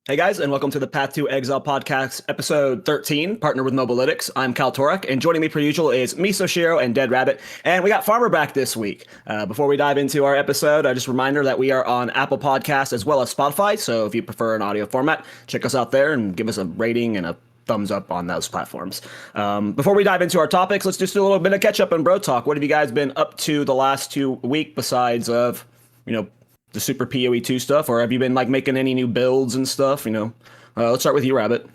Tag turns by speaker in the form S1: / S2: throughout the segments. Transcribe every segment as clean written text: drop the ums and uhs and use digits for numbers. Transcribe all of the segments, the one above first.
S1: Hey guys, and welcome to the Path to Exile Podcast, episode 13, partner with Mobalytics. I'm Kall, and joining me per usual is Miso Shiro and Dead Rabbit, and we got Farmer back this week. Before we dive into our episode, just a reminder that we are on Apple Podcasts as well as Spotify, so if you prefer an audio format, check us out there and give us a rating and a thumbs up on those platforms. Before we dive into our topics, let's just do a little bit of catch up and bro talk. What have you guys been up to the last 2 weeks besides of, the super PoE 2 stuff, or have you been like making any new builds and stuff? Let's start with you, Rabbit.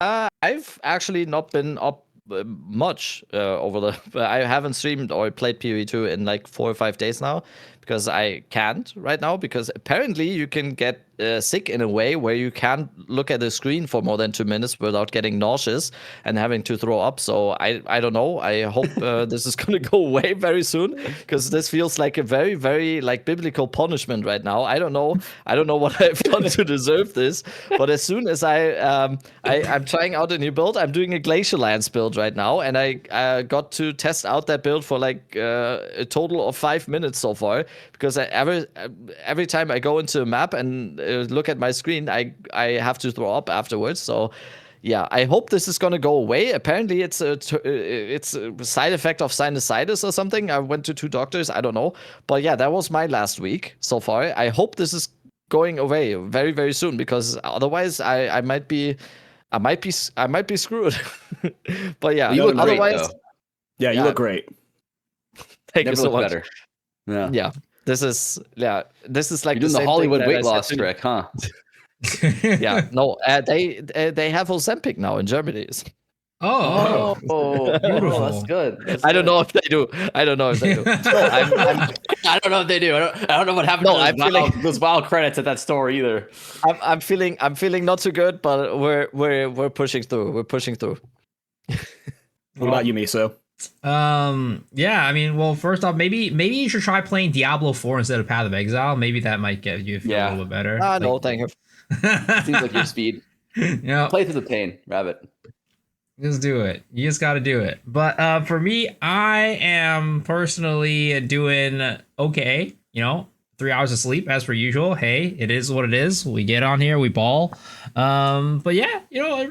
S2: I've actually not been up much over the. I haven't streamed or played PoE 2 in like 4 or 5 days now because I can't right now because apparently you can get sick in a way where you can't look at the screen for more than 2 minutes without getting nauseous and having to throw up. So I don't know. I hope this is going to go away very soon because this feels like a very, very like biblical punishment right now. I don't know what I've done to deserve this, but as soon as I'm trying out a new build, I'm doing a Glacier Lands build right now, and I got to test out that build for like a total of 5 minutes so far because every time I go into a map and look at my screen, I have to throw up afterwards. So yeah, I hope this is gonna go away. Apparently, it's a side effect of sinusitis or something. I went to 2 doctors. I don't know, but yeah, that was my last week so far. I hope this is going away very, very soon because otherwise, I might be screwed. But yeah,
S3: you look
S2: otherwise,
S3: great,
S1: yeah, you look great.
S2: Thank you so much.
S3: Better.
S2: Yeah. This is like
S3: you're doing the Hollywood weight loss trick, huh?
S2: Yeah, no, they have Ozempic now in Germany.
S3: Oh, that's good.
S2: I don't know if they do. I don't know if they do.
S3: I don't know if they do. I don't know what happened to those wild credits at that store either.
S2: I'm feeling not so good, but we're pushing through. We're pushing through.
S1: What about you, Miso?
S4: Yeah, I mean, well, first off, maybe you should try playing Diablo 4 instead of Path of Exile. Maybe that might get you feel a little bit better.
S2: No, thank you.
S3: Seems like your speed.
S4: Yeah,
S3: play through the pain, Rabbit.
S4: Just do it. You just got to do it. But for me, I am personally doing okay. 3 hours of sleep as per usual. Hey, it is what it is. We get on here, we ball. But yeah,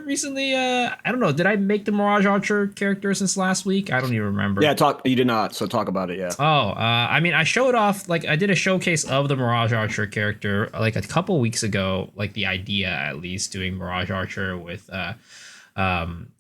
S4: recently, I don't know. Did I make the Mirage Archer character since last week? I don't even remember.
S1: Yeah, you did not. So talk about it. Yeah.
S4: Oh, I mean, I showed off, like, I did a showcase of the Mirage Archer character like a couple weeks ago, like the idea at least, doing Mirage Archer with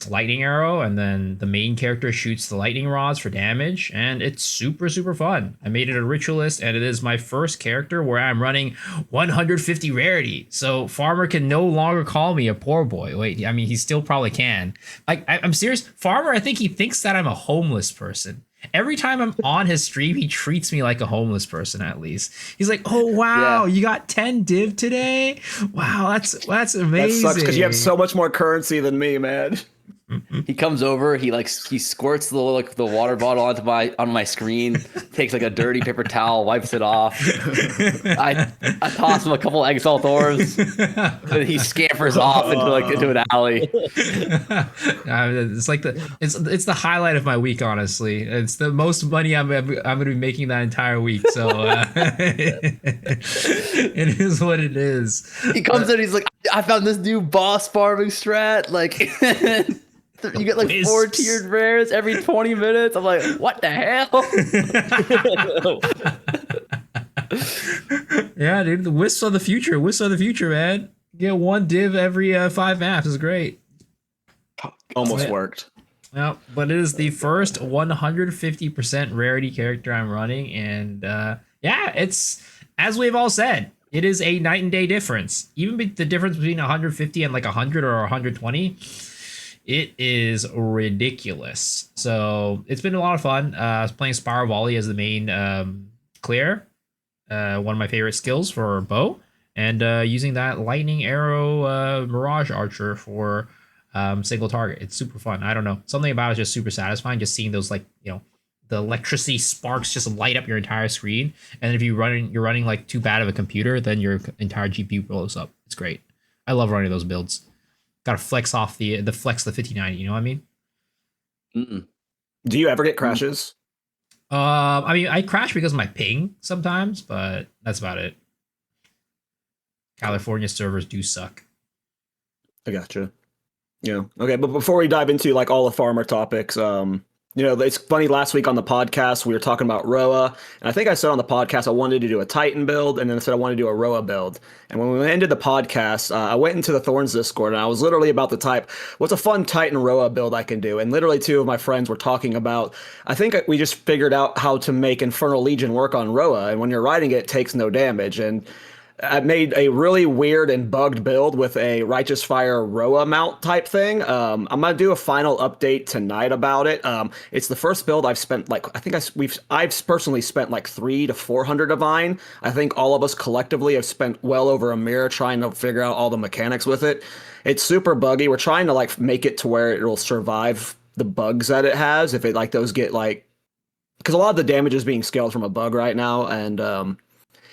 S4: lightning arrow, and then the main character shoots the lightning rods for damage, and it's super fun. I made it a ritualist, and it is my first character where I'm running 150 rarity, so Farmer can no longer call me a poor boy. Wait, I mean, he still probably can. Like, I'm serious. Farmer, I think he thinks that I'm a homeless person. Every time I'm on his stream, he treats me like a homeless person. At least he's like, "Oh wow, You got 10 div today? Wow, that's amazing."
S1: That sucks because you have so much more currency than me, man.
S3: He comes over, he squirts the water bottle onto my screen, takes like a dirty paper towel, wipes it off. I toss him a couple Exile Thors, and he scampers off into an alley.
S4: It's like it's the highlight of my week, honestly. It's the most money I'm going to be making that entire week. So it is what it is.
S3: He comes in, he's like, "I found this new boss farming strat, like." You get like 4 tiered rares every 20 minutes. I'm like, what the hell?
S4: Yeah, dude, the wisps of the future. Wisps of the future, man. Get 1 div every 5 maps is great.
S1: Almost worked.
S4: Yeah, but it is the first 150% rarity character I'm running, and yeah, it's, as we've all said, it is a night and day difference. Even the difference between 150 and like 100 or 120. It is ridiculous. So it's been a lot of fun. I was playing Spiral Volley as the main clear. One of my favorite skills for bow. And using that lightning arrow Mirage Archer for single target. It's super fun. I don't know. Something about it is just super satisfying. Just seeing those, like, the electricity sparks just light up your entire screen. And if you're running like too bad of a computer, then your entire GPU blows up. It's great. I love running those builds. Got to flex off the 5090. You know what I mean?
S3: Mm-mm.
S1: Do you ever get crashes?
S4: I mean, I crash because of my ping sometimes, but that's about it. California servers do suck.
S1: I gotcha. Yeah. Okay, but before we dive into like all the farmer topics, it's funny. Last week on the podcast we were talking about Roa, and I think I said on the podcast I wanted to do a Titan build, and then I said I wanted to do a Roa build. And when we ended the podcast, I went into the Thorns Discord, and I was literally about to type, "What's a fun Titan Roa build I can do?" And literally two of my friends were talking about. I think we just figured out how to make Infernal Legion work on Roa, and when you're riding it takes no damage. And I made a really weird and bugged build with a Righteous Fire Roa mount type thing. I'm gonna do a final update tonight about it. It's the first build I've spent I've personally spent like 300 to 400 divine. I think all of us collectively have spent well over a mirror trying to figure out all the mechanics with it. It's super buggy. We're trying to like make it to where it'll survive the bugs that it has. If it like those get like, because a lot of the damage is being scaled from a bug right now, and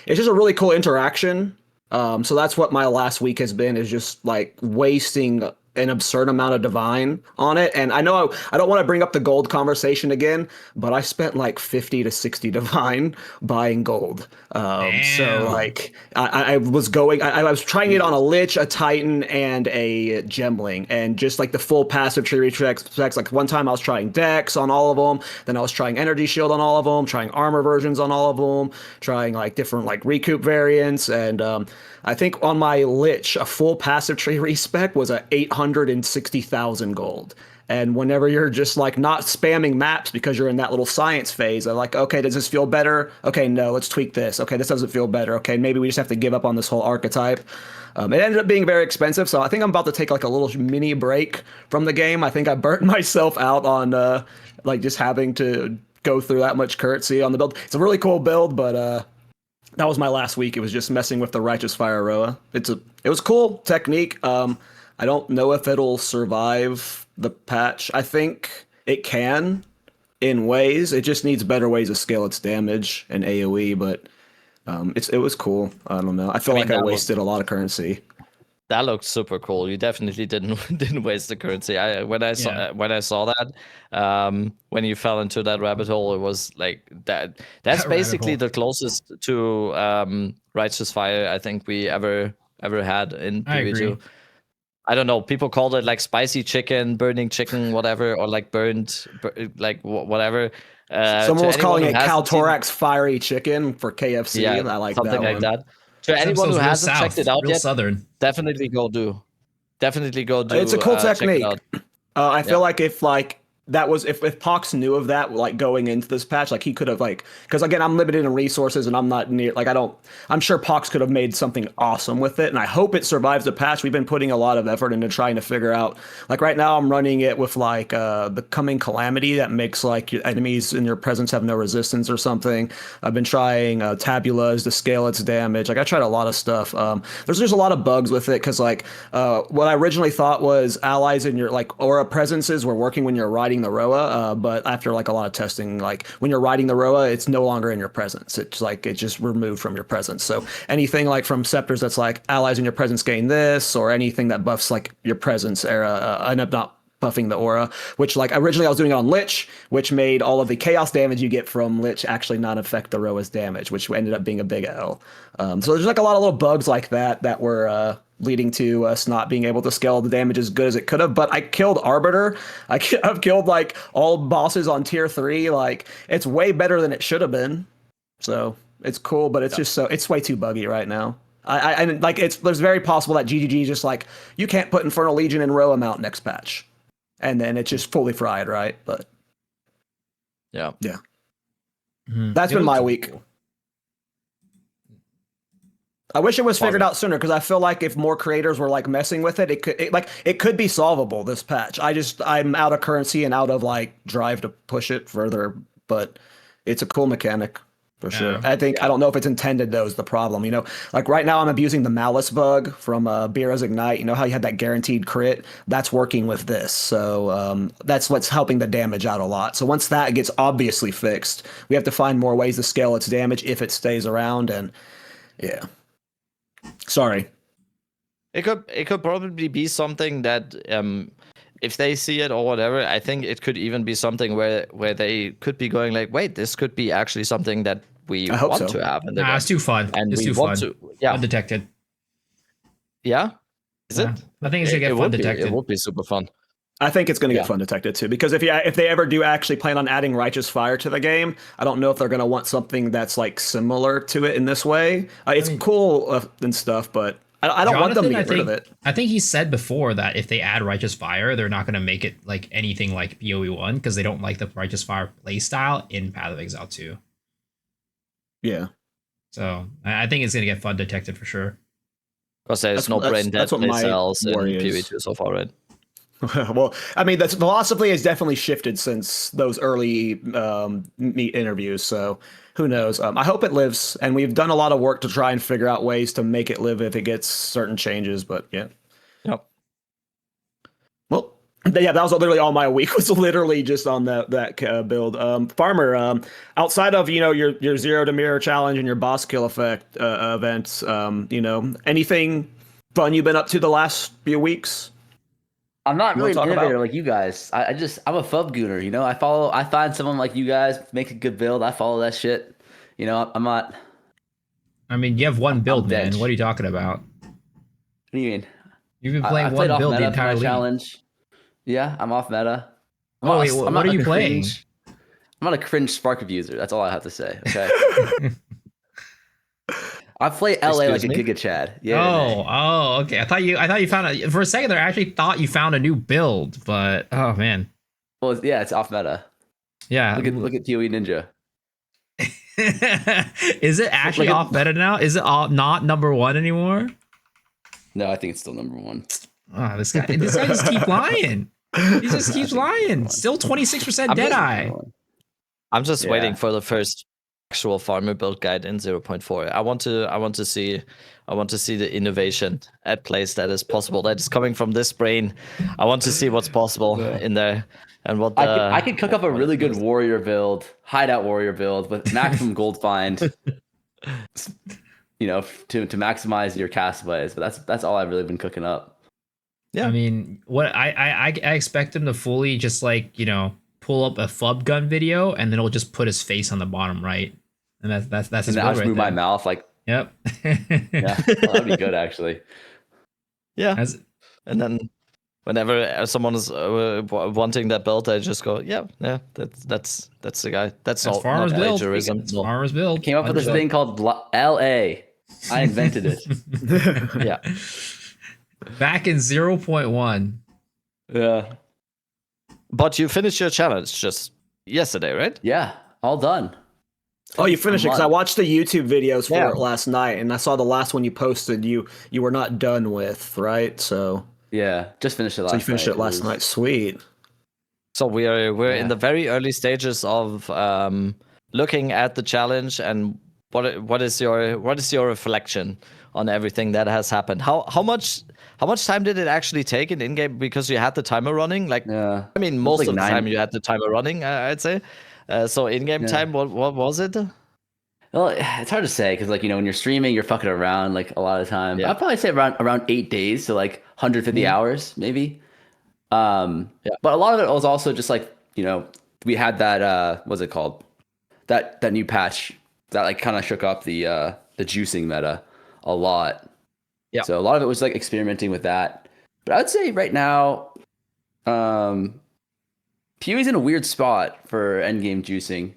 S1: it's just a really cool interaction. So that's what my last week has been, is just like wasting an absurd amount of divine on it. And I know I don't want to bring up the gold conversation again, but I spent like 50 to 60 divine buying gold. So like I was trying it on a Lich, a Titan, and a Gemling, and just like the full passive tree specs. Like one time I was trying Dex on all of them, then I was trying Energy Shield on all of them, trying armor versions on all of them, trying like different like recoup variants. And I think on my Lich, a full passive tree respec was a 860,000 gold. And whenever you're just like not spamming maps because you're in that little science phase, I'm like, okay, does this feel better? Okay, no, let's tweak this. Okay, this doesn't feel better. Okay, maybe we just have to give up on this whole archetype. It ended up being very expensive, so I think I'm about to take like a little mini break from the game. I think I burnt myself out on like just having to go through that much currency on the build. It's a really cool build, but that was my last week. It was just messing with the Righteous Fire Roa. It was cool technique. I don't know if it'll survive the patch. I think it can in ways. It just needs better ways to scale its damage and AoE, but it was cool. I don't know. I feel like I wasted a lot of currency.
S2: That looked super cool. You definitely didn't waste the currency. When I saw that, when you fell into that rabbit hole, it was like that. That's basically the closest to Righteous Fire I think we ever had in PvP2. I don't know. People called it like spicy chicken, burning chicken, whatever, or like burnt, like whatever.
S1: Someone was calling it Kall fiery chicken for KFC.
S2: Yeah,
S1: I like
S2: something
S1: that
S2: like that. To anyone who hasn't checked it out yet,
S4: Southern.
S2: definitely go do.
S1: It's a cool technique. I feel like if like that was if Pox knew of that like going into this patch, like he could have like, because again I'm limited in resources and I'm not near like I'm sure Pox could have made something awesome with it, and I hope it survives the patch. We've been putting a lot of effort into trying to figure out, like right now I'm running it with like the Coming Calamity that makes like your enemies in your presence have no resistance or something. I've been trying Tabulas to scale its damage. Like I tried a lot of stuff. There's just a lot of bugs with it because like what I originally thought was allies in your like aura presences were working when you're riding the Roa, but after like a lot of testing, like when you're riding the Roa, it's no longer in your presence. It's like it's just removed from your presence. So anything like from scepters that's like allies in your presence gain this, or anything that buffs like your presence era, end up not buffing the aura, which like originally I was doing it on Lich, which made all of the chaos damage you get from Lich actually not affect the Roa's damage, which ended up being a big L. So there's like a lot of little bugs like that were leading to us not being able to scale the damage as good as it could have. But I killed Arbiter. I've killed like all bosses on tier 3. Like it's way better than it should have been. So it's cool, but it's just it's way too buggy right now. I like there's very possible that GGG just like, you can't put Infernal Legion in Roa mount next patch, and then it's just fully fried, right? But
S2: yeah.
S1: That's been my week. Cool. I wish it was figured out sooner, because I feel like if more creators were like messing with it, it could be solvable this patch. I'm out of currency and out of like drive to push it further, but it's a cool mechanic for sure. I don't know if it's intended though is the problem. You know, like right now I'm abusing the Malice bug from Bira's Ignite. You know how you had that guaranteed crit? That's working with this. So that's what's helping the damage out a lot. So once that gets obviously fixed, we have to find more ways to scale its damage if it stays around. And yeah. Sorry.
S2: It could probably be something that if they see it or whatever, I think it could even be something where they could be going like, wait, this could be actually something that we want to have.
S4: It's too fun.
S2: And
S4: it's
S2: we
S4: too
S2: want
S4: fun.
S2: to, yeah,
S4: undetected.
S2: Yeah, is
S4: Yeah.
S2: it?
S4: I think it's gonna get fun
S2: would be,
S4: detected.
S2: it would be super fun.
S1: I think it's going to
S3: Yeah.
S1: get fun detected too, because if they ever do actually plan on adding Righteous Fire to the game, I don't know if they're going to want something that's like similar to it in this way. It's cool and stuff, but I don't want them to get rid of it.
S4: I think he said before that if they add Righteous Fire, they're not going to make it like anything like PoE 1 because they don't like the Righteous Fire playstyle in Path of Exile 2.
S1: Yeah.
S4: So I think it's going to get fun detected for sure.
S2: Because there's no brain dead
S1: what my
S2: playstyles in
S1: worry is.
S2: PoE2 so far, right?
S1: Well, I mean, the philosophy has definitely shifted since those early meet interviews. So who knows? I hope it lives, and we've done a lot of work to try and figure out ways to make it live if it gets certain changes. But yeah.
S2: Yep.
S1: Well, yeah, that was literally all my week was literally just on that build. Farmer, outside of your zero to mirror challenge and your boss kill effect events, anything fun you've been up to the last few weeks?
S3: I'm not
S1: You
S3: really
S1: wanna
S3: an
S1: talk
S3: innovator
S1: about?
S3: like you guys. I'm a fub gooner, I find someone like you guys make a good build. I follow that shit. I'm not.
S4: I mean, you have one build, man.
S3: bench.
S4: What are you talking about?
S3: What do you mean?
S4: You've been
S3: I
S4: playing
S3: played
S4: one
S3: off
S4: build the
S3: meta for
S4: entire
S3: my
S4: league.
S3: challenge. Yeah, I'm off meta.
S4: Oh, wait, what
S3: not
S4: are you
S3: a
S4: playing?
S3: I'm not a cringe Spark abuser. That's all I have to say. Okay. I play LA like a
S2: Excuse me?
S3: Giga Chad. Yeah.
S4: Oh, okay. I thought you found for a second there. I actually thought you found a new build, but oh man,
S3: Well, yeah, it's off meta.
S4: yeah.
S3: Look at PoE Ninja.
S4: Is it actually
S3: Look at-
S4: off meta now? Is it not number one anymore?
S3: No, I think it's still number one.
S4: Oh, this guy just keeps lying. He just keeps lying. Still 26%
S2: I'm just-
S4: Deadeye.
S2: I'm just
S3: Yeah.
S2: waiting for the first actual farmer build guide in 0.4. I want to see the innovation at place that is possible, that is coming from this brain. I want to see what's possible in there and what
S3: I could cook up a
S2: what
S3: really
S2: it
S3: good
S2: is.
S3: warrior build, hideout warrior build with maximum gold find. To maximize your castaways, but that's all I've really been cooking up.
S2: Yeah.
S4: I mean, what I expect him to fully just pull up a flub gun video and then it'll just put his face on the bottom right, and that's his
S3: And then
S4: build
S3: I just
S4: right
S3: move
S4: there.
S3: my mouth like,
S4: Yep.
S3: yeah, well, that'd be good actually.
S2: Yeah.
S4: That's-
S2: And then whenever someone is wanting that build, I just go, yeah, that's the guy. That's
S4: That's
S2: all
S4: farmer's
S2: not
S4: build.
S2: plagiarism.
S4: It's
S2: No.
S4: farmer's build.
S3: Came up with this
S4: 100%.
S3: thing called LA. I invented it.
S2: Yeah.
S4: Back in 0.1.
S3: Yeah.
S2: But you finished your challenge just yesterday, right?
S3: Yeah. All done.
S1: Oh, you finished it because I
S3: month.
S1: watched the YouTube videos for
S2: Yeah.
S1: it last night, and I saw the last one you posted. You were not done with, right? So
S3: Yeah. Just finished it last night.
S1: you finished it last night. Sweet.
S2: So we're in
S3: Yeah.
S2: the very early stages of looking at the challenge, and what is your reflection on everything that has happened? How much time did it actually take in game, because you had the timer running? Like,
S3: Yeah.
S2: I mean,
S3: was
S2: most
S3: like
S2: of the
S3: 9
S2: time you had the timer running, I'd say. So in-game
S3: Yeah.
S2: time, what was it?
S3: Well, it's hard to say because, when you're streaming, you're fucking around like a lot of the time.
S2: Yeah.
S3: I'd probably say around 8 days, so like 150 hours maybe.
S2: Yeah.
S3: But a lot of it was also just we had that what's it called? That new patch that kind of shook up the juicing meta a lot.
S2: Yeah.
S3: So a lot of it was experimenting with that. But I would say right now, PoE's in a weird spot for endgame juicing,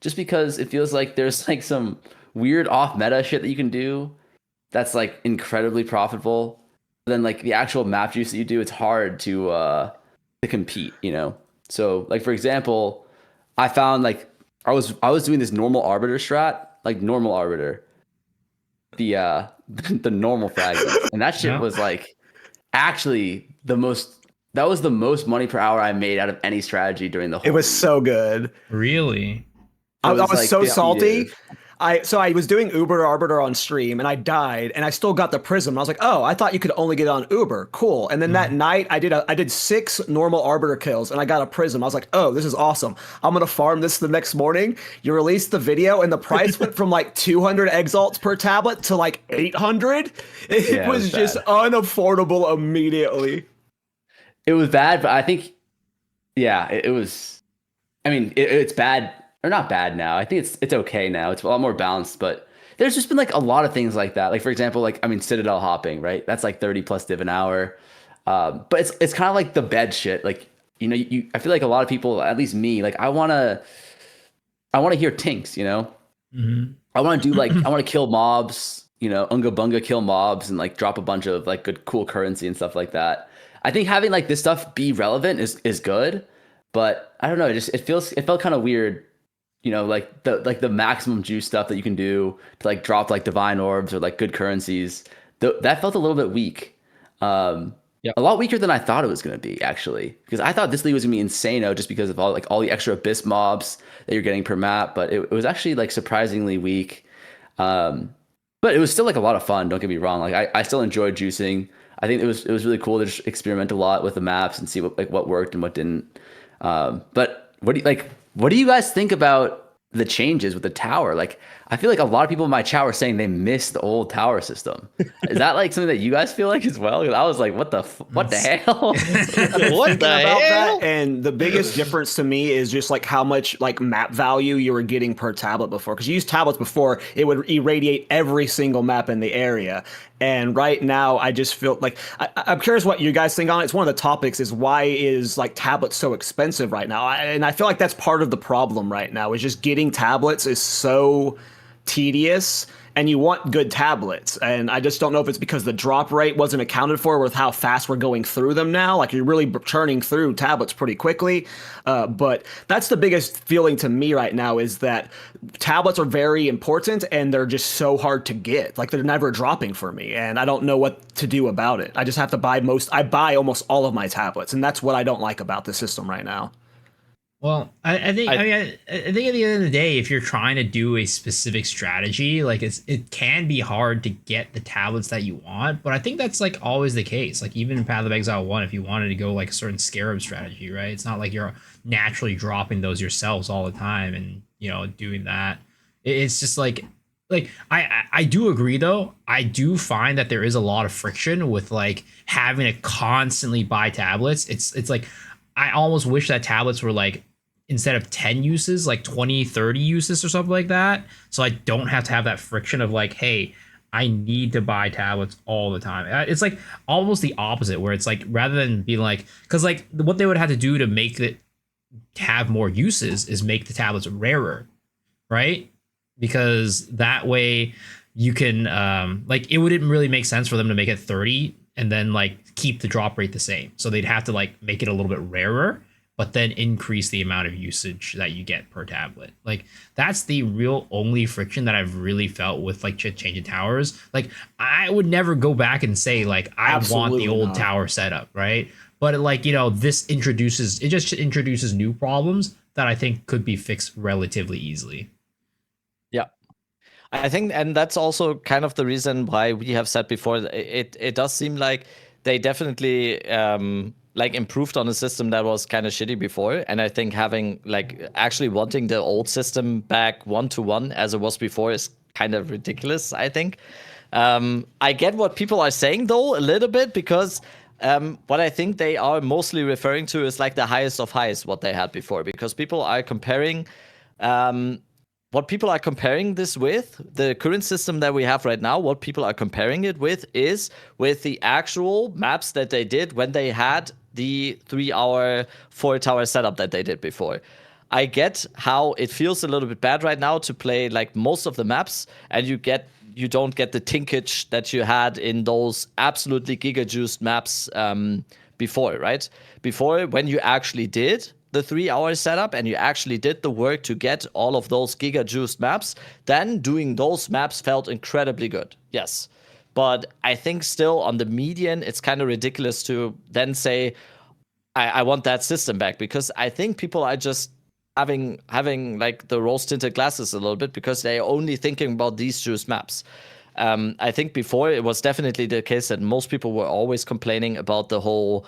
S3: just because it feels like there's some weird off meta shit that you can do that's incredibly profitable. But then the actual map juice that you do, it's hard to compete, So for example, I found I was doing this normal arbiter strat, normal arbiter, the the normal fragment, and that shit
S4: Yeah.
S3: was actually that was the most money per hour I made out of any strategy during the whole.
S1: It was so good.
S4: Really?
S1: I
S3: It was,
S1: was so
S3: yeah,
S1: salty.
S3: yeah.
S1: I was doing Uber Arbiter on stream and I died and I still got the prism. I was like, oh, I thought you could only get on Uber. Cool. And then that night I did 6 normal Arbiter kills and I got a prism. I was like, oh, this is awesome. I'm gonna farm this the next morning. You released the video and the price went from 200 exalts per tablet to 800. It
S3: Yeah,
S1: was
S3: it was
S1: just
S3: bad.
S1: unaffordable immediately.
S3: It was bad, but I think, yeah, it was. I mean, it's bad or not bad now. I think it's okay now. It's a lot more balanced, but there's just been like a lot of things like that. Like for example, like I mean, Citadel hopping, right? That's like 30 plus div an hour. But it's kind of like the bed shit. Like I feel like a lot of people, at least me, like I wanna hear tinks. I want to do like I want to kill mobs. Unga bunga kill mobs and like drop a bunch of like good cool currency and stuff like that. I think having like this stuff be relevant is good, but I don't know. It felt kind of weird. Like the maximum juice stuff that you can do to like drop like divine orbs or like good currencies. That felt a little bit weak. A lot weaker than I thought it was going to be, actually, because I thought this league was going to be insane just because of all the extra abyss mobs that you're getting per map, but it was actually like surprisingly weak. But it was still like a lot of fun. Don't get me wrong. Like I still enjoyed juicing. I think it was really cool to just experiment a lot with the maps and see what worked and what didn't. But what do you guys think about the changes with the tower? Like, I feel like a lot of people in my chat were saying they miss the old tower system. Is that like something that you guys feel like as well? Because I was like, what the hell?
S1: What the hell? And the biggest difference to me is just like how much like map value you were getting per tablet before. Because you used tablets before, it would irradiate every single map in the area. And right now, I just feel like I'm curious what you guys think on it. It's one of the topics is why is like tablets so expensive right now? And I feel like that's part of the problem right now is just getting tablets is so tedious, and you want good tablets. And I just don't know if it's because the drop rate wasn't accounted for with how fast we're going through them now. Like you're really churning through tablets pretty quickly. But that's the biggest feeling to me right now is that tablets are very important and they're just so hard to get. Like they're never dropping for me. And I don't know what to do about it. I just have to buy almost all of my tablets. And that's what I don't like about the system right now.
S4: Well, I think at the end of the day, if you're trying to do a specific strategy, like it can be hard to get the tablets that you want, but I think that's like always the case. Like even in Path of Exile 1, if you wanted to go like a certain scarab strategy, right? It's not like you're naturally dropping those yourselves all the time and doing that. It's just like I do agree though. I do find that there is a lot of friction with like having to constantly buy tablets. It's like I almost wish that tablets were like, instead of 10 uses, like 20, 30 uses or something like that. So I don't have to have that friction of like, hey, I need to buy tablets all the time. It's like almost the opposite where it's like, rather than being like, because like what they would have to do to make it have more uses is make the tablets rarer, right? Because that way you can, like it wouldn't really make sense for them to make it 30 and then like keep the drop rate the same. So they'd have to like make it a little bit rarer, but then increase the amount of usage that you get per tablet. Like that's the real only friction that I've really felt with like changing towers. Like I would never go back and say like I want the old tower setup, right? But like this just introduces new problems that I think could be fixed relatively easily.
S2: Yeah, I think, and that's also kind of the reason why we have said before. It does seem like they definitely like improved on a system that was kind of shitty before, and I think having like actually wanting the old system back 1-to-1 as it was before is kind of ridiculous. I think I get what people are saying though a little bit, because what I think they are mostly referring to is like the highest of highs what they had before, because people are comparing what people are comparing this with, the current system that we have right now, what people are comparing it with is with the actual maps that they did when they had the 3-hour 4-tower setup that they did before. I get how it feels a little bit bad right now to play like most of the maps, and you don't get the tinkage that you had in those absolutely giga-juiced maps before, right? Before, when you actually did the 3-hour setup and you actually did the work to get all of those giga-juiced maps, then doing those maps felt incredibly good. Yes. But I think still on the median, it's kind of ridiculous to then say, I want that system back, because I think people are just having like the rose-tinted glasses a little bit because they're only thinking about these juiced maps. I think before it was definitely the case that most people were always complaining about the whole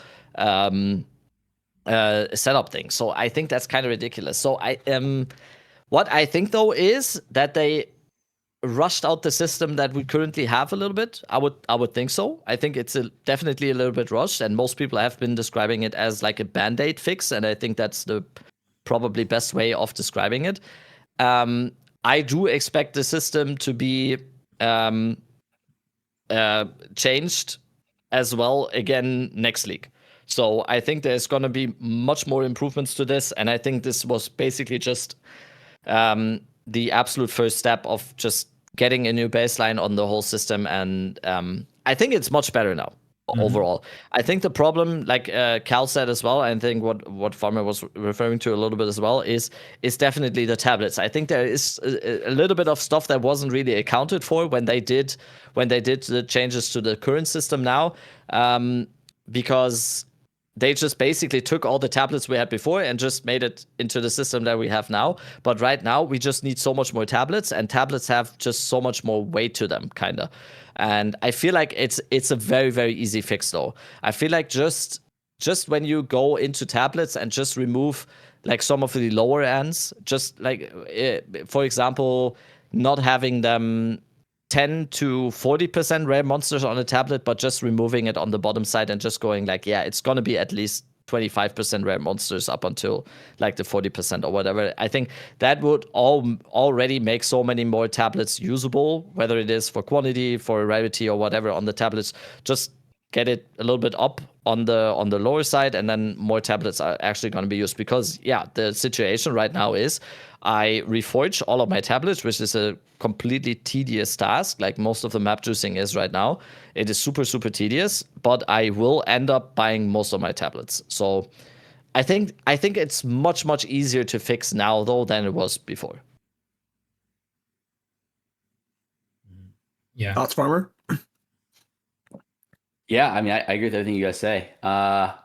S2: setup thing. So I think that's kind of ridiculous. So what I think though is that they rushed out the system that we currently have a little bit. I would think so. I think it's definitely a little bit rushed, and most people have been describing it as like a band-aid fix, and I think that's the probably best way of describing it. I do expect the system to be changed as well again next league. So I think there's going to be much more improvements to this, and I think this was basically just the absolute first step of just getting a new baseline on the whole system, and I think it's much better now. Overall, I think the problem, like Kall said as well, I think what Farmer was referring to a little bit as well is definitely the tablets. I think there is a little bit of stuff that wasn't really accounted for when they did the changes to the current system now, because they just basically took all the tablets we had before and just made it into the system that we have now. But right now, we just need so much more tablets, and tablets have just so much more weight to them, kind of. And I feel like it's a very, very easy fix, though. I feel like just when you go into tablets and just remove like some of the lower ends, just like, for example, not having them 10 to 40% rare monsters on a tablet, but just removing it on the bottom side and just going like, yeah, it's going to be at least 25% rare monsters up until like the 40% or whatever. I think that would already make so many more tablets usable, whether it is for quantity, for rarity, or whatever on the tablets. Just get it a little bit up on the lower side, and then more tablets are actually going to be used. Because yeah, the situation right now is I reforge all of my tablets, which is a completely tedious task, like most of the map juicing is right now. It is super, super tedious, but I will end up buying most of my tablets. So I think it's much, much easier to fix now, though, than it was before.
S4: Yeah.
S1: Thoughts, Farmer?
S3: Yeah, I mean, I agree with everything you guys say. I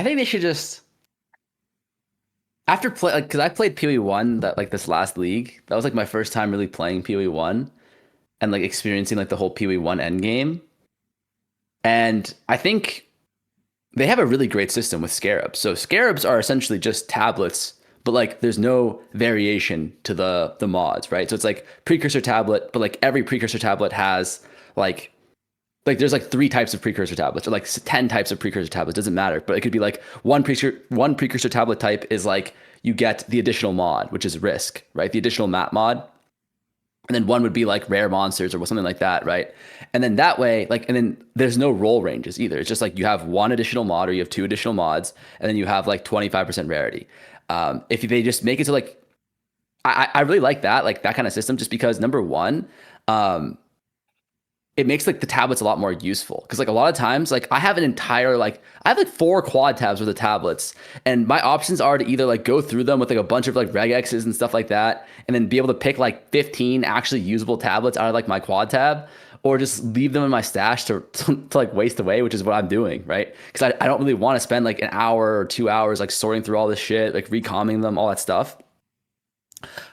S3: think they should just after play, like, because I played PoE1 that like this last league. That was like my first time really playing PoE1 and like experiencing like the whole PoE1 endgame. And I think they have a really great system with scarabs. So scarabs are essentially just tablets, but like there's no variation to the mods, right? So it's like precursor tablet, but like every precursor tablet has like there's like 3 types of precursor tablets, or like 10 types of precursor tablets. Doesn't matter, but it could be like one precursor tablet type is like you get the additional mod, which is risk, right? The additional map mod, and then one would be like rare monsters or something like that, right? And then that way, like, and then there's no roll ranges either. It's just like you have one additional mod or you have 2 additional mods, and then you have like 25% rarity. If they just make it to like, I really like that kind of system, just because number one, it makes like the tablets a lot more useful. Because like a lot of times, like I have an entire I have like 4 quad tabs with the tablets, and my options are to either like go through them with like a bunch of like regexes and stuff like that, and then be able to pick like 15 actually usable tablets out of like my quad tab, or just leave them in my stash to like waste away, which is what I'm doing, right? Because I don't really want to spend like an hour or 2 hours like sorting through all this shit, like recomming them, all that stuff.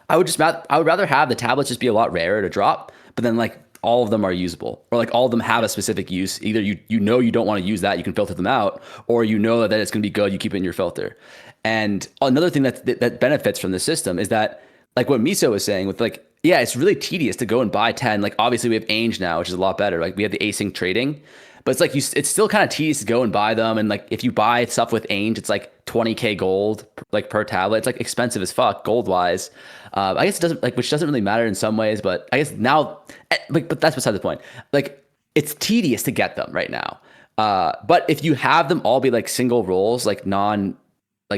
S3: I would rather have the tablets just be a lot rarer to drop, but then like all of them are usable, or like all of them have a specific use. Either you know you don't want to use that, you can filter them out, or you know that it's going to be good, you keep it in your filter. And another thing that benefits from the system is that, like what Miso was saying, with like, yeah, it's really tedious to go and buy 10. Like obviously we have Ainge now, which is a lot better. Like we have the async trading, but it's like it's still kind of tedious to go and buy them. And like if you buy stuff with Ainge, it's like 20k gold like per tablet. It's like expensive as fuck gold wise. I guess it doesn't, like, which doesn't really matter in some ways, but I guess now, like, but that's beside the point. Like it's tedious to get them right now. But if you have them all be like single rolls, like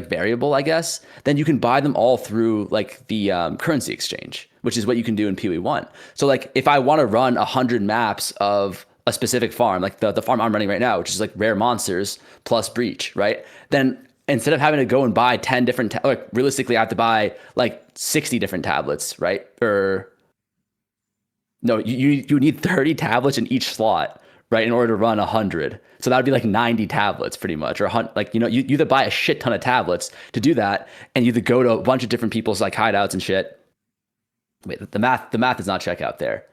S3: variable, I guess, then you can buy them all through like the currency exchange, which is what you can do in PoE1. So like if I want to run 100 maps of a specific farm, like the farm I'm running right now, which is like rare monsters plus breach, right? Then instead of having to go and buy 10 different, like realistically I have to buy like 60 different tablets, right? Or no, you need 30 tablets in each slot, right, in order to run 100. So that would be like 90 tablets pretty much, or like, you know, you either buy a shit ton of tablets to do that, and you either go to a bunch of different people's like hideouts and shit. Wait, the math does not check out there.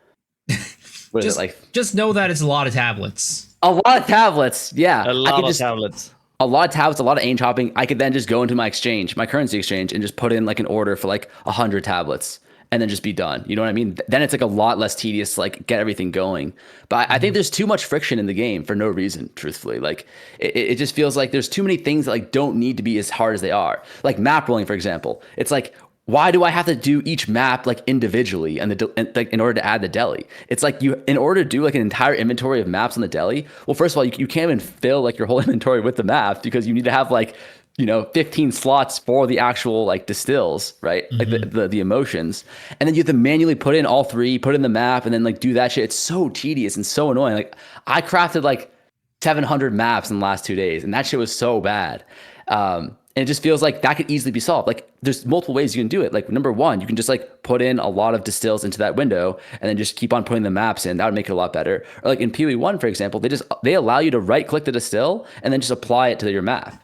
S3: What is it like?
S4: Just know that it's a lot of tablets.
S3: A lot of tablets, yeah.
S2: A lot of tablets.
S3: A lot of tablets, a lot of Ainge hopping. I could then just go into my exchange, my currency exchange, and just put in like an order for like 100 tablets, and then just be done. You know what I mean? Then it's like a lot less tedious to like get everything going. But I think there's too much friction in the game for no reason, truthfully. Like it just feels like there's too many things that like don't need to be as hard as they are. Like map rolling, for example. It's like why do I have to do each map like individually and like in order to add the deli? It's like in order to do like an entire inventory of maps on the deli. Well, first of all, you can't even fill like your whole inventory with the maps because you need to have like 15 slots for the actual like distills, right?
S4: Mm-hmm.
S3: Like the emotions, and then you have to manually put in all three, put in the map, and then like do that shit. It's so tedious and so annoying. Like I crafted like 700 maps in the last 2 days, and that shit was so bad. And it just feels like that could easily be solved. Like there's multiple ways you can do it. Like number one, you can just like put in a lot of distills into that window and then just keep on putting the maps in. That would make it a lot better. Or like in PoE1, for example, they allow you to right click the distill and then just apply it to your map.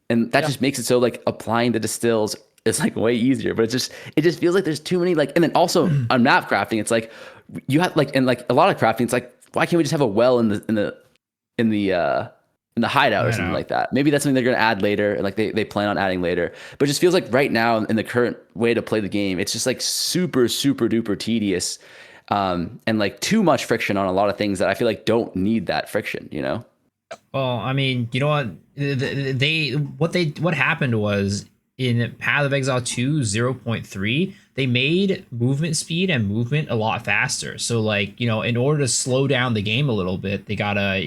S3: And that just makes it so like applying the distills is like way easier. But it just feels like there's too many like, and then also on map crafting, it's like you have like, and like a lot of crafting, it's like, why can't we just have a well in the hideout or something like that? Maybe that's something they're going to add later, and like they plan on adding later. But it just feels like right now in the current way to play the game, it's just like super duper tedious, and like too much friction on a lot of things that I feel like don't need that friction.
S4: Well, I mean, you know what? What happened was in Path of Exile 2 0.3, they made movement speed and movement a lot faster. So like, in order to slow down the game a little bit, they gotta,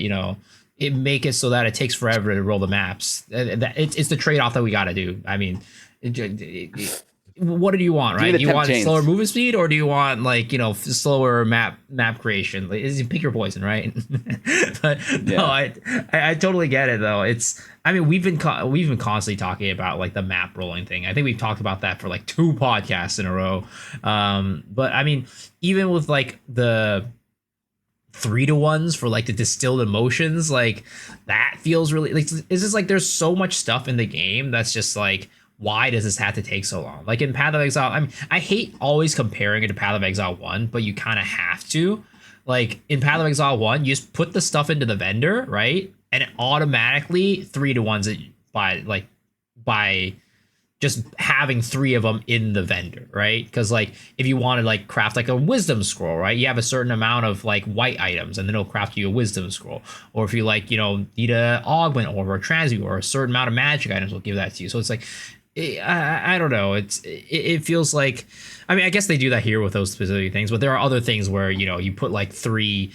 S4: it make it so that it takes forever to roll the maps. It's the trade-off that we got to do. I mean, what do you want, right? Do you want slower movement speed, or do you want like slower map creation? Pick your poison, right? But yeah. No, I totally get it though. We've been constantly talking about like the map rolling thing. I think we've talked about that for like 2 podcasts in a row. But I mean, even with like the 3-to-1s for like the distilled emotions, like that feels really like, it's just like there's so much stuff in the game that's just like, why does this have to take so long? Like in Path of Exile, I hate always comparing it to Path of Exile 1, but you kind of have to. Like in Path of Exile 1, you just put the stuff into the vendor, right? And it automatically 3-to-1s it by just having 3 of them in the vendor, right? Because like if you want to like craft like a wisdom scroll, right, you have a certain amount of like white items and then it'll craft you a wisdom scroll. Or if you like need a augment or a transmute or a certain amount of magic items, will give that to you. So it's like I don't know, it feels like, I guess they do that here with those specific things, but there are other things where you put like 3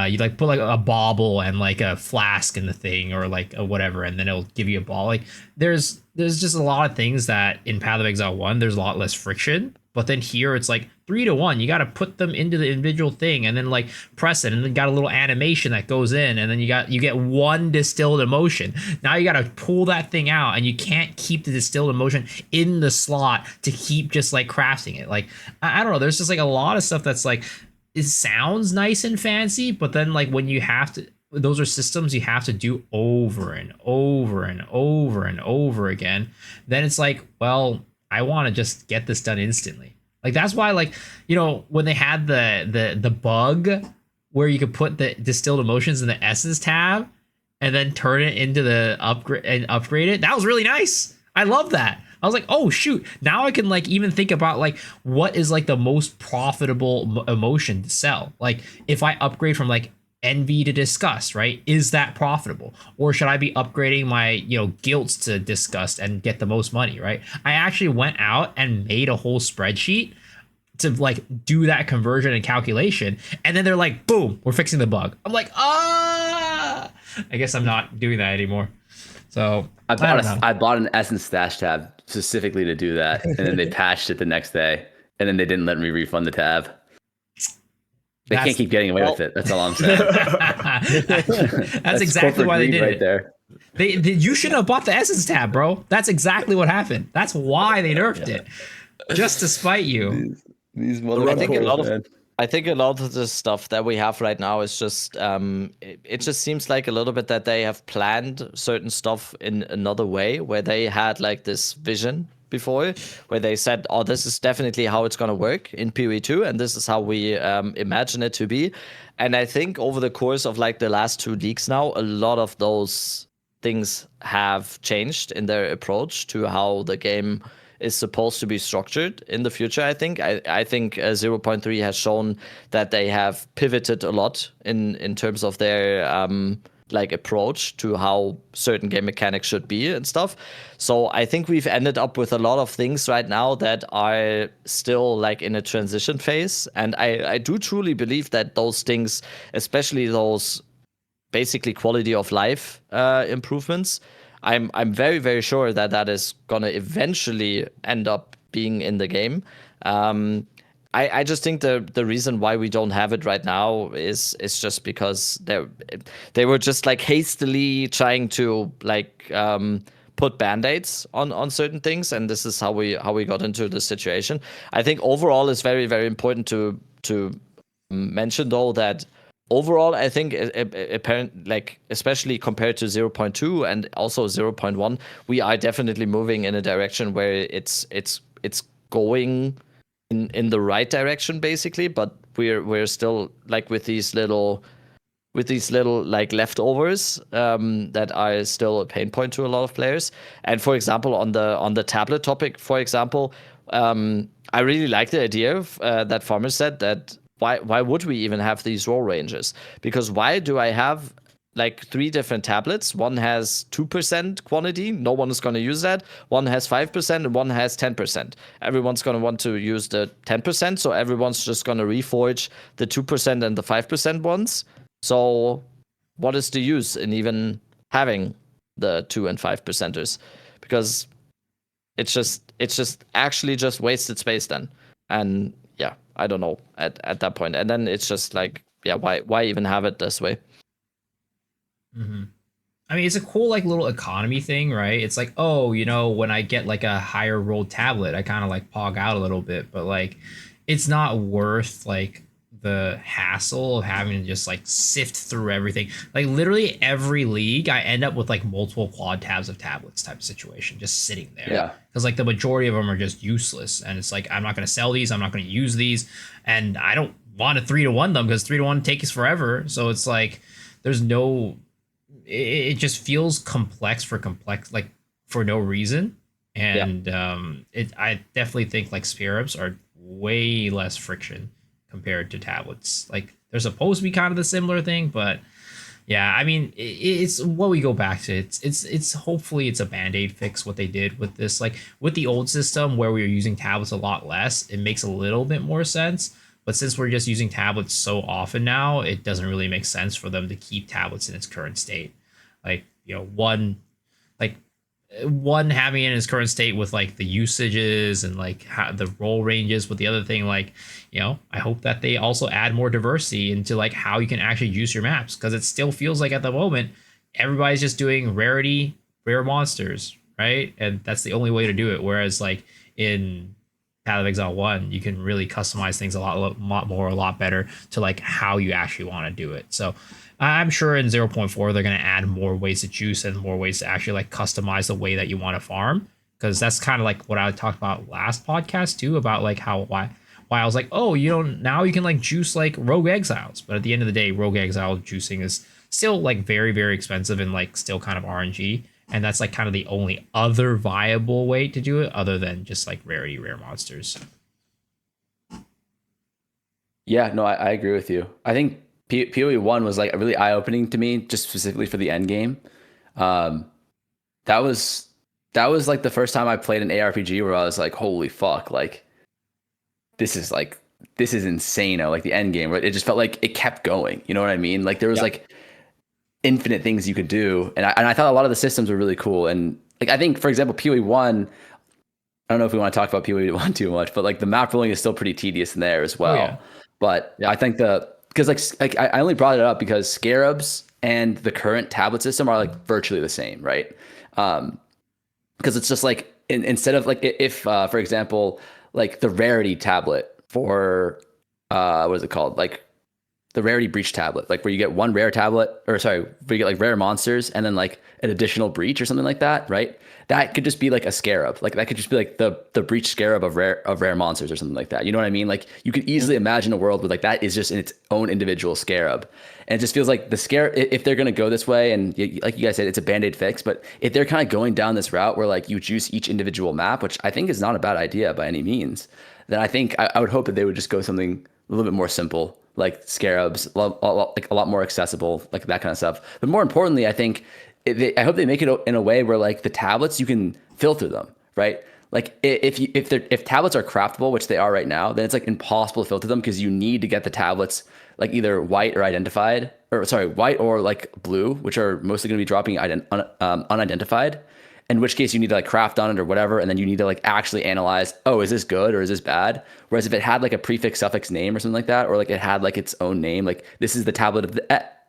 S4: you like put like a bauble and like a flask in the thing, or like a whatever, and then it'll give you a ball. Like there's just a lot of things that in Path of Exile 1 there's a lot less friction, but then here it's like 3-to-1. You got to put them into the individual thing and then like press it, and then got a little animation that goes in, and then you get 1 distilled emotion. Now you got to pull that thing out, and you can't keep the distilled emotion in the slot to keep just like crafting it. Like I don't know, there's just like a lot of stuff that's like, it sounds nice and fancy, but then like when you have to, those are systems you have to do over and over and over and over again, then it's like, well, I want to just get this done instantly. Like that's why, like, when they had the bug where you could put the distilled emotions in the essence tab and then turn it into the upgrade it, that was really nice. I love that. I was like, oh shoot, now I can like even think about like what is like the most profitable emotion to sell. Like if I upgrade from like envy to disgust, right? Is that profitable? Or should I be upgrading my, guilts to disgust and get the most money, right? I actually went out and made a whole spreadsheet to like do that conversion and calculation. And then they're like, boom, we're fixing the bug. I'm like, I guess I'm not doing that anymore. So
S3: I bought an Essence stash tab specifically to do that. And then they patched it the next day. And then they didn't let me refund the tab. They can't keep getting away with it. That's all I'm saying.
S4: That's exactly why they did
S3: right
S4: it.
S3: There.
S4: You shouldn't have bought the Essence tab, bro. That's exactly what happened. That's why they nerfed it, just to spite you.
S3: These
S2: I think a lot of the stuff that we have right now is just it just seems like a little bit that they have planned certain stuff in another way, where they had like this vision before, where they said, oh, this is definitely how it's going to work in PoE2, and this is how we imagine it to be. And I think over the course of like the last 2 leaks now, a lot of those things have changed in their approach to how the game is supposed to be structured in the future. I think 0.3 has shown that they have pivoted a lot in terms of their like approach to how certain game mechanics should be and stuff. So I think we've ended up with a lot of things right now that are still like in a transition phase. And I do truly believe that those things, especially those basically quality of life improvements, I'm very, very sure that that is gonna eventually end up being in the game. I just think the reason why we don't have it right now is just because they were just like hastily trying to like put band-aids on certain things, and this is how we got into the situation. I think overall it's very, very important to mention though that overall I think apparent, like especially compared to 0.2 and also 0.1, we are definitely moving in a direction where it's going in the right direction basically, but we're still like with these little like leftovers that are still a pain point to a lot of players. And for example, on the tablet topic, for example, I really like the idea of that Farmer said that why would we even have these roll ranges? Because why do I have like 3 different tablets? One has 2% quantity, no one is going to use that. One has 5%, and one has 10%. Everyone's going to want to use the 10%, so everyone's just going to reforge the 2% and the 5% ones. So what is the use in even having the 2 and 5%ers? Because it's just actually just wasted space then. And yeah, I don't know at that point. And then it's just like, yeah, why even have it this way?
S4: Mm-hmm. I mean, it's a cool like little economy thing, right? It's like, oh, you know, when I get like a higher rolled tablet, I kind of like pog out a little bit, but like it's not worth like the hassle of having to just like sift through everything. Like literally every league, I end up with like multiple quad tabs of tablets type of situation just sitting there.
S3: Yeah.
S4: Because like the majority of them are just useless, and it's like I'm not going to sell these, I'm not going to use these, and I don't want to 3-1 them because 3-1 takes forever. So it's like there's no. It just feels complex, like for no reason. And I definitely think like scarabs are way less friction compared to tablets. Like they're supposed to be kind of the similar thing, but yeah, I mean it's what we go back to. It's hopefully it's a band-aid fix what they did with this. Like with the old system where we were using tablets a lot less, it makes a little bit more sense. But since we're just using tablets so often now, it doesn't really make sense for them to keep tablets in its current state. Like, you know, one having it in its current state with like the usages and like how the roll ranges, with the other thing, like, you know, I hope that they also add more diversity into like how you can actually use your maps, because it still feels like at the moment everybody's just doing rare monsters, right? And that's the only way to do it. Whereas like in Path of Exile 1, you can really customize things a lot better to like how you actually want to do it. So I'm sure in 0.4 they're going to add more ways to juice and more ways to actually like customize the way that you want to farm, because that's kind of like what I talked about last podcast too, about like why I was like, oh, you know, now you can like juice like Rogue Exiles, but at the end of the day, Rogue Exile juicing is still like very, very expensive and like still kind of RNG, and that's like kind of the only other viable way to do it other than just like rare monsters. Yeah,
S3: no, I agree with you. I think PoE 1 was like really eye-opening to me, just specifically for the end game. That was like the first time I played an ARPG where I was like, holy fuck, like this is insane. Like the end game, right? It just felt like it kept going. You know what I mean? Like there was like infinite things you could do, and I thought a lot of the systems were really cool. And like I think, for example, PoE 1. I don't know if we want to talk about PoE 1 too much, but like the map rolling is still pretty tedious in there as well. Oh, yeah. But I think because like I only brought it up because scarabs and the current tablet system are like virtually the same, right? Because it's just like instead of like if for example, like the rarity tablet for what is it called, like the rarity breach tablet, like where you get one rare tablet, or sorry, where you get like rare monsters and then like an additional breach or something like that, right? That could just be like a scarab. Like that could just be like the breach scarab of rare monsters or something like that. You know what I mean? Like you could easily imagine a world where like that is just in its own individual scarab. And it just feels like the scarab, if they're going to go this way, and like you guys said, it's a band-aid fix, but if they're kind of going down this route where like you juice each individual map, which I think is not a bad idea by any means, then I think I would hope that they would just go something a little bit more simple, a like scarabs, like a lot more accessible, like that kind of stuff. But more importantly, I think I hope they make it in a way where like the tablets, you can filter them, right? Like if tablets are craftable, which they are right now, then it's like impossible to filter them because you need to get the tablets like either white or identified, or sorry, white or like blue, which are mostly going to be dropping unidentified. In which case you need to like craft on it or whatever, and then you need to like actually analyze, oh, is this good or is this bad? Whereas if it had like a prefix suffix name or something like that, or like it had like its own name, like this is the tablet of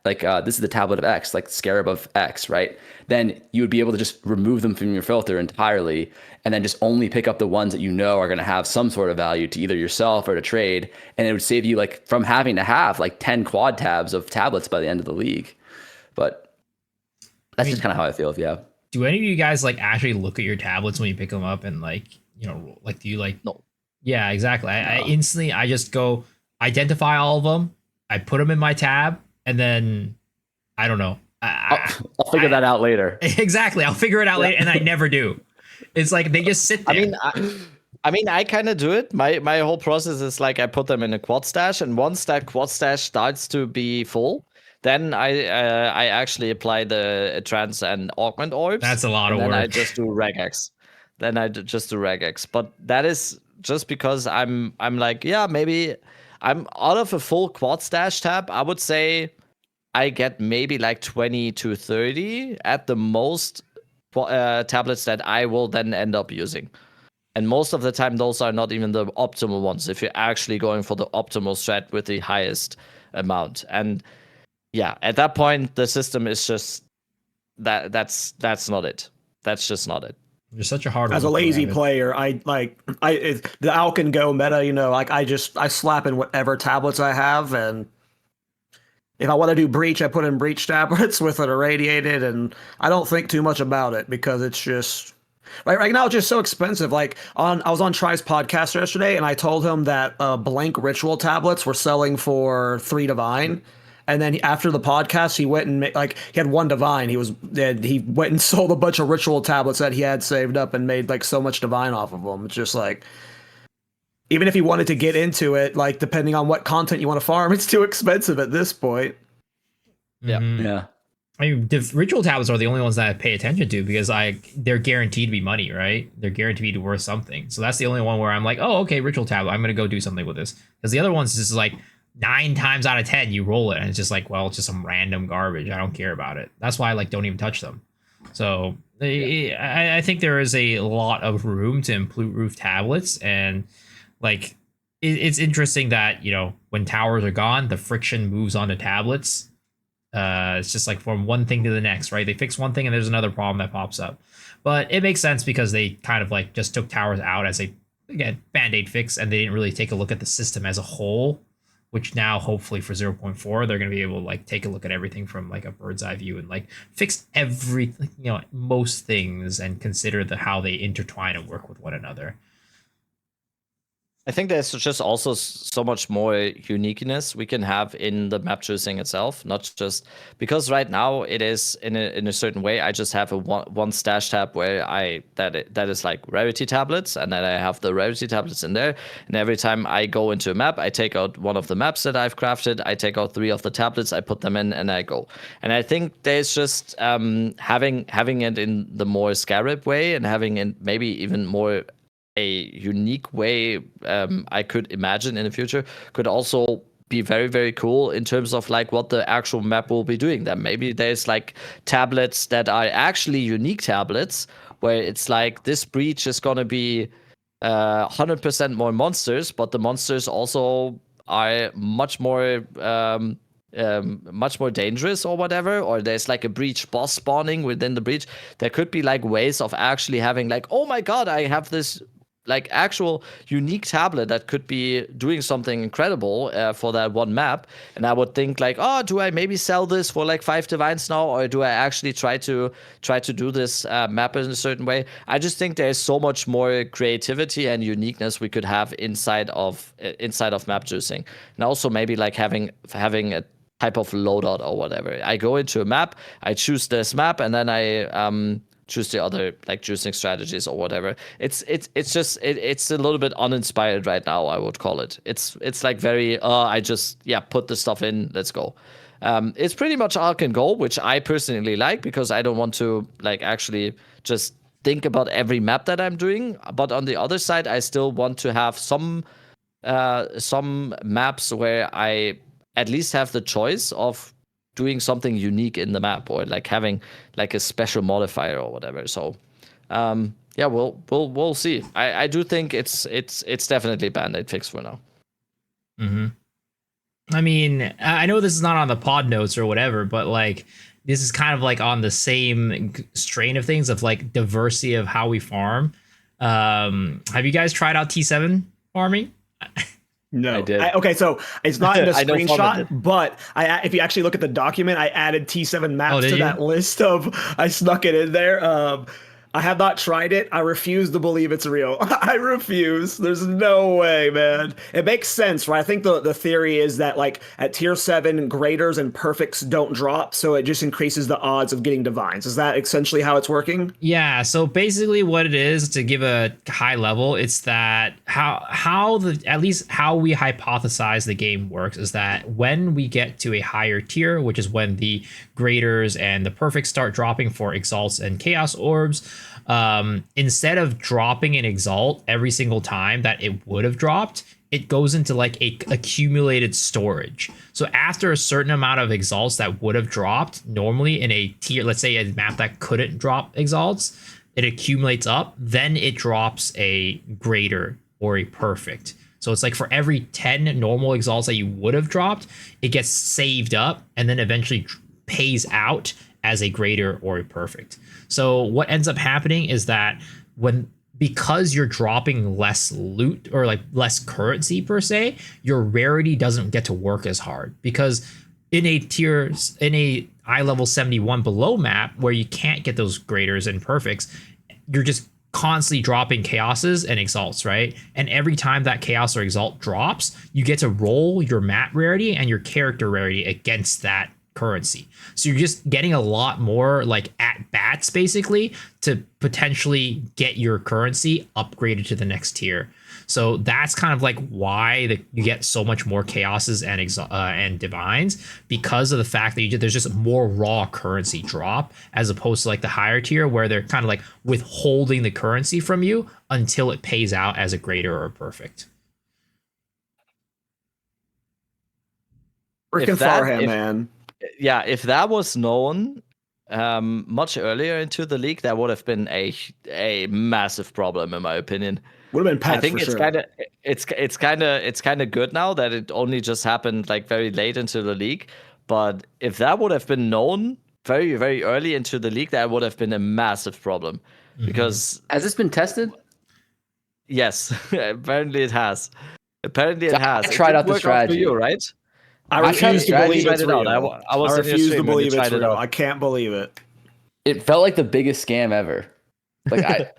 S3: this is the tablet of X, like scarab of X, right? Then you would be able to just remove them from your filter entirely, and then just only pick up the ones that you know are going to have some sort of value to either yourself or to trade, and it would save you like from having to have like 10 quad tabs of tablets by the end of the league. But that's just kind of how I feel. Yeah.
S4: Do any of you guys like actually look at your tablets when you pick them up and like, you know, like do you like?
S2: No.
S4: Yeah, exactly. I instantly I just go identify all of them. I put them in my tab, and then I don't know.
S3: I'll figure that out later.
S4: Exactly. I'll figure it out later, and I never do. It's like they just sit there.
S2: I mean, I kind of do it. My whole process is like I put them in a quad stash, and once that quad stash starts to be full, then I actually apply the trans and augment orbs.
S4: That's a lot of work.
S2: Then I just do regex. But that is just because I'm like, yeah, maybe I'm out of a full quad stash tab. I would say I get maybe like 20 to 30 at the most tablets that I will then end up using. And most of the time, those are not even the optimal ones if you're actually going for the optimal strat with the highest amount. And yeah, at that point, the system is just that's not it. That's just not it.
S4: You're such a hard.
S1: As a lazy player, the Alkin Go meta, you know, like I slap in whatever tablets I have, and if I want to do breach, I put in breach tablets with it irradiated, and I don't think too much about it because it's just right now it's just so expensive. Like I was on Try's podcast yesterday, and I told him that blank ritual tablets were selling for 3 divine. And then after the podcast, he went and he had 1 divine. He went and sold a bunch of ritual tablets that he had saved up and made like so much divine off of them. It's just like, even if he wanted to get into it, like depending on what content you want to farm, it's too expensive at this point.
S2: Yeah.
S4: Mm-hmm.
S3: Yeah.
S4: I mean, the ritual tablets are the only ones that I pay attention to because they're guaranteed to be money, right? They're guaranteed to be worth something. So that's the only one where I'm like, oh, okay, ritual tablet, I'm gonna go do something with this. Because the other ones is just like 9 times out of 10 you roll it and it's just like, well, it's just some random garbage. I don't care about it. That's why I like don't even touch them. So I think there is a lot of room to improve tablets, and like it's interesting that, you know, when towers are gone, the friction moves onto tablets. It's just like from one thing to the next, right? They fix one thing and there's another problem that pops up. But it makes sense because they kind of like just took towers out as a, again, band-aid fix, and they didn't really take a look at the system as a whole, which now hopefully for 0.4 they're going to be able to like take a look at everything from like a bird's eye view and like fix everything, you know, most things, and consider how they intertwine and work with one another.
S2: I think there's just also so much more uniqueness we can have in the map choosing itself, not just because right now it is in a certain way. I just have a one stash tab where that is like rarity tablets, and then I have the rarity tablets in there. And every time I go into a map, I take out one of the maps that I've crafted. I take out 3 of the tablets, I put them in, and I go. And I think there's just having it in the more scarab way, and having it maybe even more a unique way I could imagine in the future could also be very, very cool in terms of like what the actual map will be doing. Then maybe there's like tablets that are actually unique tablets where it's like this breach is going to be 100% more monsters, but the monsters also are much more dangerous or whatever, or there's like a breach boss spawning within the breach. There could be like ways of actually having like, oh my god, I have this like actual unique tablet that could be doing something incredible for that one map. And I would think like, oh, do I maybe sell this for like 5 divines now, or do I actually try to do this map in a certain way? I just think there's so much more creativity and uniqueness we could have inside of map choosing, and also maybe like having a type of loadout or whatever. I go into a map, I choose this map, and then I choose the other like juicing strategies or whatever. It's a little bit uninspired right now, I would call it. It's like very I just put the stuff in, let's go. It's pretty much arc and go, which I personally like because I don't want to like actually just think about every map that I'm doing. But on the other side, I still want to have some maps where I at least have the choice of doing something unique in the map or like having like a special modifier or whatever. So we'll see. I do think it's definitely band-aid fix for now.
S4: Mm-hmm. I mean, I know this is not on the pod notes or whatever, but like this is kind of like on the same strain of things of like diversity of how we farm. Have you guys tried out T7 farming?
S1: No,
S3: I did.
S1: Okay, so it's not in the
S2: I know
S1: screenshot, but if you actually look at the document, I added T7 maps to that list of. I snuck it in there. I have not tried it. I refuse to believe it's real. I refuse. There's no way, man. It makes sense, right? I think the theory is that like at tier 7, graders and perfects don't drop, so it just increases the odds of getting divines. Is that essentially how it's working?
S4: Yeah, so basically what it is, to give a high level, it's that how at least how we hypothesize the game works is that when we get to a higher tier, which is when the graders and the perfects start dropping for exalts and chaos orbs, instead of dropping an exalt every single time that it would have dropped, it goes into like a accumulated storage. So after a certain amount of exalts that would have dropped normally in a tier, let's say a map that couldn't drop exalts, it accumulates up, then it drops a grader or a perfect. So it's like for every 10 normal exalts that you would have dropped, it gets saved up and then eventually pays out as a grader or a perfect. So what ends up happening is that because you're dropping less loot or like less currency per se, your rarity doesn't get to work as hard, because in a eye level 71 below map where you can't get those graders and perfects, you're just constantly dropping chaoses and exalts, right? And every time that chaos or exalt drops, you get to roll your map rarity and your character rarity against that currency. So you're just getting a lot more like at bats basically to potentially get your currency upgraded to the next tier. So that's kind of like why you get so much more chaoses and divines, because of the fact that there's just more raw currency drop, as opposed to like the higher tier where they're kind of like withholding the currency from you until it pays out as a grader or a perfect.
S1: Freaking Farham, man.
S2: Yeah, if that was known much earlier into the league, that would have been a massive problem, in my opinion.
S1: Would have been patched.
S2: I think
S1: for
S2: it's
S1: sure.
S2: it's kind of good now that it only just happened like very late into the league. But if that would have been known very, very early into the league, that would have been a massive problem. Because
S3: has this been tested?
S2: Yes, apparently it has. Apparently it has.
S3: I tried out the strategy.
S2: For you, right?
S1: I refuse to believe it's real.
S2: I
S1: refuse to believe it's real. I can't believe it.
S3: It felt like the biggest scam ever. Like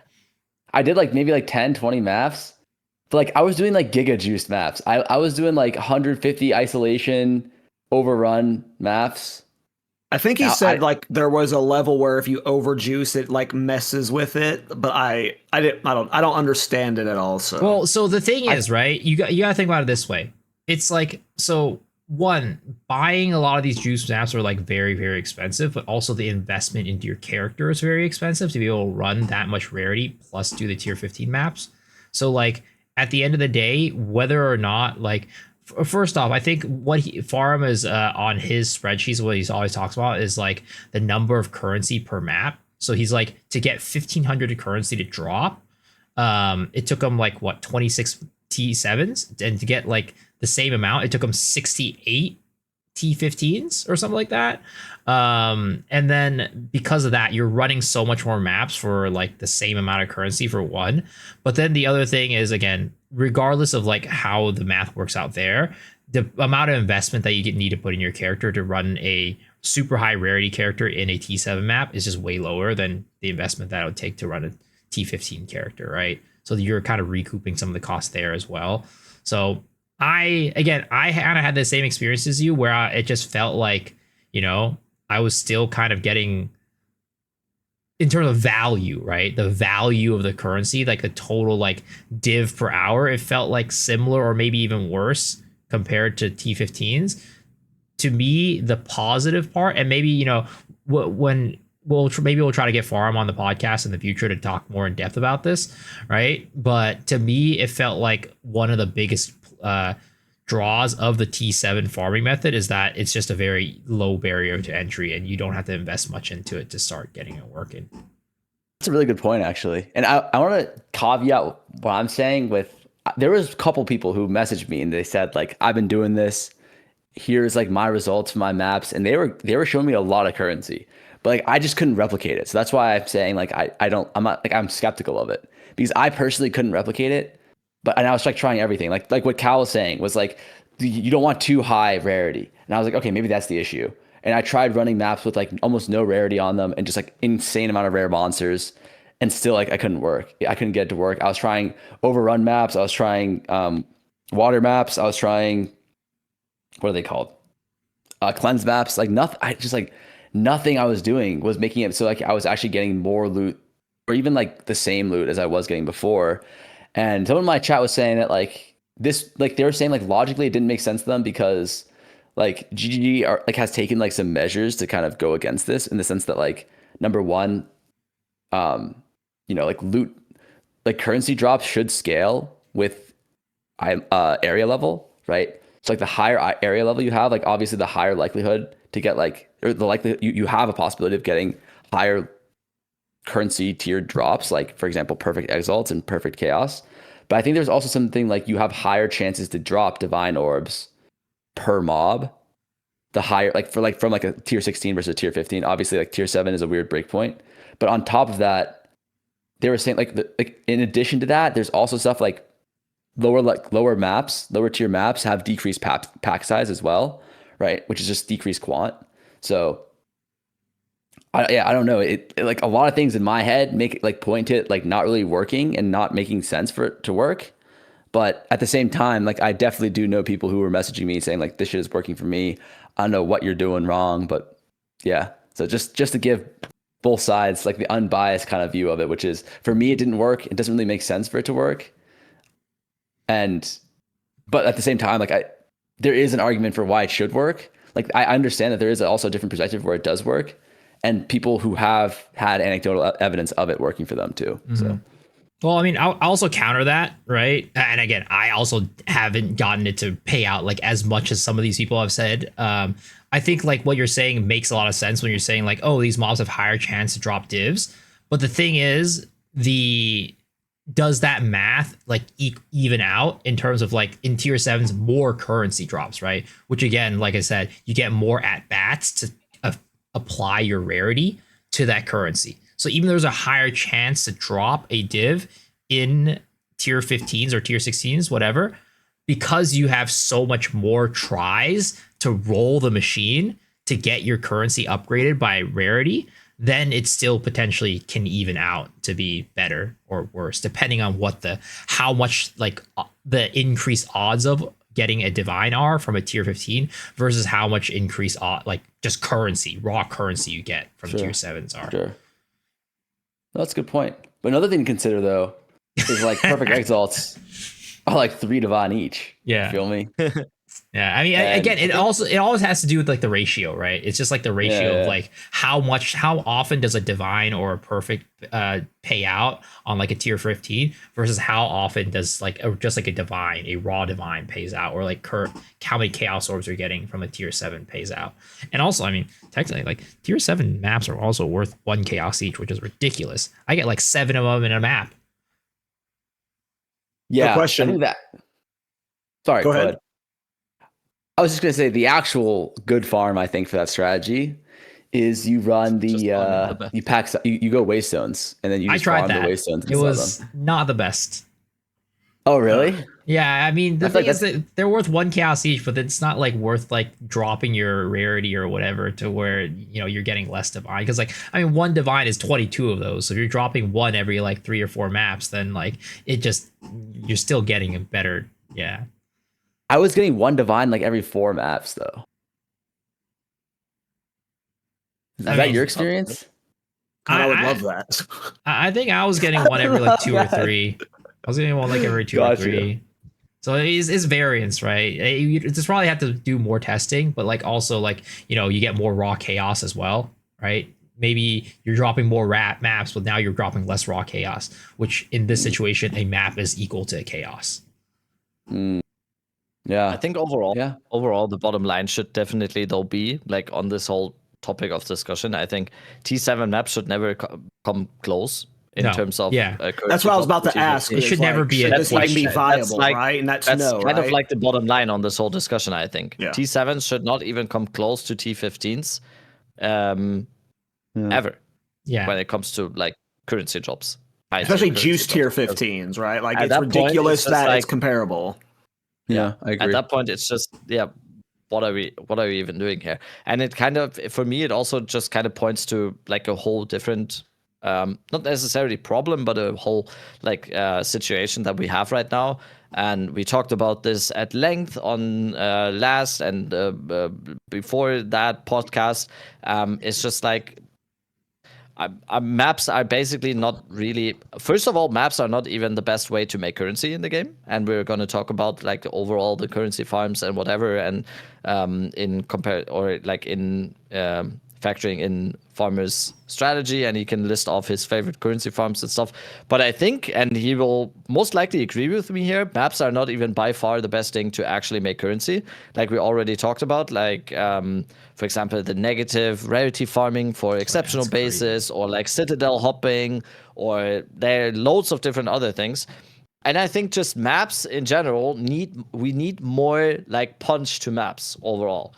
S3: I did like maybe like 10, 20 maps. But like I was doing like giga juiced maps. I was doing like 150 isolation overrun maps.
S1: I think he said like there was a level where if you overjuice it like messes with it, but I don't understand it at all.
S4: So the thing is, right? You got to think about it this way. It's like, so one, buying a lot of these juice maps are like very, very expensive, but also the investment into your character is very expensive to be able to run that much rarity plus do the tier 15 maps. So like at the end of the day, whether or not like, first off, I think what Farm is on his spreadsheets, what he's always talks about is like the number of currency per map. So he's like, to get 1,500 currency to drop, it took him like what, 26 T7s, and to get like the same amount, it took him 68 T15s or something like that. And then because of that, you're running so much more maps for like the same amount of currency for one. But then the other thing is, again, regardless of like how the math works out there, the amount of investment that you need to put in your character to run a super high rarity character in a T7 map is just way lower than the investment that it would take to run a T15 character, right? So you're kind of recouping some of the costs there as well. So I kind of had the same experience as you, where it just felt like, you know, I was still kind of getting in terms of value, right? The value of the currency, like the total like div per hour, it felt like similar or maybe even worse compared to T15s. To me, the positive part, and maybe, you know, when maybe we'll try to get Farm on the podcast in the future to talk more in depth about this, right? But to me, it felt like one of the biggest draws of the T7 farming method is that it's just a very low barrier to entry, and you don't have to invest much into it to start getting it working.
S3: That's a really good point, actually. And I want to caveat what I'm saying with, there was a couple people who messaged me and they said, like, I've been doing this. Here's like my results for my maps. And they were showing me a lot of currency, but like, I just couldn't replicate it. So that's why I'm saying like, I'm skeptical of it because I personally couldn't replicate it. And I was like trying everything. Like what Kall was saying was like, you don't want too high rarity. And I was like, okay, maybe that's the issue. And I tried running maps with like almost no rarity on them and just like insane amount of rare monsters. And still like I couldn't work. I couldn't get it to work. I was trying overrun maps. I was trying water maps. I was trying, what are they called? Cleanse maps. Like nothing. Nothing I was doing was making it so like I was actually getting more loot or even like the same loot as I was getting before. And someone in my chat was saying that like this, like they were saying like logically it didn't make sense to them because like GGG has taken like some measures to kind of go against this in the sense that like number one, you know, like loot, like currency drops should scale with area level, right? So like the higher area level you have, like obviously the higher likelihood to get like, or the likelihood you have a possibility of getting higher currency tiered drops, like for example, perfect exalts and perfect chaos. But I think there's also something like you have higher chances to drop divine orbs per mob. The higher, like from like a tier 16 versus a tier 15, obviously like tier 7 is a weird breakpoint. But on top of that, they were saying like in addition to that, there's also stuff like lower tier maps have decreased pack size as well, right? Which is just decreased quant. So I don't know. It like a lot of things in my head make it like point to it like not really working and not making sense for it to work. But at the same time, like I definitely do know people who were messaging me saying like this shit is working for me. I don't know what you're doing wrong, but yeah. So just to give both sides like the unbiased kind of view of it, which is for me it didn't work. It doesn't really make sense for it to work. But at the same time, like there is an argument for why it should work. Like I understand that there is also a different perspective where it does work, and people who have had anecdotal evidence of it working for them too. Mm-hmm. So,
S4: well, I mean, I'll also counter that, right? And again, I also haven't gotten it to pay out like as much as some of these people have said. I think like what you're saying makes a lot of sense when you're saying like, oh, these mobs have higher chance to drop divs. But the thing is, does that math like even out in terms of like in tier 7s more currency drops, right? Which again, like I said, you get more at bats to apply your rarity to that currency. So even though there's a higher chance to drop a div in tier 15s or tier 16s, whatever, because you have so much more tries to roll the machine to get your currency upgraded by rarity, then it still potentially can even out to be better or worse, depending on how much like the increased odds of getting a divine are from a tier 15 versus how much increased like just currency, raw currency you get from tier 7s are.
S3: Sure. That's a good point. But another thing to consider though is like perfect exalts are like 3 divine each.
S4: Yeah.
S3: You feel me?
S4: Yeah, I mean, again, it always has to do with like the ratio, right? It's just like the ratio of like how often does a divine or a perfect pay out on like a tier 15 versus how often does like just like a raw divine pays out, or like how many chaos orbs you're getting from a tier 7 pays out. And also, I mean, technically, like tier 7 maps are also worth 1 chaos each, which is ridiculous. I get like 7 of them in a map.
S3: Yeah,
S1: question.
S3: I think that. Sorry,
S1: go ahead.
S3: I was just going to say the actual good farm, I think, for that strategy is you run you pack, you go waste zones, and then you just farm the waste zones.
S4: It was not the best.
S3: Oh, really?
S4: Yeah, I mean, the thing is that they're worth 1 chaos each, but it's not like worth like dropping your rarity or whatever to where, you know, you're getting less divine. Because like, I mean, 1 divine is 22 of those. So if you're dropping 1 every like 3 or 4 maps, then like you're still getting a better. Yeah.
S3: I was getting 1 divine like every 4 maps though. Is that your experience?
S1: God, I would
S4: I-
S1: love that.
S4: I think I was getting one every like 2 or 3. I was getting one like every 2 or
S3: Gotcha.
S4: 3. So it's variance, right? You just probably have to do more testing, but like also like, you know, you get more raw chaos as well, right? Maybe you're dropping more maps, but now you're dropping less raw chaos, which in this situation, a map is equal to chaos.
S3: Yeah.
S2: I think overall,
S3: Yeah.
S2: the bottom line should definitely though be like on this whole topic of discussion. I think T7 maps should never come close in
S4: No,
S2: terms of
S4: yeah.
S1: That's what I was about to
S2: currency
S1: ask.
S2: T15.
S4: It should
S1: is,
S4: never
S1: like,
S4: be a
S1: should this even be
S2: question.
S1: viable,
S2: That's like-
S1: right? And that's
S2: That's
S1: no,
S2: kind
S1: right?
S2: of like the bottom line on this whole discussion. I think
S1: Yeah.
S2: T7 should not even come close to T15s, ever
S4: Yeah.
S2: when it comes to like currency drops. High
S1: Especially
S2: currency
S1: juice tier
S2: drops, because
S1: 15s, right? Like
S2: at
S1: it's
S2: that point,
S1: ridiculous
S2: it's just
S1: that it's
S2: like-
S1: comparable.
S3: Yeah, I agree.
S2: At that point, it's just what are we even doing here? And it kind of, for me, it also just kind of points to like a whole different, not necessarily problem, but a whole like situation that we have right now. And we talked about this at length on last and before that podcast. It's just like maps are basically not really. First of all, maps are not even the best way to make currency in the game, and we're going to talk about like overall the currency farms and whatever, and in compare or like in factoring in farmer's strategy, and he can list off his favorite currency farms and stuff. But I think, and he will most likely agree with me here, maps are not even by far the best thing to actually make currency. Like we already talked about, like for example, the negative rarity farming for exceptional bases, or like citadel hopping, or there are loads of different other things. And I think just maps in general we need more like punch to maps overall.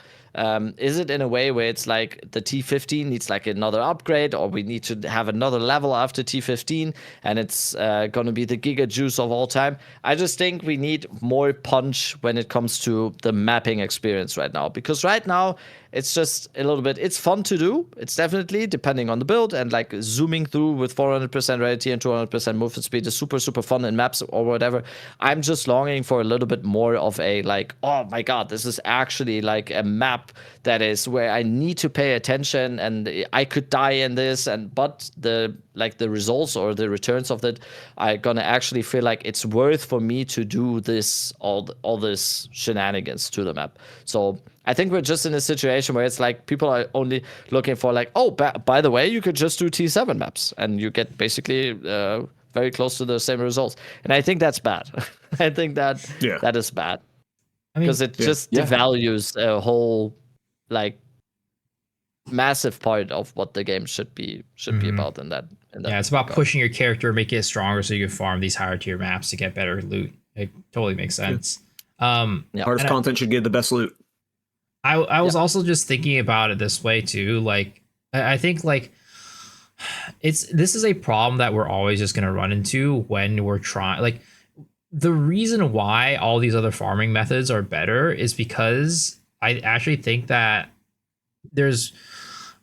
S2: Is it in a way where it's like the T15 needs like another upgrade, or we need to have another level after T15 and it's going to be the giga juice of all time? I just think we need more punch when it comes to the mapping experience right now, because right now it's just a little bit, it's fun to do. It's definitely depending on the build, and like zooming through with 400% rarity and 200% movement speed is super, super fun in maps or whatever. I'm just longing for a little bit more of a like, oh my God, this is actually like a map that is where I need to pay attention and I could die in this, but the results or the returns of it are gonna actually feel like it's worth for me to do this all this shenanigans to the map. So I think we're just in a situation where it's like people are only looking for like, oh, by the way, you could just do T7 maps and you get basically very close to the same results. And I think that's bad. I think that is bad, because it just devalues a whole like massive part of what the game should be about in that.
S4: It's about pushing your character, making it stronger so you can farm these higher tier maps to get better loot. It totally makes sense.
S1: Hardest content should get the best loot.
S4: I was also just thinking about it this way too. Like I think like this is a problem that we're always just gonna run into when we're trying. Like the reason why all these other farming methods are better is because I actually think that there's,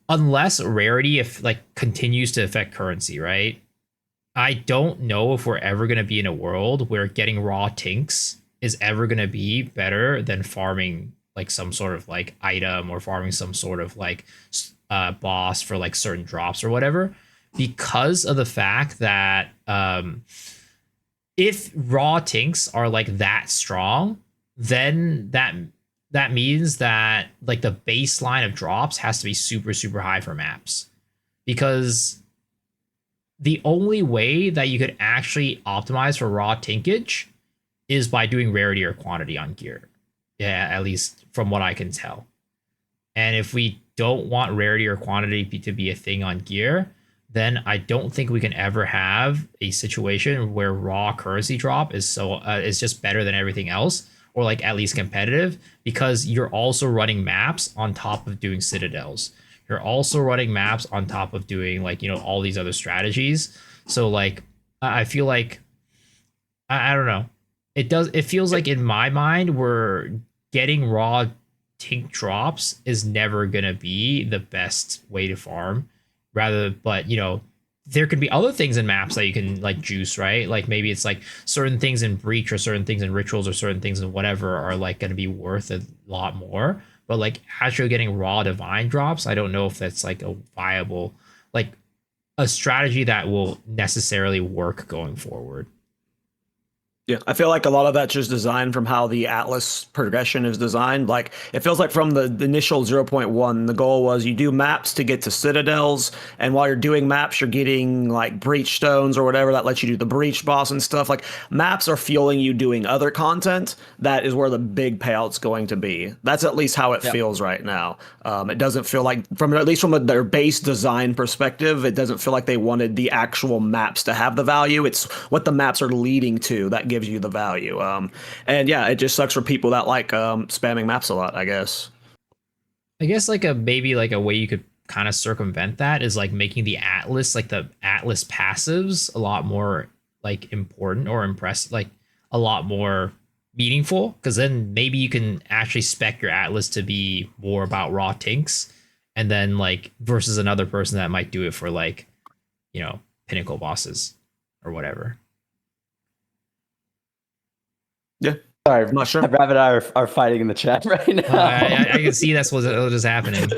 S4: unless rarity if like continues to affect currency, right? I don't know if we're ever gonna be in a world where getting raw tinks is ever gonna be better than farming like some sort of like item, or farming some sort of like boss for like certain drops or whatever, because of the fact that if raw tinks are like that strong, then that means that like the baseline of drops has to be super, super high for maps, because the only way that you could actually optimize for raw tinkage is by doing rarity or quantity on gear. Yeah, at least from what I can tell. And if we don't want rarity or quantity to be a thing on gear, then I don't think we can ever have a situation where raw currency drop is just better than everything else, or like at least competitive, because you're also running maps on top of doing citadels. You're also running maps on top of doing like, you know, all these other strategies. So like I feel like I don't know. It feels like in my mind we're getting raw tink drops is never gonna be the best way to farm. But you know, there could be other things in maps that you can like juice, right? Like maybe it's like certain things in breach or certain things in rituals or certain things in whatever are like gonna be worth a lot more. But like actually getting raw divine drops, I don't know if that's like a viable, like a strategy that will necessarily work going forward.
S1: Yeah, I feel like a lot of that's just designed from how the Atlas progression is designed. Like, it feels like from the initial 0.1, the goal was you do maps to get to citadels, and while you're doing maps, you're getting like breach stones or whatever that lets you do the breach boss and stuff. Like, maps are fueling you doing other content. That is where the big payout's going to be. That's at least how it feels right now. It doesn't feel like, at least from their base design perspective, it doesn't feel like they wanted the actual maps to have the value. It's what the maps are leading to that gives you the value. And yeah, it just sucks for people that like spamming maps a lot, I guess.
S4: I guess like maybe a way you could kind of circumvent that is like making the Atlas, like the Atlas passives, a lot more like important or impressive, like a lot more meaningful, because then maybe you can actually spec your Atlas to be more about raw tinks, and then like versus another person that might do it for like, you know, pinnacle bosses or whatever.
S1: Yeah.
S3: Sorry,
S1: I'm not sure.
S3: Rabbit and I are fighting in the chat right now.
S4: I can see that's what is happening.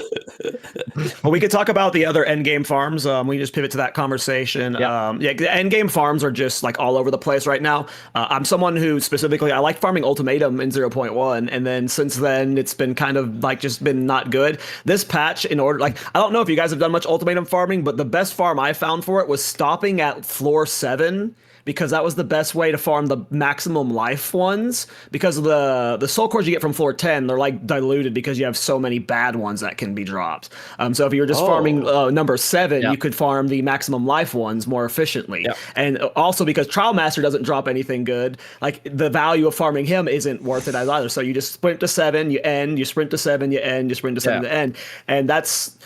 S1: Well, we could talk about the other endgame farms. We just pivot to that conversation.
S3: Yeah.
S1: The endgame farms are just like all over the place right now. I'm someone who specifically, I like farming Ultimatum in 0.1, and then since then it's been kind of like just been not good. This patch, in order, like, I don't know if you guys have done much Ultimatum farming, but the best farm I found for it was stopping at floor 7. Because that was the best way to farm the maximum life ones. Because the soul cores you get from floor 10, they're like diluted because you have so many bad ones that can be dropped. So if you were just farming number 7, you could farm the maximum life ones more efficiently. And also because Trial Master doesn't drop anything good, like the value of farming him isn't worth it as either. So you just sprint to 7, you end, you sprint to 7, you end, you sprint to 7 to end. And that's...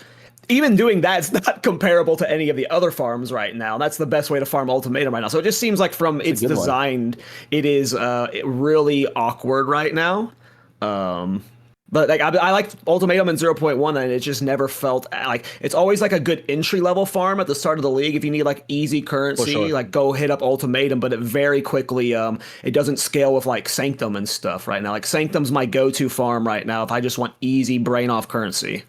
S1: Even doing that, it's not comparable to any of the other farms right now. That's the best way to farm Ultimatum right now. So it just seems like from its design, it is really awkward right now. But like I like Ultimatum in 0.1, and it just never felt like it's always like a good entry level farm at the start of the league. If you need like easy currency, like go hit up Ultimatum, but it very quickly it doesn't scale with like Sanctum and stuff right now. Like Sanctum's my go-to farm right now if I just want easy brain off currency.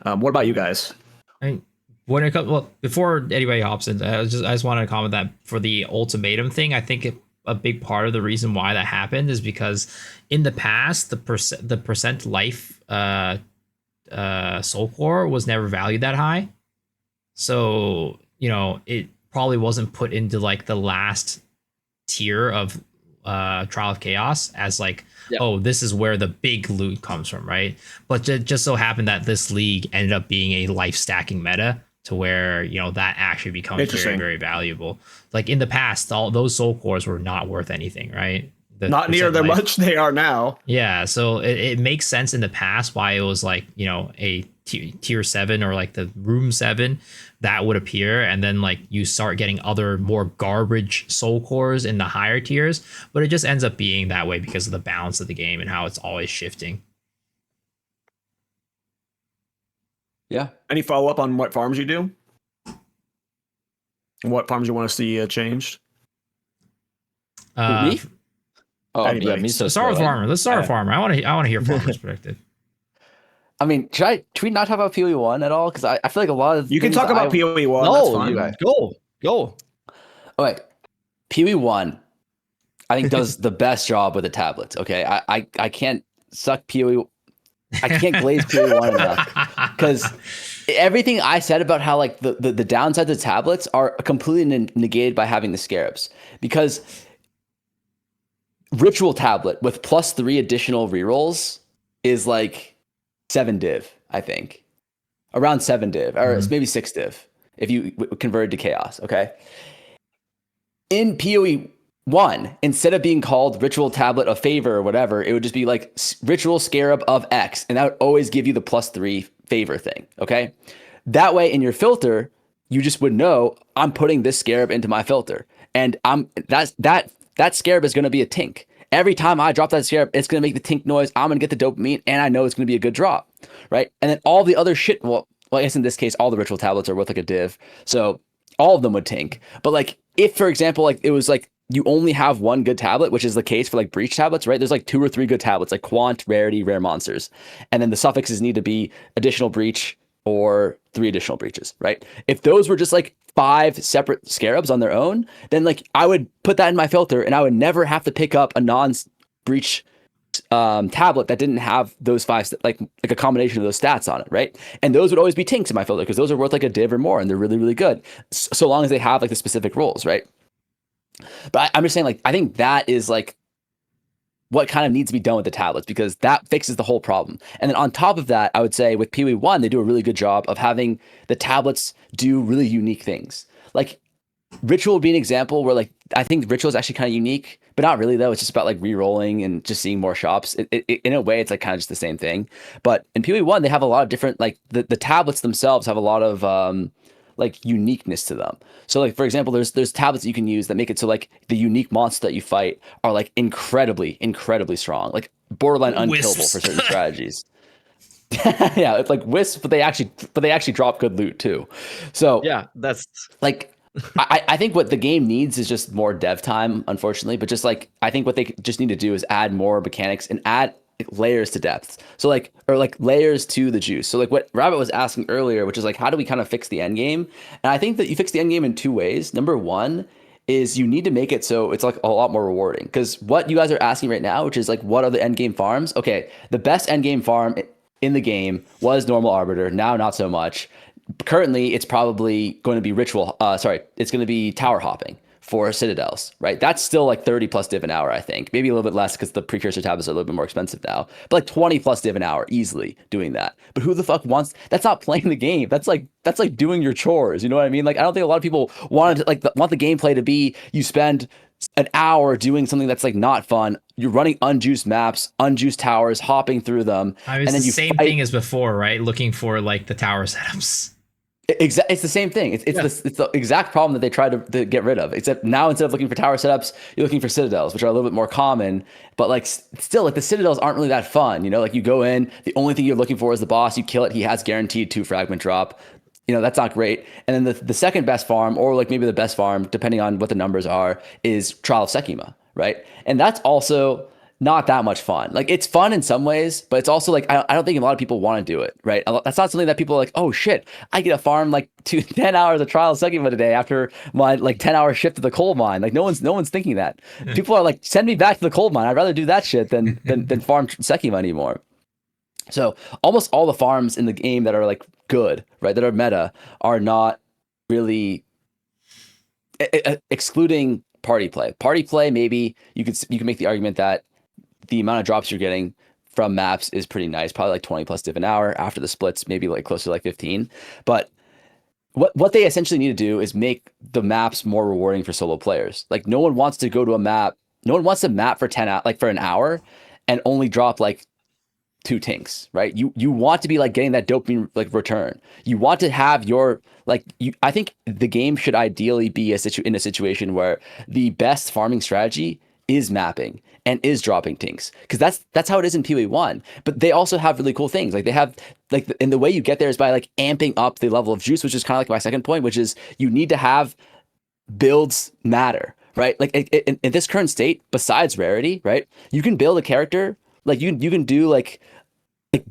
S1: What about you guys?
S4: When it comes, well, before anybody hops in, I just wanted to comment that for the Ultimatum thing, I think a big part of the reason why that happened is because in the past the percent life soul core was never valued that high, so you know it probably wasn't put into like the last tier of Trial of Chaos as like, oh, this is where the big loot comes from, right? But it just so happened that this league ended up being a life stacking meta to where, you know, that actually becomes very, very valuable. Like in the past, all those soul cores were not worth anything, right?
S1: Not near the much they are now.
S4: Yeah, so it makes sense in the past why it was like, you know, a tier 7 or like the room 7 that would appear, and then like you start getting other more garbage soul cores in the higher tiers, but it just ends up being that way because of the balance of the game and how it's always shifting.
S3: Yeah.
S1: Any follow up on what farms you do? And what farms you want to see changed?
S3: Me? Oh,
S1: anybody.
S3: yeah, me. So
S4: start with Farmer. Let's start with Farmer. I want to hear Farmer's perspective.
S3: I mean, should we not talk about PoE1 at all? Because I feel like a lot of
S1: you can talk about PoE1.
S3: No,
S1: that's fine.
S3: you guys. Go. Okay, PoE1, I think does the best job with the tablets. Okay, I can't suck PoE. I can't glaze PoE1 enough because everything I said about how like the downsides of tablets are completely negated by having the scarabs, because Ritual Tablet with +3 additional rerolls is like 7 div, I think. Around 7 div, or maybe 6 div, if you convert it to chaos, okay? In PoE1, instead of being called Ritual Tablet of Favor or whatever, it would just be like Ritual Scarab of X, and that would always give you the +3 favor thing, okay? That way, in your filter, you just would know, I'm putting this scarab into my filter, and that scarab is going to be a tink. Every time I drop that scarab, it's going to make the tink noise. I'm going to get the dopamine, and I know it's going to be a good drop, right? And then all the other shit, well, I guess in this case, all the ritual tablets are worth like a div, so all of them would tink. But like, if for example, like it was like you only have one good tablet, which is the case for like breach tablets, right? There's like 2 or 3 good tablets, like quant, rarity, rare monsters, and then the suffixes need to be additional breach or 3 additional breaches, right? If those were just like 5 separate scarabs on their own, then like I would put that in my filter and I would never have to pick up a non-breach tablet that didn't have those 5 like a combination of those stats on it, right? And those would always be tinks in my filter because those are worth like a div or more and they're really, really good. So long as they have like the specific rules, right? But I'm just saying, like, I think that is like what kind of needs to be done with the tablets because that fixes the whole problem. And then on top of that, I would say with PoE 1, they do a really good job of having the tablets do really unique things. Like Ritual would be an example where like I think Ritual is actually kind of unique, but not really though. It's just about like re-rolling and just seeing more shops. In a way, it's like kind of just the same thing. But in PoE 1, they have a lot of different like the tablets themselves have a lot of like uniqueness to them. So like for example, there's tablets that you can use that make it so like the unique monsters that you fight are like incredibly strong, like borderline unkillable for certain strategies. Yeah, it's like wisps, but they actually drop good loot too. So
S2: Yeah, that's
S3: like I think what the game needs is just more dev time, unfortunately. But just like I think what they just need to do is add more mechanics and add layers to depths. So like or like layers to the juice. So like what Rabbit was asking earlier, which is like how do we kind of fix the end game? And I think that you fix the end game in 2 ways. Number one is you need to make it so it's like a lot more rewarding. Because what you guys are asking right now, which is like what are the end game farms? Okay, the best end game farm in the game was normal arbiter. Now not so much. Currently, it's probably going to be ritual. It's going to be tower hopping for citadels, right? That's still like 30 plus div an hour, I think. Maybe a little bit less because the precursor tablets are a little bit more expensive now. But like 20 plus div an hour, easily doing that. But who the fuck wants? That's not playing the game. That's like doing your chores. You know what I mean? Like I don't think a lot of people want the gameplay to be you spend an hour doing something that's like not fun. You're running unjuiced maps, unjuiced towers, hopping through them.
S4: I mean, it's the same thing as before, right? Looking for like the tower setups.
S3: It's the same thing. It's the exact problem that they tried to get rid of. Except now instead of looking for tower setups, you're looking for citadels, which are a little bit more common. But like still, like the citadels aren't really that fun. You know, like you go in, the only thing you're looking for is the boss. You kill it, he has guaranteed 2 fragment drop. You know, that's not great. And then the second best farm, or like maybe the best farm, depending on what the numbers are, is Trial of Sekima, right? And that's also not that much fun. Like it's fun in some ways, but it's also like I don't think a lot of people want to do it, right? That's not something that people are like, oh shit, I get a farm like 10 hours of Trial of Sekima today after my like 10-hour shift to the coal mine. Like no one's thinking that. People are like, send me back to the coal mine. I'd rather do that shit than farm Sekima anymore. So almost all the farms in the game that are like good, right, that are meta, are not really excluding party play. Party play, maybe you can make the argument that the amount of drops you're getting from maps is pretty nice, probably like 20 plus div an hour. After the splits, maybe like closer to like 15. But what they essentially need to do is make the maps more rewarding for solo players. Like no one wants to go to a map. No one wants to map for for an hour and only drop like 2 tinks, right? You want to be like getting that dopamine like return. You want to have your like I think the game should ideally be in a situation where the best farming strategy is mapping and is dropping tinks, because that's how it is in PoE 1. But they also have really cool things. Like they have like and the way you get there is by like amping up the level of juice, which is kind of like my second point, which is you need to have builds matter, right? Like in this current state, besides rarity, right? You can build a character like you can do like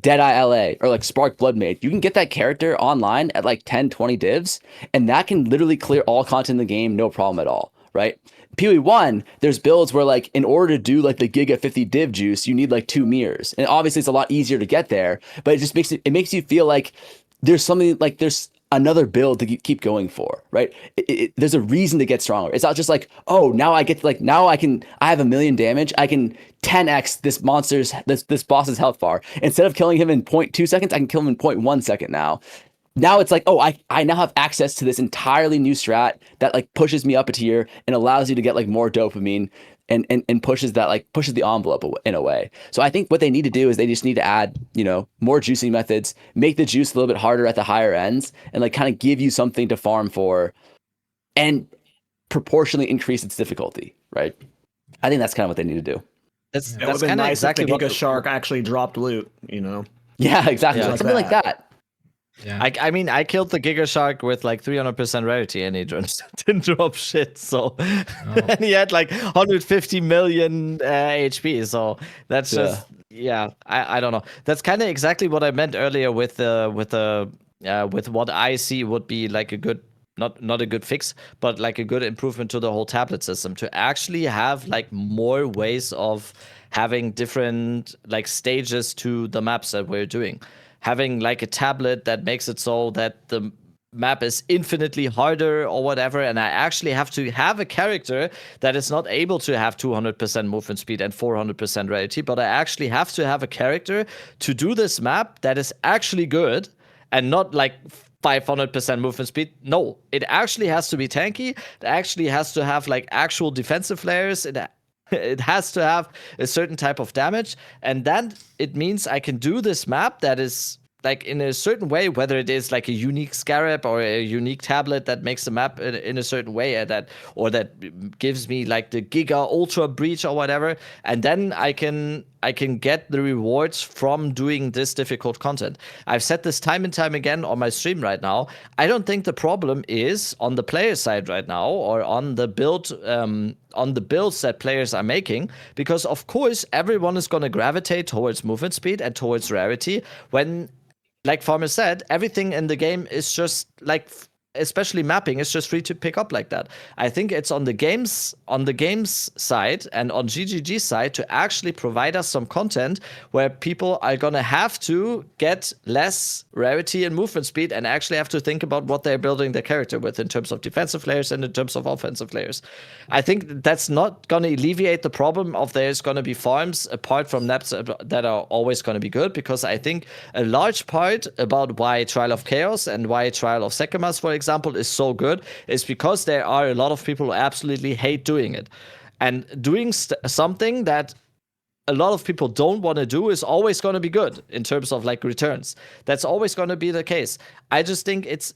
S3: Deadeye LA or like Spark Blood Mage. You can get that character online at like 10-20 divs, and that can literally clear all content in the game, no problem at all, right? PoE 1, there's builds where like in order to do like the Giga 50 div juice, you need like 2 mirrors. And obviously it's a lot easier to get there, but it just makes you feel like there's something like there's another build to keep going for, right? There's a reason to get stronger. It's not just like, oh, now I get to like, now I have 1 million damage. I can 10x this boss's health bar. Instead of killing him in 0.2 seconds, I can kill him in 0.1 second now. Now it's like, oh, I now have access to this entirely new strat that like pushes me up a tier and allows you to get like more dopamine and pushes the envelope in a way. So I think what they need to do is they just need to add, more juicing methods, make the juice a little bit harder at the higher ends, and like kind of give you something to farm for and proportionally increase its difficulty, right? I think that's kind of what they need to do.
S1: That's kind of nice exactly if the Giga Shark actually dropped loot,
S3: Yeah, exactly.
S1: Yeah,
S3: something like that.
S2: Yeah. I mean, I killed the Giga Shark with like 300% rarity and he didn't drop shit. So, and he had like 150 million HP. So that's just, I don't know. That's kind of exactly what I meant earlier with the with what I see would be like a good, not a good fix, but like a good improvement to the whole tablet system, to actually have like more ways of having different like stages to the maps that we're doing. Having like a tablet that makes it so that the map is infinitely harder or whatever, and I actually have to have a character that is not able to have 200% movement speed and 400% rarity, but I actually have to have a character to do this map that is actually good and not like 500% movement speed. No, it actually has to be tanky. It actually has to have like actual defensive layers. It has to have a certain type of damage, and then it means I can do this map that is like in a certain way, whether it is like a unique scarab or a unique tablet that makes the map in a certain way, that gives me like the giga ultra breach or whatever, and then I can get the rewards from doing this difficult content. I've said this time and time again on my stream right now. I don't think the problem is on the player side right now, or on the builds that players are making, because of course everyone is going to gravitate towards movement speed and towards rarity when, like Farmer said, everything in the game is just like, especially mapping, is just free to pick up like that. I think it's on the games side and on GGG's side to actually provide us some content where people are gonna have to get less rarity and movement speed and actually have to think about what they're building their character with in terms of defensive layers and in terms of offensive layers. I think that's not gonna alleviate the problem of there's gonna be farms apart from maps that are always gonna be good, because I think a large part about why Trial of Chaos and why Trial of Sekemas, for example, is so good is because there are a lot of people who absolutely hate doing it. And doing something that a lot of people don't want to do is always going to be good in terms of like returns. That's always going to be the case. I just think it's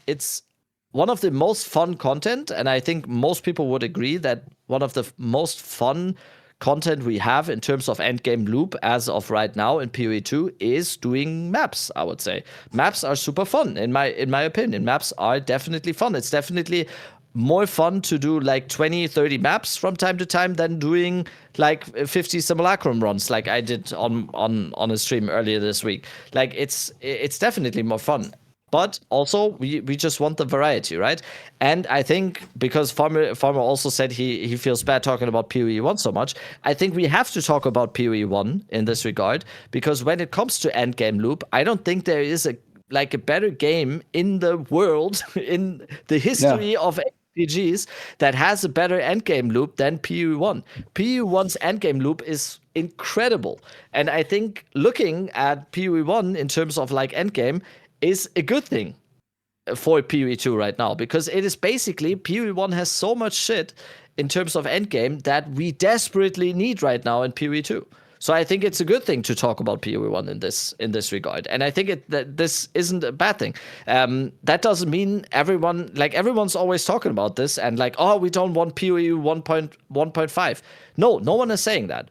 S2: one of the most fun content, and I think most people would agree that one of the most fun content we have in terms of endgame loop as of right now in PoE 2 is doing maps. I would say maps are super fun in my opinion. Maps are definitely fun. It's definitely more fun to do like 20-30 maps from time to time than doing like 50 simulacrum runs like I did on a stream earlier this week. Like it's definitely more fun. But also, we just want the variety, right? And I think because Farmer also said he feels bad talking about PoE 1 so much, I think we have to talk about PoE 1 in this regard, because when it comes to endgame loop, I don't think there is a better game in the world, in the history of RPGs, that has a better endgame loop than PoE 1. PoE 1's endgame loop is incredible. And I think looking at PoE 1 in terms of like endgame is a good thing for PoE 2 right now, because it is basically PoE 1 has so much shit in terms of endgame that we desperately need right now in PoE 2. So I think it's a good thing to talk about PoE 1 in this regard, and I think that this isn't a bad thing. That doesn't mean everyone's always talking about this and like, oh, we don't want PoE 1.5. No one is saying that.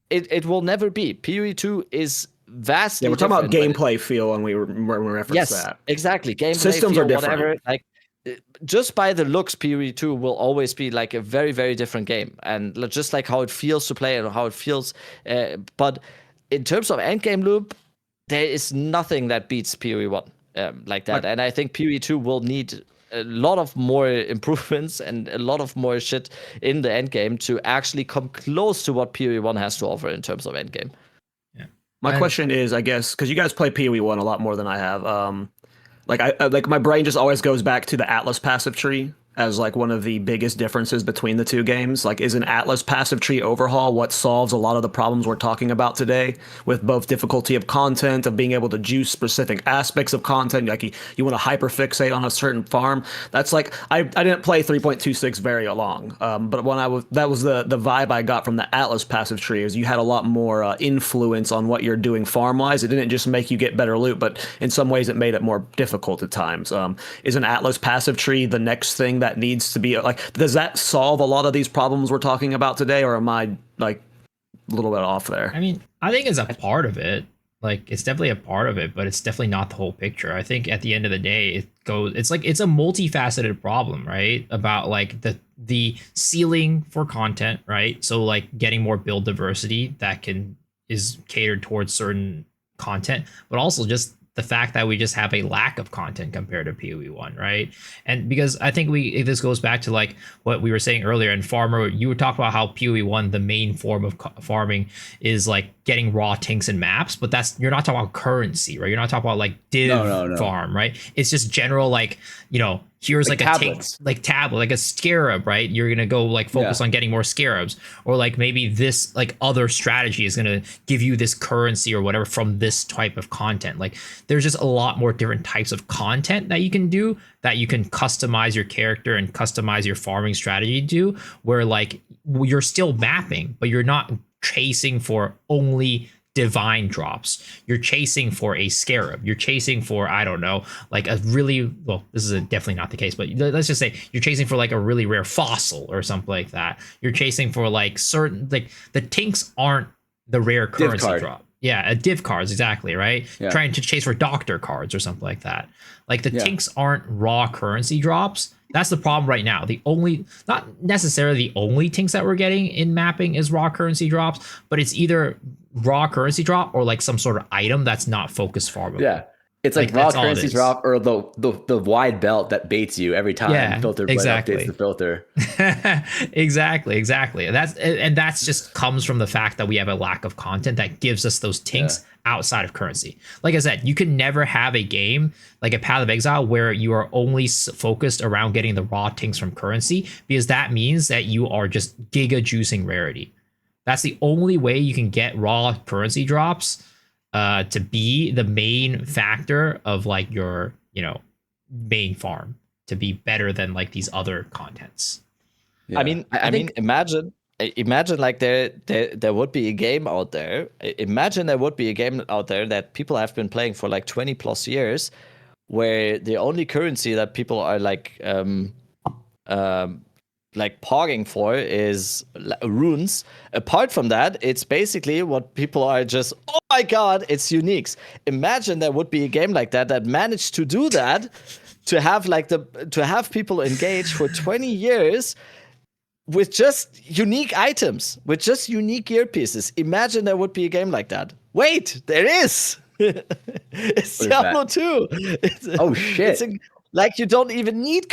S2: It will never be. PoE 2 is vastly
S1: we're talking about
S2: different
S1: gameplay feel when we reference that.
S2: Yes, exactly. Gameplay
S1: systems
S2: feel,
S1: are different.
S2: whatever. Like just by the looks, PoE 2 will always be like a very, very different game, and just like how it feels to play and how it feels. But in terms of endgame loop, there is nothing that beats PoE 1 like that. And I think PoE 2 will need a lot of more improvements and a lot of more shit in the endgame to actually come close to what PoE 1 has to offer in terms of endgame.
S1: My question is, I guess, because you guys play PoE 1 a lot more than I have. Like my brain just always goes back to the Atlas passive tree as like one of the biggest differences between the two games. Like, is an Atlas passive tree overhaul what solves a lot of the problems we're talking about today, with both difficulty of content, of being able to juice specific aspects of content, like you want to hyperfixate on a certain farm. That's like, I didn't play 3.26 very long, but when that was the vibe I got from the Atlas passive tree, is you had a lot more influence on what you're doing farm wise. It didn't just make you get better loot, but in some ways it made it more difficult at times. Is an Atlas passive tree the next thing that needs to be, like, does that solve a lot of these problems we're talking about today, or am I like a little bit off there?
S4: I mean, I think it's a part of it. Like, it's definitely a part of it, but it's definitely not the whole picture. I think at the end of the day, it's a multifaceted problem, right? About like the ceiling for content, right? So like getting more build diversity that is catered towards certain content, but also just the fact that we just have a lack of content compared to PoE 1, right? And because I think this goes back to like what we were saying earlier. And Farmer, you were talking about how PoE 1, the main form of farming is like getting raw tinks and maps, but you're not talking about currency, right? You're not talking about like div farm, right? It's just general, like, you know, here's like a tank, like tablet, like a scarab, right? You're gonna go like focus on getting more scarabs, or like maybe this like other strategy is gonna give you this currency or whatever from this type of content. Like there's just a lot more different types of content that you can do, that you can customize your character and customize your farming strategy to, where like you're still mapping, but you're not chasing for only divine drops. You're chasing for a scarab. You're chasing for, I don't know, like a really, well, this is definitely not the case, but let's just say you're chasing for like a really rare fossil or something like that. You're chasing for like certain, like the tinks aren't the rare currency drop. Yeah, a div cards, exactly, right? Yeah. Trying to chase for doctor cards or something like that. Like the tinks aren't raw currency drops. That's the problem right now. The only, not necessarily the only tinks that we're getting in mapping is raw currency drops, but it's either raw currency drop or like some sort of item that's not focus farmable.
S3: Yeah. It's like raw currency drop or the wide belt that baits you every time filter updates the filter.
S4: exactly. And that's just comes from the fact that we have a lack of content that gives us those tinks outside of currency. Like I said, you can never have a game like a Path of Exile where you are only focused around getting the raw tinks from currency, because that means that you are just giga juicing rarity. That's the only way you can get raw currency drops to be the main factor of like your, you know, main farm, to be better than like these other contents.
S2: I mean, imagine like there would be a game out there. Imagine there would be a game out there that people have been playing for like 20 plus years, where the only currency that people are like pogging for is runes. Apart from that, it's basically what people are just, oh my god, it's uniques. Imagine there would be a game like that managed to do that, to have people engage for 20 years with just unique items, with just unique gear pieces. Imagine there would be a game like that. Wait, there is. It's Diablo 2.
S3: Oh shit.
S2: Like you don't even need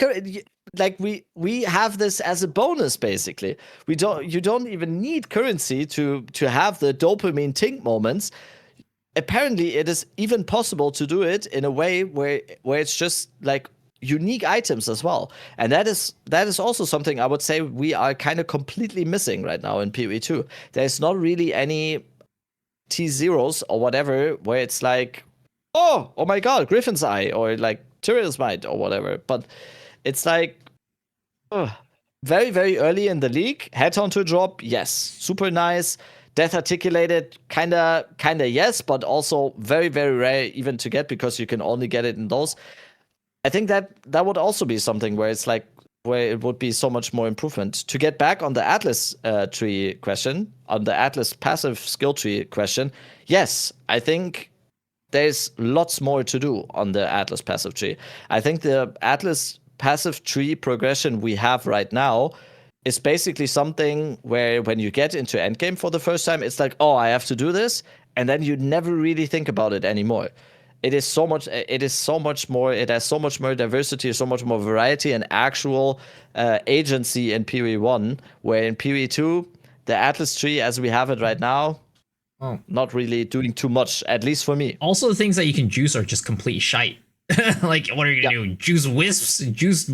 S2: like we have this as a bonus, basically. You don't even need currency to have the dopamine tink moments. Apparently it is even possible to do it in a way where it's just like unique items as well. And that is also something I would say we are kind of completely missing right now in PoE 2. There's not really any T0s or whatever where it's like, oh my god, Griffin's Eye, or like Tyrion's Might or whatever. But it's like very, very early in the league. Headhunter to drop, yes. Super nice. Death Articulated, kinda yes, but also very, very rare even to get, because you can only get it in those. I think that would also be something where it's like, where it would be so much more improvement. To get back on the Atlas tree question, on the Atlas passive skill tree question, yes, I think there's lots more to do on the Atlas passive tree. I think the Atlas passive tree progression we have right now is basically something where when you get into endgame for the first time, it's like, oh, I have to do this, and then you never really think about it anymore. It is so much more, it has so much more diversity, so much more variety and actual agency in PoE 1, where in PoE 2, the Atlas tree as we have it right now, not really doing too much, at least for me.
S4: Also, the things that you can juice are just complete shite. Like, what are you gonna do? Juice wisps? Juice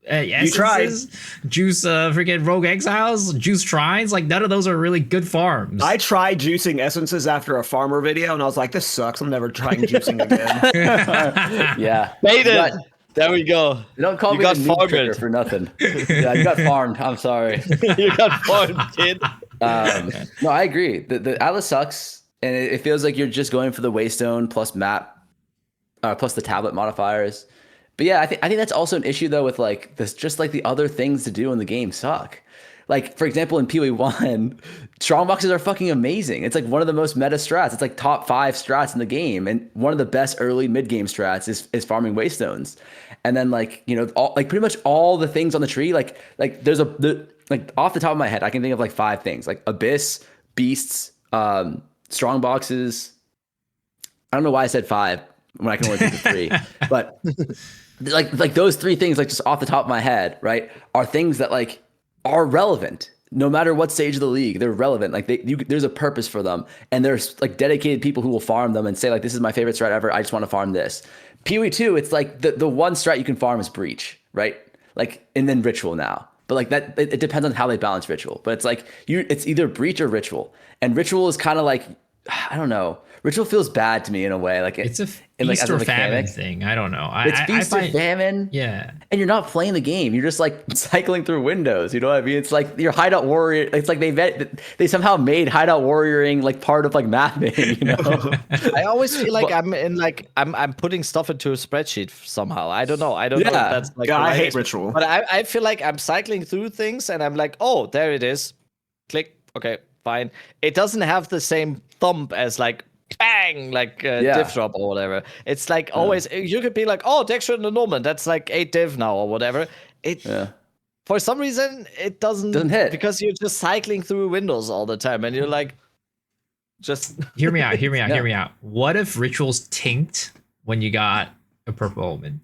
S4: essences? Juice freaking rogue exiles? Juice shrines? Like, none of those are really good farms.
S1: I tried juicing essences after a farmer video, and I was like, this sucks. I'm never trying juicing again.
S3: Yeah.
S2: Baited. There we go.
S3: You don't call me a noob trigger for nothing. Yeah, you got farmed. I'm sorry.
S2: You got farmed, kid.
S3: No, I agree. The Atlas sucks, and it feels like you're just going for the Waystone plus map, plus the tablet modifiers. But yeah, I think that's also an issue though with like this, just like the other things to do in the game suck. Like for example, in PoE 1, strongboxes are fucking amazing. It's like one of the most meta strats. It's like top 5 strats in the game, and one of the best early mid game strats is farming Waystones. And then like, you know, like pretty much all the things on the tree, like there's like off the top of my head, I can think of like 5 things, like Abyss, Beasts, Strongboxes, I don't know why I said 5 when I can only think of 3, but like those 3 things, like just off the top of my head, right, are things that like are relevant. No matter what stage of the league, they're relevant. Like there's a purpose for them, and there's like dedicated people who will farm them and say like, this is my favorite strat ever. I just want to farm this. PoE 2, it's like the one strat you can farm is Breach, right? Like, and then Ritual now. But like that, it depends on how they balance Ritual. But it's like it's either Breach or Ritual, and Ritual is kind of like, I don't know. Ritual feels bad to me in a way. Like
S4: it's a feast or famine thing. I don't know.
S3: It's feast or famine.
S4: Yeah.
S3: And you're not playing the game. You're just like cycling through windows. You know what I mean? It's like your hideout warrior. It's like they somehow made hideout warrioring like part of like mapping. You know.
S2: I always feel like I'm putting stuff into a spreadsheet somehow. I don't know. I don't know if that's like.
S1: Yeah, I hate Ritual.
S2: But I feel like I'm cycling through things and I'm like, oh, there it is. Click. Okay, fine. It doesn't have the same thump as like. Bang, like div drop or whatever. It's like always you could be like, oh, Dexter and the Norman, that's like 8 div now or whatever. For some reason it doesn't hit because you're just cycling through windows all the time and you're like, just
S4: hear me out. What if Rituals tinked when you got a purple omen?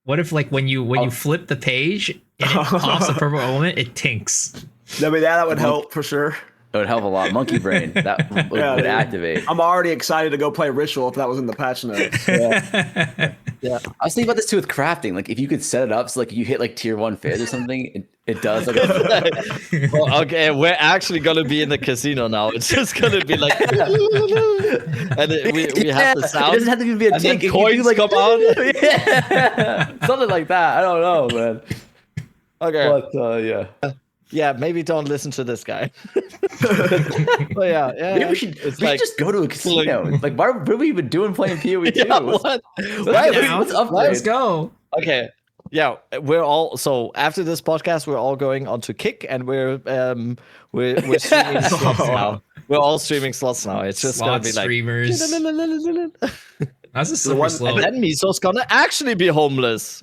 S4: What if like when you flip the page and it pops a purple omen, it tinks?
S1: I mean, that would help for sure.
S3: It would help a lot. Monkey brain that would activate.
S1: I'm already excited to go play Ritual if that was in the patch notes.
S3: Yeah. I was thinking about this too with crafting. Like if you could set it up so like you hit like tier 1 phase or something, it does. Like
S2: well, okay, we're actually gonna be in the casino now. It's just gonna be like, and we have the sound.
S3: It doesn't have to be a tink.
S2: Coins
S3: like
S2: come out.
S3: Something like that. I don't know, man.
S2: Okay.
S3: But yeah.
S2: Yeah, maybe don't listen to this guy. But yeah.
S3: Maybe we should just go to a casino. Like, what are we even doing playing PoE 2?
S2: Yeah, what?
S4: Let's go.
S2: Okay. Yeah, we're all so after this podcast, we're all going on to Kick, and we're streaming slots now. We're all streaming slots now. It's just gonna be like
S4: streamers. That's a slippery slope.
S2: And then Miso's gonna actually be homeless.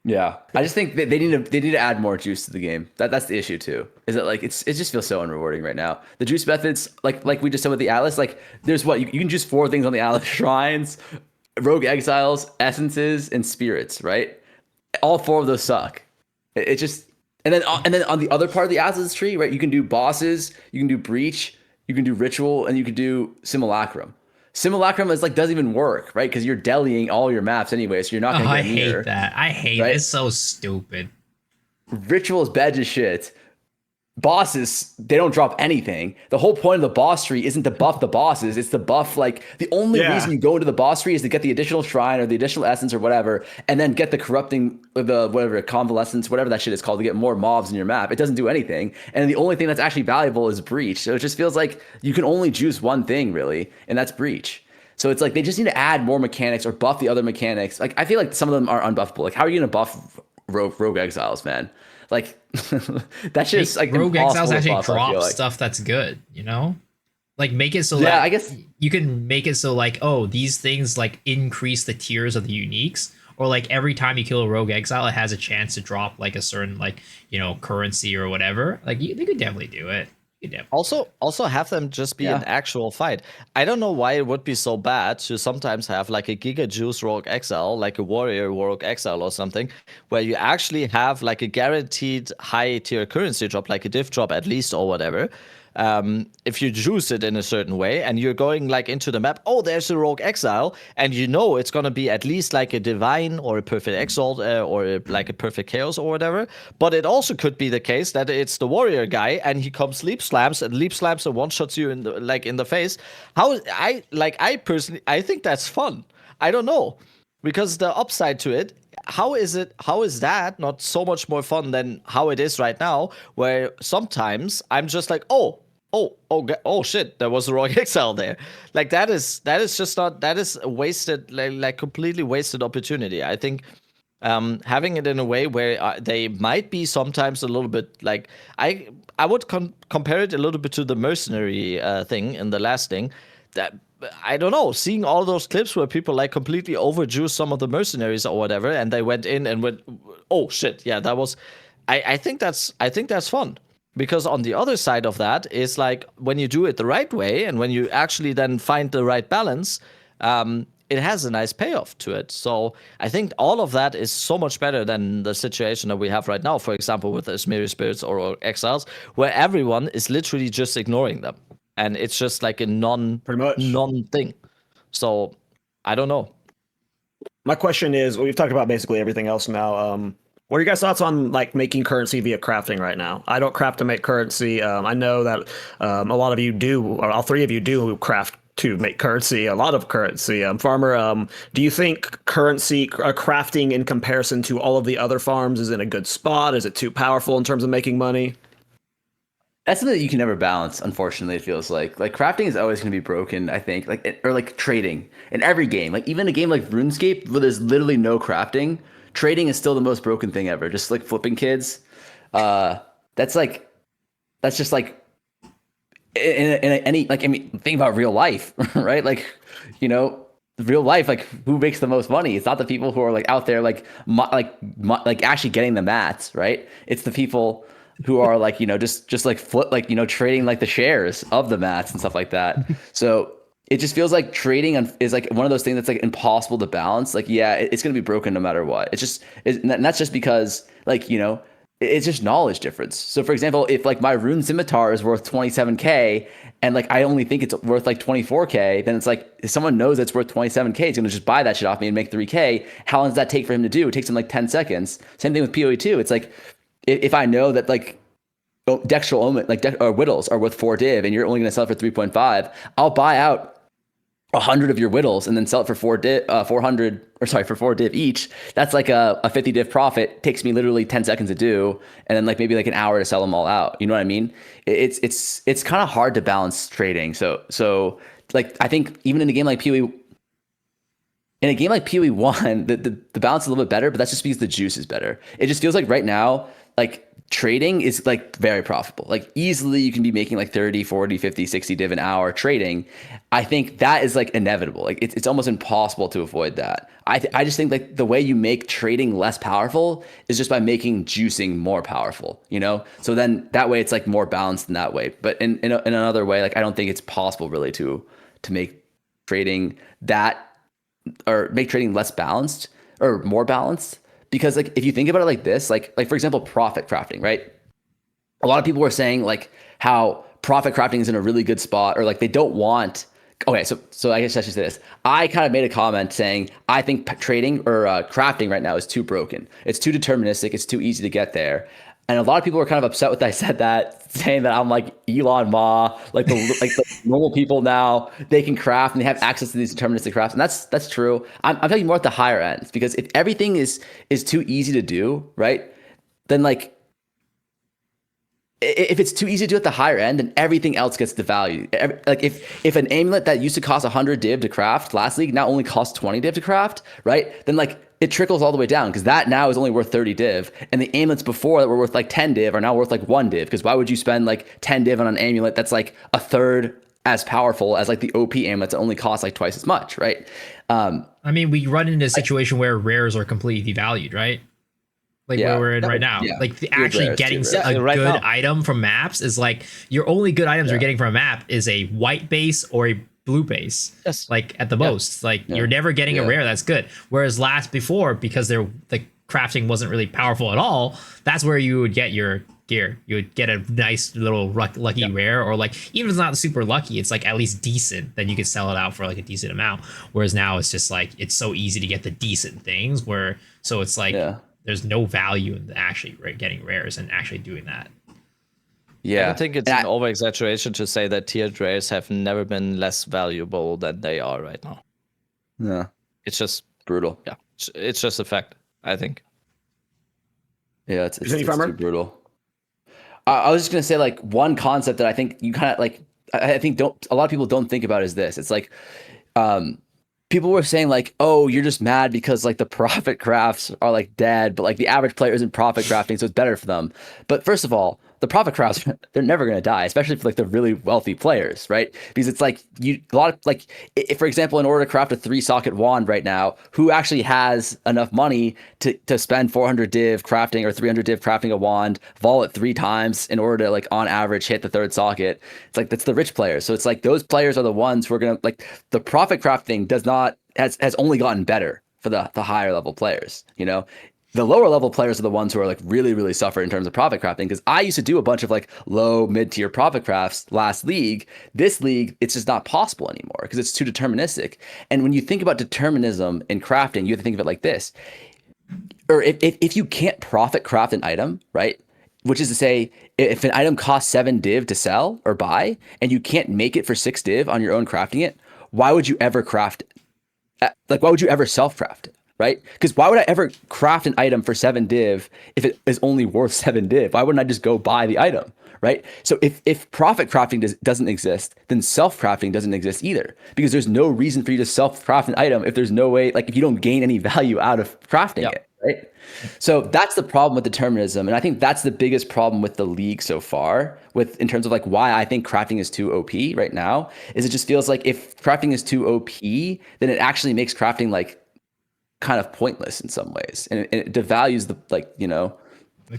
S3: Yeah, I just think they need to add more juice to the game. That's the issue too. Is that like it just feels so unrewarding right now. The juice methods, like we just said with the Atlas, like there's what you can juice 4 things on the Atlas: shrines, rogue exiles, essences, and spirits. Right, all 4 of those suck. It just and then on the other part of the Atlas tree, right, you can do bosses, you can do breach, you can do ritual, and you can do simulacrum. Simulacrum is like doesn't even work, right? Because you're deleting all your maps anyway, so you're not gonna get near.
S4: I hate that. I hate it. It's so stupid.
S3: Ritual is bad as shit. Bosses, they don't drop anything. The whole point of the boss tree isn't to buff the bosses, it's to buff like the only reason you go into the boss tree is to get the additional shrine or the additional essence or whatever, and then get the corrupting the whatever convalescence, whatever that shit is called, to get more mobs in your map. It doesn't do anything. And the only thing that's actually valuable is breach. So it just feels like you can only juice one thing really, and that's breach. So it's like they just need to add more mechanics or buff the other mechanics. Like I feel like some of them are unbuffable. Like how are you gonna buff rogue exiles, man? Like that's just like
S4: rogue exiles actually drop stuff that's good, you know? Like make it so that
S3: I guess
S4: you can make it so like, oh, these things like increase the tiers of the uniques, or like every time you kill a rogue exile, it has a chance to drop like a certain like, you know, currency or whatever. Like they could definitely do it.
S2: Also have them just be an actual fight. I don't know why it would be so bad to sometimes have like a Giga Juice Rogue Exile, like a Warrior Rogue Exile or something, where you actually have like a guaranteed high tier currency drop, like a div drop at least or whatever. If you juice it in a certain way and you're going like into the map, oh, there's a Rogue Exile, and you know it's gonna be at least like a Divine or a Perfect Exalt or like a Perfect Chaos or whatever. But it also could be the case that it's the Warrior guy and he comes leap slams and one shots you in the face. I personally think that's fun. I don't know, because the upside to it. How is that not so much more fun than how it is right now, where sometimes I'm just like, oh shit, there was a Rogue Exile there. Like that is just not, that is a wasted, like completely wasted opportunity. I think having it in a way where they might be sometimes a little bit like, I would compare it a little bit to the mercenary thing in the last thing. That I don't know, seeing all those clips where people like completely overjuiced some of the mercenaries or whatever, and they went in and went, oh shit, yeah, that was. I think that's fun. Because on the other side of that is like when you do it the right way and when you actually then find the right balance, it has a nice payoff to it. So I think all of that is so much better than the situation that we have right now, for example, with the Asmiri Spirits or Exiles, where everyone is literally just ignoring them. And it's just like a non-thing. So I don't know.
S1: My question is, we've talked about basically everything else now. What are your guys' thoughts on like making currency via crafting right now? I don't craft to make currency. I know that a lot of you do, or all three of you do craft to make currency, a lot of currency. Farmer, do you think currency crafting in comparison to all of the other farms is in a good spot? Is it too powerful in terms of making money?
S3: That's something that you can never balance, unfortunately. It feels like crafting is always going to be broken, I think, or like trading in every game. Like even a game like RuneScape where there's literally no crafting, trading is still the most broken thing ever. Just like flipping kids. That's just like in any, like, I mean, think about real life, right? Like, you know, real life, like who makes the most money? It's not the people who are like out there like actually getting the mats, right? It's the people who are like, you know, just like flip, like, you know, trading like the shares of the mats and stuff like that. So it just feels like trading is like one of those things that's like impossible to balance. Like, yeah, it's going to be broken no matter what. And that's just because, like, you know, it's just knowledge difference. So for example, if like my rune scimitar is worth 27k and like I only think it's worth like 24k, then it's like if someone knows it's worth 27k, it's going to just buy that shit off me and make 3k. How long does that take for him to do? It takes him like 10 seconds. Same thing with PoE 2. It's like if I know that like Dextral Omen, like or Whittles are worth 4 div and you're only going to sell it for 3.5, I'll buy out 100 of your Whittles and then sell it for 4 div each. That's like a 50 div profit. Takes me literally 10 seconds to do, and then like maybe like an hour to sell them all out. You know what I mean? It's kind of hard to balance trading. So like I think even in a game like PoE, in a game like PoE 1, the balance is a little bit better, but that's just because the juice is better. It just feels like right now, like trading is like very profitable. Like easily you can be making like 30, 40, 50, 60 div an hour trading. I think that is like inevitable. Like it's almost impossible to avoid that. I just think like the way you make trading less powerful is just by making juicing more powerful, you know? So then that way it's like more balanced in that way. But in another way, like I don't think it's possible really to make trading that, or make trading less balanced or more balanced. Because like if you think about it like this, like for example, profit crafting, right? A lot of people were saying like how profit crafting is in a really good spot, or like they don't want. Okay, so I guess I should say this. I kind of made a comment saying I think trading or crafting right now is too broken. It's too deterministic. It's too easy to get there. And a lot of people were kind of upset with I said that, saying that I'm like Elon Ma, like the normal people now, they can craft and they have access to these deterministic crafts. And that's true. I'm talking more at the higher ends, because if everything is too easy to do, right? Then like if it's too easy to do at the higher end, then everything else gets devalued. Like if an amulet that used to cost 100 div to craft last league now only costs 20 div to craft, right? Then like it trickles all the way down, because that now is only worth 30 div, and the amulets before that were worth like 10 div are now worth like 1 div, because why would you spend like 10 div on an amulet that's like a third as powerful as like the OP amulets that only cost like twice as much, right?
S4: I mean, we run into a situation where rares are completely devalued, right? Like where we're in right now.
S3: Yeah.
S4: Like actually getting a
S2: right
S4: good
S2: now.
S4: item from maps is like your only good items you're getting from a map is a white base or a blue base.
S2: Yes.
S4: Like at the most. Like you're never getting a rare that's good. Whereas before, because the crafting wasn't really powerful at all, that's where you would get your gear. You would get a nice little lucky rare, or like even if it's not super lucky, it's like at least decent. Then you could sell it out for like a decent amount. Whereas now it's just like it's so easy to get the decent things so it's like there's no value in actually getting rares and actually doing that.
S3: Yeah,
S2: I don't think it's an over-exaggeration to say that tiered rares have never been less valuable than they are right now.
S3: Yeah,
S2: it's just
S3: brutal.
S2: Yeah, it's just a fact, I think.
S3: Yeah, it's too brutal. I was just gonna say, like, one concept that I think you kind of like. I think a lot of people don't think about is this. It's like, people were saying like, oh, you're just mad because like the profit crafts are like dead, but like the average player isn't profit crafting, so it's better for them. But first of all, the profit crafts, they're never going to die, especially for like the really wealthy players, right? Because it's like a lot of like, if, for example, in order to craft a 3-socket wand right now, who actually has enough money to spend 400 div crafting or 300 div crafting a wand, vol it 3 times in order to like on average hit the 3rd socket? It's like, that's the rich players. So it's like those players are the ones who are going to like, the profit crafting has only gotten better for the higher level players, you know? The lower level players are the ones who are like really, really suffer in terms of profit crafting. Because I used to do a bunch of like low mid-tier profit crafts last league. This league, it's just not possible anymore because it's too deterministic. And when you think about determinism in crafting, you have to think of it like this. Or if you can't profit craft an item, right? Which is to say, if an item costs 7 div to sell or buy, and you can't make it for 6 div on your own crafting it, why would you ever craft it? Like, why would you ever self-craft it? Right? Because why would I ever craft an item for 7 div if it is only worth 7 div? Why wouldn't I just go buy the item? Right? So if profit crafting doesn't exist, then self-crafting doesn't exist either. Because there's no reason for you to self-craft an item if there's no way, like if you don't gain any value out of crafting it, right? So that's the problem with determinism. And I think that's the biggest problem with the league so far, in terms of like why I think crafting is too OP right now, is it just feels like if crafting is too OP, then it actually makes crafting like kind of pointless in some ways, and it devalues the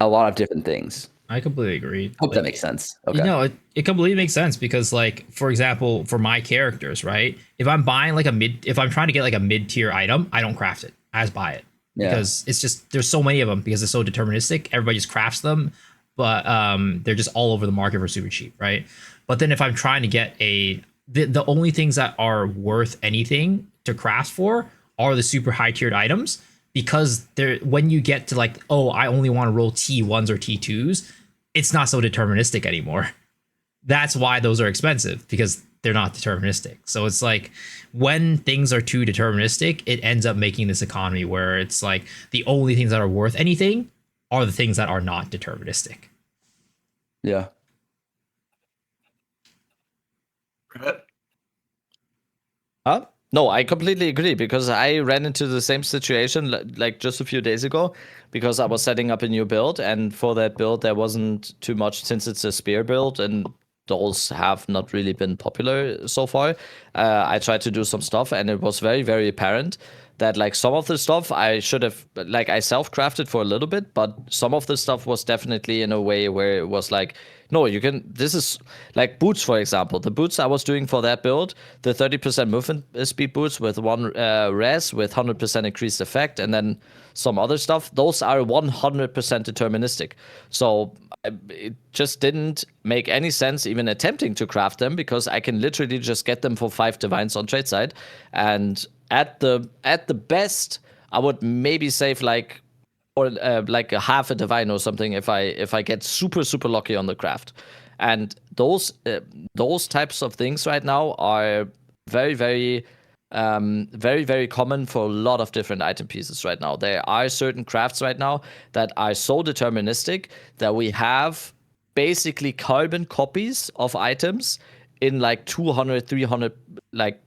S3: a lot of different things.
S4: I completely agree.
S3: Hope that makes sense. Okay.
S4: You know, it completely makes sense because, like, for example, for my characters, right? If I'm buying like if I'm trying to get like a mid-tier item, I don't craft it. I just buy it because it's just there's so many of them because it's so deterministic. Everybody just crafts them, but they're just all over the market for super cheap, right? But then if I'm trying to get the only things that are worth anything to craft for are the super high tiered items, because when you get to like, oh, I only want to roll T1s or T2s, it's not so deterministic anymore. That's why those are expensive, because they're not deterministic. So it's like when things are too deterministic, it ends up making this economy where it's like the only things that are worth anything are the things that are not deterministic.
S3: Yeah.
S2: Huh? No, I completely agree, because I ran into the same situation like just a few days ago, because I was setting up a new build, and for that build there wasn't too much, since it's a spear build and those have not really been popular so far. I tried to do some stuff, and it was very, very apparent that like some of the stuff I should have, like, I self-crafted for a little bit, but some of the stuff was definitely in a way where it was like, no, you can, this is like boots, for example. The boots I was doing for that build, the 30% movement speed boots with 1 res with 100% increased effect, and then some other stuff, those are 100% deterministic. So it just didn't make any sense even attempting to craft them, because I can literally just get them for 5 divines on trade side, and at the best I would maybe save like a half a divine or something if I get super, super lucky on the craft. And those types of things right now are very, very very, very common for a lot of different item pieces right now. There are certain crafts right now that are so deterministic that we have basically carbon copies of items in like 200, 300 like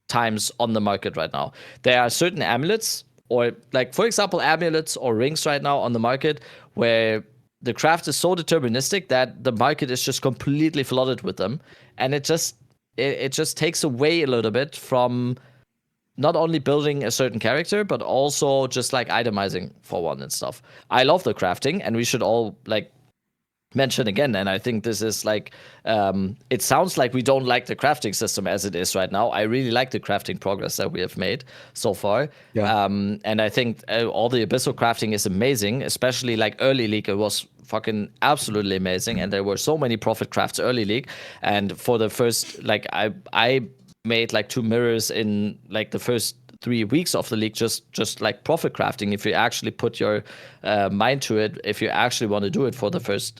S2: times on the market right now. There are certain amulets, or like, for example, amulets or rings right now on the market where the craft is so deterministic that the market is just completely flooded with them. And it just takes away a little bit from not only building a certain character, but also just like itemizing for one and stuff. I love the crafting, and we should all like mention again, and I think this is like, it sounds like we don't like the crafting system as it is right now. I really like the crafting progress that we have made so far. Yeah. And I think all the abyssal crafting is amazing, especially like early league. It was fucking absolutely amazing, and there were so many profit crafts early league. And for the first, like, I made like 2 mirrors in like the first 3 weeks of the league, just like profit crafting, if you actually put your mind to it, if you actually want to do it for the first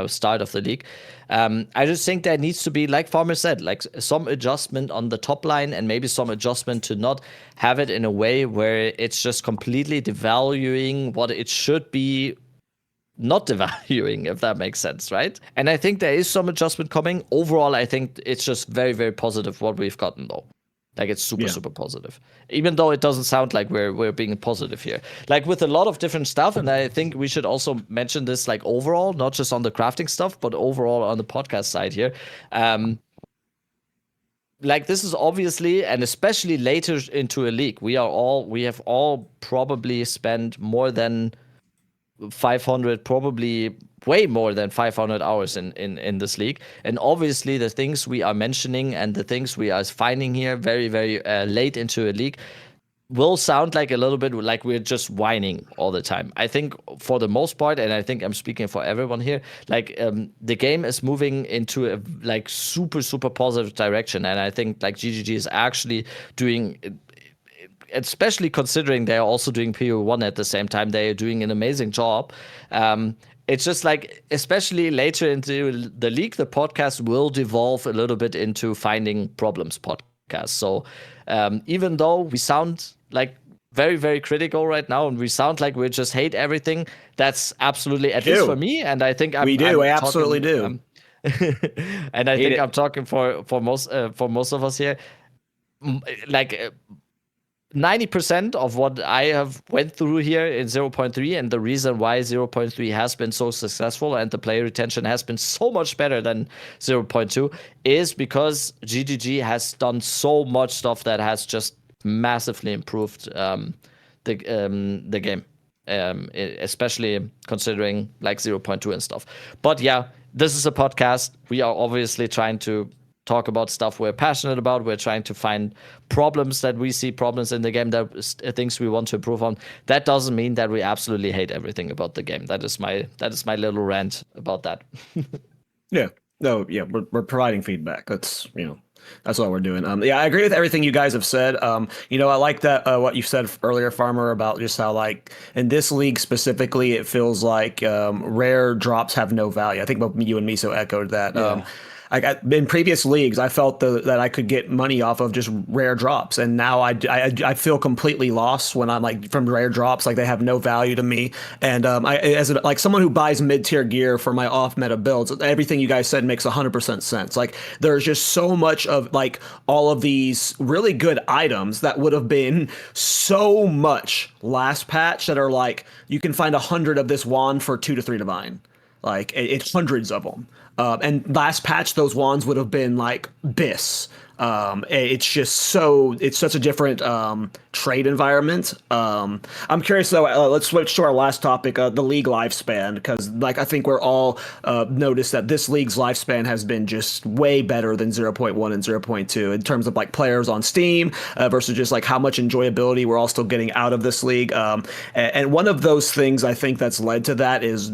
S2: start of the league. I just think there needs to be, like Farmer said, like some adjustment on the top line, and maybe some adjustment to not have it in a way where it's just completely devaluing what it should be not devaluing, if that makes sense, right? And I think there is some adjustment coming. Overall, I think it's just very, very positive what we've gotten, though. Like it's super,
S1: Yeah.
S2: super positive, even though it doesn't sound like we're being positive here. Like with a lot of different stuff, and I think we should also mention this like overall, not just on the crafting stuff, but overall on the podcast side here. Like this is obviously, and especially later into a league, we have all probably spent more than 500, probably way more than 500 hours in this league. And obviously the things we are mentioning and the things we are finding here very, very late into a league will sound like a little bit like we're just whining all the time. I think for the most part, and I think I'm speaking for everyone here, like the game is moving into a like super, super positive direction. And I think like GGG is actually doing, especially considering they're also doing PO1 at the same time, they're doing an amazing job. It's just like, especially later into the league, the podcast will devolve a little bit into finding problems podcast. So even though we sound like very, very critical right now, and we sound like we just hate everything, that's absolutely, at least for me, and I think
S1: we absolutely do.
S2: And I think I'm talking for most of us here. Like 90% of what I have went through here in 0.3, and the reason why 0.3 has been so successful and the player retention has been so much better than 0.2 is because GGG has done so much stuff that has just massively improved the game, especially considering like 0.2 and stuff. But yeah, this is a podcast. We are obviously trying to talk about stuff we're passionate about. We're trying to find problems that we see, problems in the game, that things we want to improve on. That doesn't mean that we absolutely hate everything about the game. That is my little rant about that.
S1: Yeah. No, yeah, we're providing feedback. That's that's what we're doing. Yeah, I agree with everything you guys have said. I like that what you said earlier, Farmer, about just how like in this league specifically, it feels like rare drops have no value. I think both you and Miso echoed that.
S3: Yeah.
S1: In previous leagues, I felt that I could get money off of just rare drops, and now I feel completely lost when I'm like from rare drops. Like they have no value to me, and like someone who buys mid-tier gear for my off-meta builds, everything you guys said makes 100% sense. Like there's just so much of like all of these really good items that would have been so much last patch that are like you can find 100 of this wand for 2 to 3 divine. Like it's hundreds of them. And last patch, those wands would have been like Biss. It's such a different trade environment. I'm curious though. Let's switch to our last topic, the league lifespan, because like I think we're all noticed that this league's lifespan has been just way better than 0.1 and 0.2 in terms of like players on Steam versus just like how much enjoyability we're all still getting out of this league. And one of those things I think that's led to that is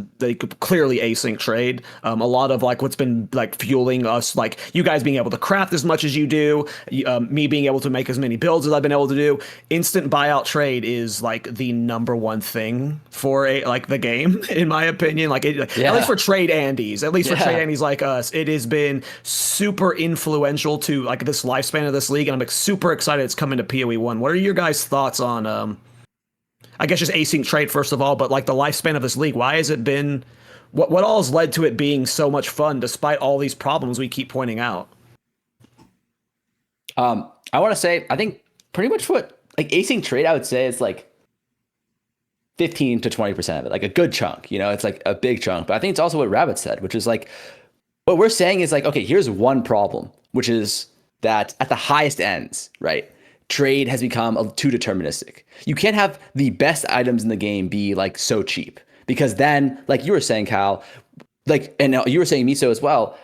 S1: clearly async trade. A lot of like what's been like fueling us, like you guys being able to craft as much as you do. Me being able to make as many builds as I've been able to do. Instant buyout trade is like the number one thing for the game, in my opinion. Like at least for trade Andes, like us, it has been super influential to like this lifespan of this league, and I'm like super excited it's coming to PoE1. What are your guys' thoughts on I guess just async trade first of all, but like the lifespan of this league? Why has it been what all has led to it being so much fun despite all these problems we keep pointing out?
S3: I want to say, I think pretty much what like async trade, I would say is like 15 to 20% of it, like a good chunk, it's like a big chunk. But I think it's also what Rabbit said, which is like, what we're saying is like, okay, here's one problem, which is that at the highest ends, right? Trade has become too deterministic. You can't have the best items in the game be like so cheap, because then like you were saying, Kall, like, and you were saying Miso as well,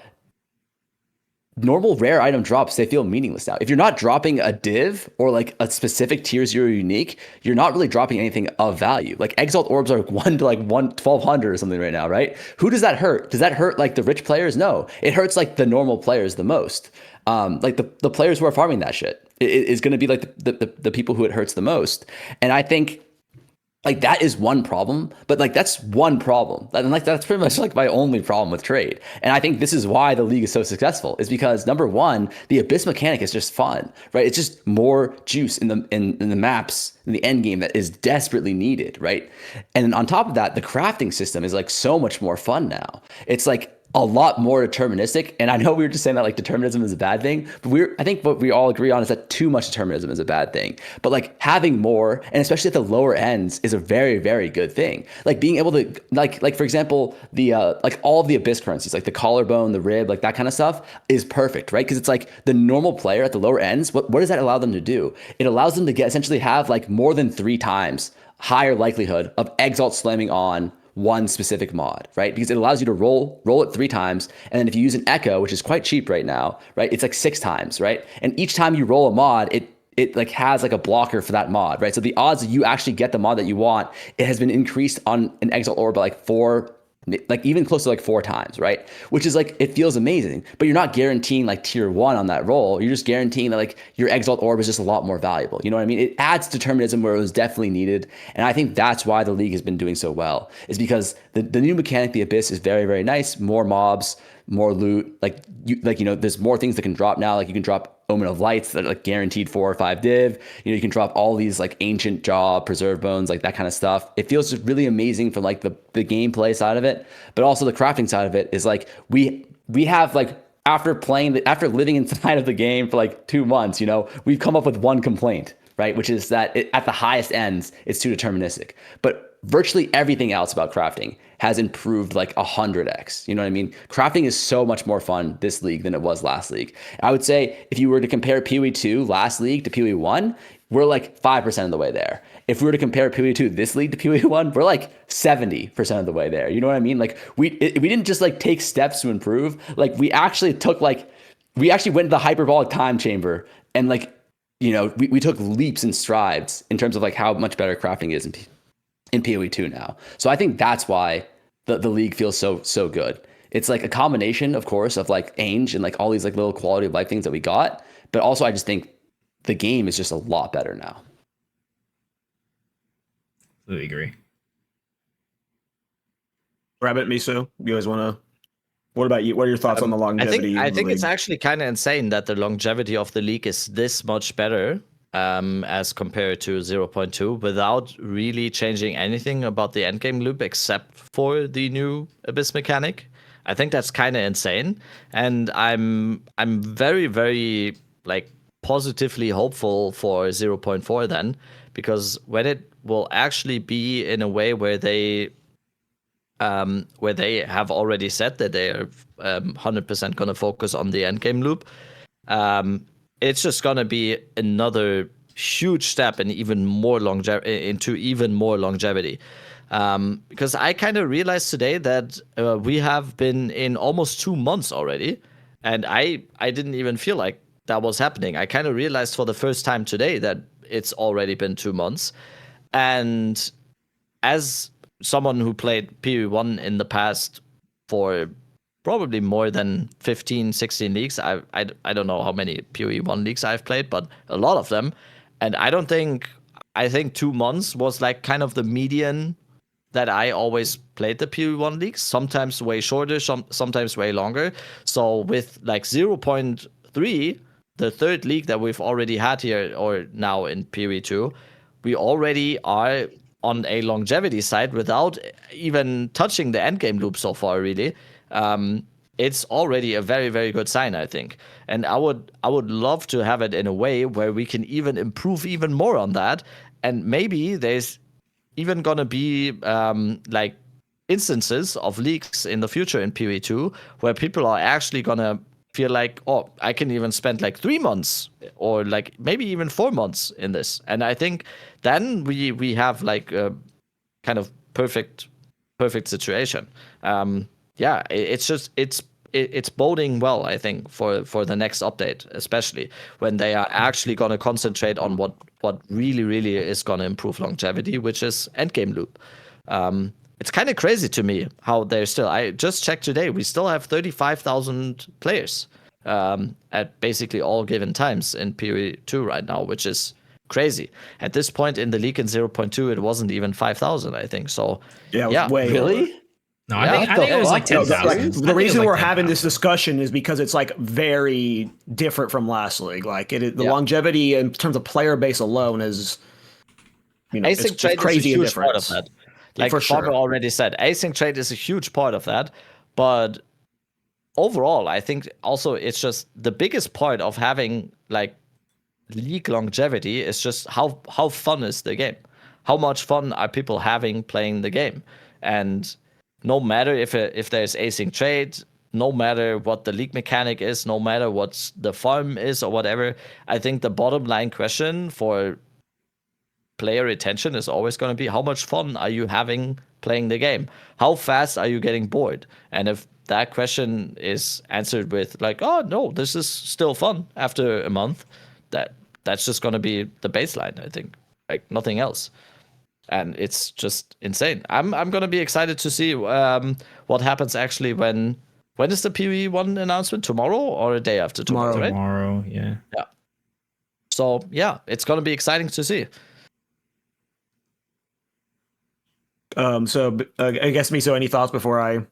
S3: normal rare item drops, they feel meaningless now. If you're not dropping a div or like a specific tier 0 unique, you're not really dropping anything of value. Like Exalt orbs are 1 to like 1200 or something right now, right? Who does that hurt? Does that hurt like the rich players? No, it hurts like the normal players the most. Like the players who are farming that shit is going to be like the people who it hurts the most. And I think like that is one problem, but like that's one problem. And like that's pretty much like my only problem with trade. And I think this is why the league is so successful, is because number one, the Abyss mechanic is just fun, right? It's just more juice in the maps in the end game that is desperately needed, right? And on top of that, the crafting system is like so much more fun now. It's like a lot more deterministic. And I know we were just saying that like determinism is a bad thing, but I think what we all agree on is that too much determinism is a bad thing. But like having more, and especially at the lower ends, is a very, very good thing. Like being able to like for example, the like all of the abyss currencies, like the collarbone, the rib, like that kind of stuff is perfect, right? Because it's like the normal player at the lower ends, what does that allow them to do? It allows them to get essentially have like more than 3 times higher likelihood of Exalt slamming on one specific mod, right? Because it allows you to roll it 3 times. And then if you use an echo, which is quite cheap right now, right? It's like 6 times, right? And each time you roll a mod, it like has like a blocker for that mod, right? So the odds that you actually get the mod that you want, it has been increased on an Exalt orb by like 4, like even close to like 4 times, right? Which is like, it feels amazing, but you're not guaranteeing like tier 1 on that roll. You're just guaranteeing that like your Exalt orb is just a lot more valuable. You know what I mean? It adds determinism where it was definitely needed. And I think that's why the league has been doing so well, is because the new mechanic, the Abyss, is very, very nice. More mobs, more loot, there's more things that can drop now. Like you can drop Omen of Lights that are like guaranteed 4 or 5 div. You can drop all these like ancient jaw, preserve bones, like that kind of stuff. It feels just really amazing from like the gameplay side of it, but also the crafting side of it is like we have like after living inside of the game for like 2 months, we've come up with one complaint, right? Which is that at the highest ends, it's too deterministic. But virtually everything else about crafting has improved like 100x. You know what I mean? Crafting is so much more fun this league than it was last league. I would say if you were to compare PoE 2 last league to PoE 1, we're like 5% of the way there. If we were to compare PoE 2 this league to PoE 1, we're like 70% of the way there. You know what I mean? Like we didn't just like take steps to improve. Like we actually went to the hyperbolic time chamber and like, we took leaps and strides in terms of like how much better crafting is in PoE 2 now. So I think that's why the league feels so good. It's like a combination, of course, of like Ainge and like all these like little quality of life things that we got, but also I just think the game is just a lot better now.
S4: Completely agree.
S1: Rabbit, Miso, you guys want to? What about you? What are your thoughts on the longevity?
S2: I think it's actually kind of insane that the longevity of the league is this much better as compared to 0.2 without really changing anything about the endgame loop except for the new Abyss mechanic. I think that's kind of insane, and I'm very, very like positively hopeful for 0.4 then, because when it will actually be in a way where they have already said that they are 100% going to focus on the endgame loop, it's just going to be another huge step in even more longevity. Because I kind of realized today that we have been in almost 2 months already, and I didn't even feel like that was happening. I kind of realized for the first time today that it's already been 2 months. And as someone who played PoE1 in the past for probably more than 15, 16 leagues, I don't know how many PoE1 leagues I've played, but a lot of them. And I think 2 months was like kind of the median that I always played the PoE1 leagues, sometimes way shorter, sometimes way longer. So with like 0.3, the third league that we've already had here or now in PoE 2, we already are on a longevity side without even touching the endgame loop so far, really. It's already a very, very good sign, I think. And I would love to have it in a way where we can even improve even more on that. And maybe there's even going to be like instances of leagues in the future in PoE 2 where people are actually going to feel like, oh, I can even spend like 3 months or like maybe even 4 months in this. And I think then we have like a kind of perfect situation. It's boding well, I think, for the next update, especially when they are actually going to concentrate on what really is going to improve longevity, which is endgame loop. It's kind of crazy to me how they're still. I just checked today. We still have 35,000 players at basically all given times in PoE 2 right now, which is crazy. At this point in the league in 0.2, it wasn't even 5,000, I think. So
S1: yeah, it was way
S3: really.
S1: Lower.
S4: No, I think it was like 10,000.
S1: The reason we're having this discussion is because it's like very different from last league. Like the longevity in terms of player base alone is,
S2: async trade
S1: crazy
S2: is a huge
S1: difference.
S2: part of that. Like
S1: for sure.
S2: Farmer already said, async trade is a huge part of that. But overall, I think also it's just the biggest part of having like league longevity is just how fun is the game, how much fun are people having playing the game, and no matter if there's async trade, no matter what the league mechanic is, no matter what the farm is or whatever, I think the bottom line question for player retention is always going to be how much fun are you having playing the game, how fast are you getting bored, and if that question is answered with like, oh no, this is still fun after a month, that's just going to be the baseline, I think, like nothing else. And it's just insane. I'm going to be excited to see what happens actually when is the PvE 1 announcement? Tomorrow or a day after tomorrow, right?
S4: Tomorrow, yeah.
S2: Yeah. So yeah, it's going to be exciting to see.
S1: So I guess, Miso, any thoughts before I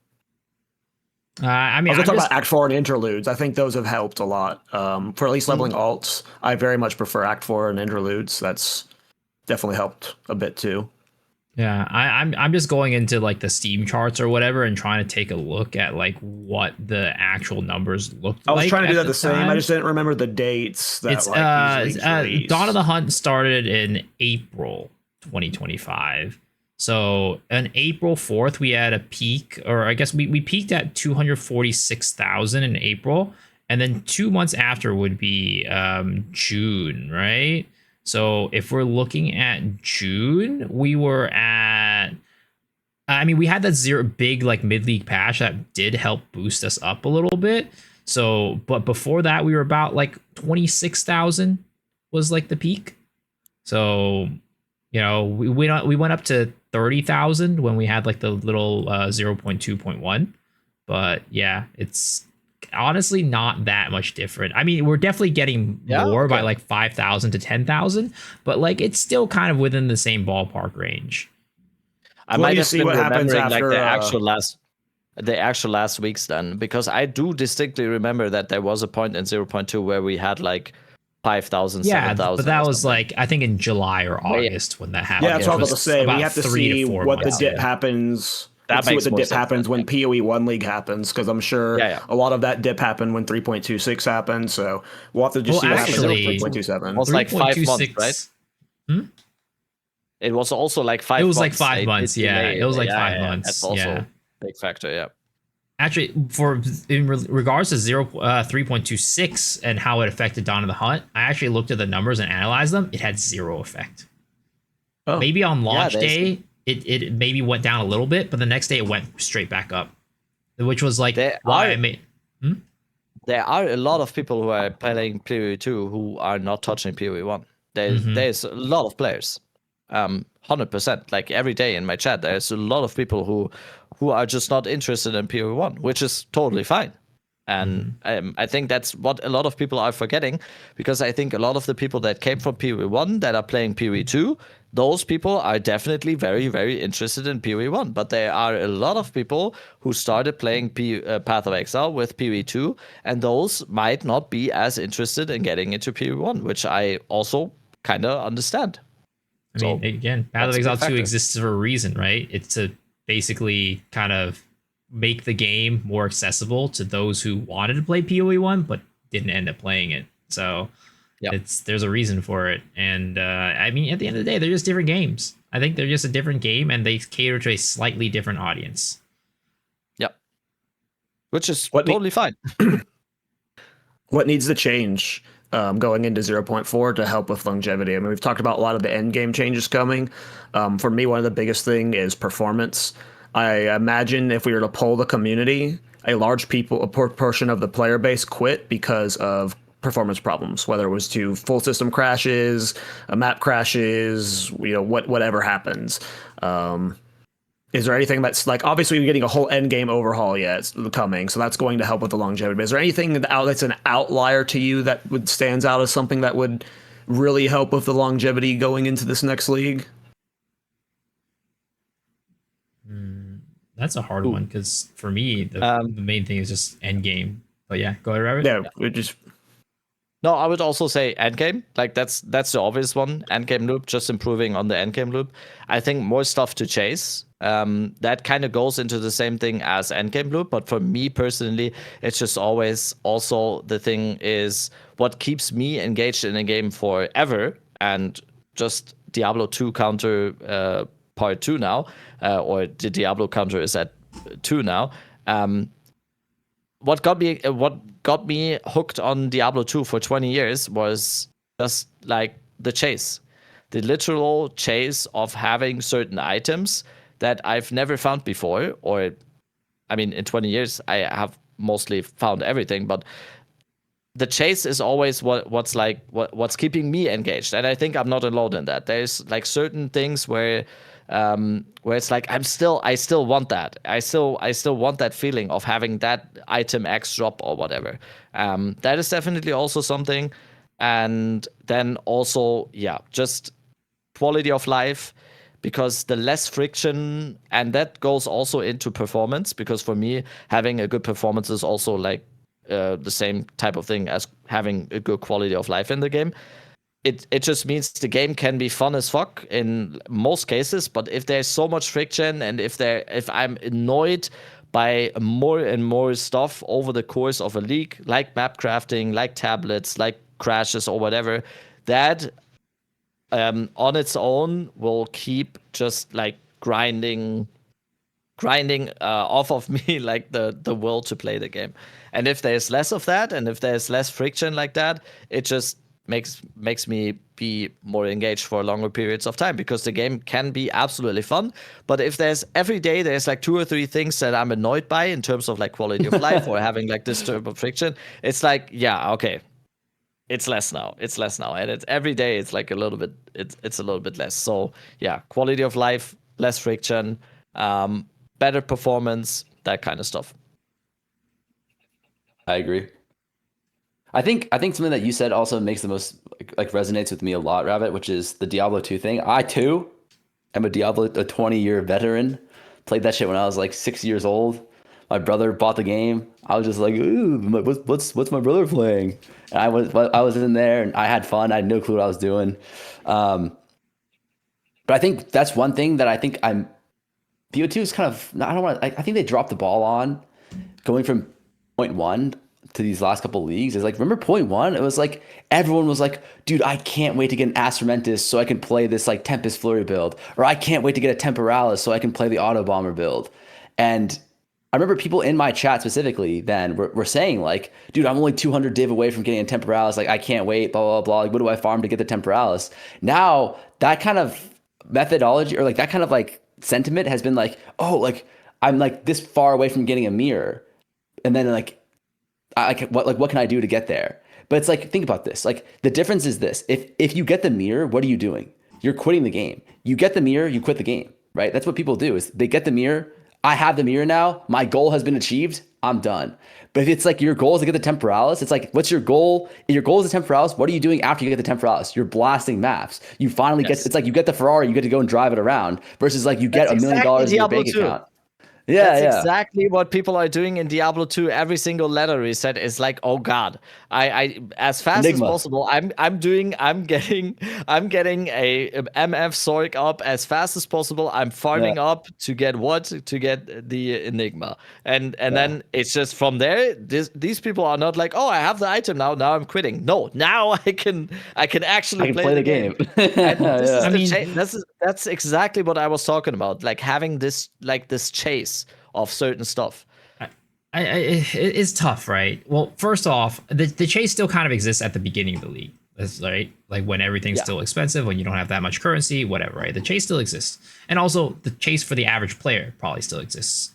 S4: I mean,
S1: was going to talk
S4: just-
S1: about Act 4 and interludes. I think those have helped a lot. For at least leveling alts, I very much prefer Act 4 and interludes. That's definitely helped a bit too.
S4: Yeah, I'm just going into like the Steam charts or whatever and trying to take a look at like what the actual numbers looked like.
S1: I was trying to do
S4: at
S1: that the same.
S4: time.
S1: I just didn't remember the dates. That,
S4: It's
S1: usually
S4: Dawn of the Hunt started in April 2025. So on April 4th, we had a peak, or I guess we peaked at 246,000 in April. And then 2 months after would be June, right? So if we're looking at June, we were at, I mean, we had that big like mid-league patch that did help boost us up a little bit. So, but before that, we were about like 26,000 was like the peak. So, you know, we went up to 30,000 when we had like the little 0.2.1. But yeah, it's honestly not that much different. I mean, we're definitely getting more by like 5,000 to 10,000, but like it's still kind of within the same ballpark range.
S2: I might have been remembering like the actual last weeks then, because I do distinctly remember that there was a point in 0.2 where we had like 5,000, 7,000.
S4: But that was like, I think in July or August when that happened.
S1: Yeah, that's what I was about to say. We have to see what the dip happens. Let's see what the dip happens when PoE 1 League happens, because I'm sure a lot of that dip happened when 3.26 happened. So we'll have to just see what happens with 3.27.
S2: It was like 5 months, right? It was also like 5 months.
S4: It was like 5 months, yeah. It was like 5 months.
S2: That's also a big factor, yeah.
S4: Actually, in regards to 3.26 and how it affected Dawn of the Hunt, I actually looked at the numbers and analyzed them. It had zero effect. Oh. Maybe on launch day, it maybe went down a little bit, but the next day it went straight back up, which was like why I made.
S2: There are a lot of people who are playing PoE 2 who are not touching PoE 1. There's a lot of players, 100%. Like every day in my chat, there's a lot of people who are just not interested in PoE 1, which is totally fine. And I think that's what a lot of people are forgetting, because I think a lot of the people that came from PoE 1 that are playing PoE 2, those people are definitely very, very interested in PoE 1. But there are a lot of people who started playing Path of Exile with PoE 2, and those might not be as interested in getting into PoE 1, which I also kind of understand.
S4: I mean, again, Path of Exile 2 exists for a reason, right? It's to basically kind of make the game more accessible to those who wanted to play PoE 1 but didn't end up playing it. So there's a reason for it. And I mean, at the end of the day, they're just different games. I think they're just a different game, and they cater to a slightly different audience.
S2: Yep. Which is totally fine.
S1: What needs to change going into 0.4 to help with longevity? I mean, we've talked about a lot of the end game changes coming. For me, one of the biggest thing is performance. I imagine if we were to poll the community, a portion of the player base quit because of performance problems, whether it was to full system crashes, map crashes, whatever happens. Is there anything that's like, obviously we're getting a whole end game overhaul yet coming, so that's going to help with the longevity. But is there anything that's an outlier to you that stands out as something that would really help with the longevity going into this next league?
S4: That's a hard one, because for me, the main thing is just end game. But yeah, go ahead, Rabbit.
S1: Yeah, we just.
S2: No, I would also say endgame. Like that's the obvious one. Endgame loop, just improving on the endgame loop. I think more stuff to chase. That kind of goes into the same thing as endgame loop, but for me personally, it's just always also the thing is what keeps me engaged in a game forever, and just Diablo 2 counter part 2 now, or the Diablo counter is at 2 now. What got me hooked on Diablo 2 for 20 years was just like the chase. The literal chase of having certain items that I've never found before, or I mean in 20 years I have mostly found everything, but the chase is always what's keeping me engaged. And I think I'm not alone in that. There's like certain things where it's like I still want that. I still want that feeling of having that item X drop or whatever. That is definitely also something. And then also, yeah, just quality of life, because the less friction, and that goes also into performance, because for me, having a good performance is also like the same type of thing as having a good quality of life in the game. It just means the game can be fun as fuck in most cases, but if there's so much friction, and if I'm annoyed by more and more stuff over the course of a league, like map crafting, like tablets, like crashes or whatever, that on its own will keep just like grinding off of me like the will to play the game. And if there's less of that, and if there's less friction like that, it just makes me be more engaged for longer periods of time, because the game can be absolutely fun. But if there's every day there's like 2 or 3 things that I'm annoyed by in terms of like quality of life or having like this type of friction, it's like, yeah, okay, it's less now, and it's every day it's like a little bit, it's a little bit less. So yeah, quality of life, less friction, better performance, that kind of stuff.
S3: I agree. I think something that you said also makes the most like resonates with me a lot, Rabbit, which is the Diablo 2 thing. I too am a 20-year veteran. Played that shit when I was like 6 years old. My brother bought the game. I was just like, ooh, what's my brother playing? And I was in there and I had fun. I had no clue what I was doing. But I think that's one thing that I think BO2 is kind of, I don't want to, I think they dropped the ball on going from 0.1 to these last couple of leagues. Is like, remember 0.1? It was like everyone was like, dude, I can't wait to get an Astromentus so I can play this like Tempest Flurry build, or I can't wait to get a Temporalis so I can play the Auto Bomber build. And I remember people in my chat specifically then were saying like, dude, I'm only 200 div away from getting a Temporalis. Like, I can't wait, blah, blah, blah. Like, what do I farm to get the Temporalis? Now that kind of methodology, or like that kind of like sentiment has been like, oh, like I'm like this far away from getting a mirror. And then like, what can I do to get there? But it's like, think about this. Like, the difference is this: if you get the mirror, what are you doing? You're quitting the game. You get the mirror, you quit the game, right? That's what people do. Is they get the mirror. I have the mirror now. My goal has been achieved. I'm done. But if it's like your goal is to get the Temporalis, it's like, what's your goal? If your goal is the Temporalis, what are you doing after you get the Temporalis? You're blasting maps. You finally get. It's like you get the Ferrari, you get to go and drive it around. Versus like you get $1 million in your bank account. Yeah,
S2: that's exactly what people are doing in Diablo 2. Every single letter reset is like, oh god, I as fast Enigma. As possible. I'm getting a MF Sorg up as fast as possible. I'm farming up to get the Enigma, and then it's just from there. These people are not like, oh, I have the item now. Now I'm quitting. No, now I can actually play the game. That's exactly what I was talking about. Like having this chase of certain stuff.
S4: It's tough, right? Well, first off, the chase still kind of exists at the beginning of the league. That's right. Like when everything's still expensive, when you don't have that much currency, whatever, right? The chase still exists. And also the chase for the average player probably still exists.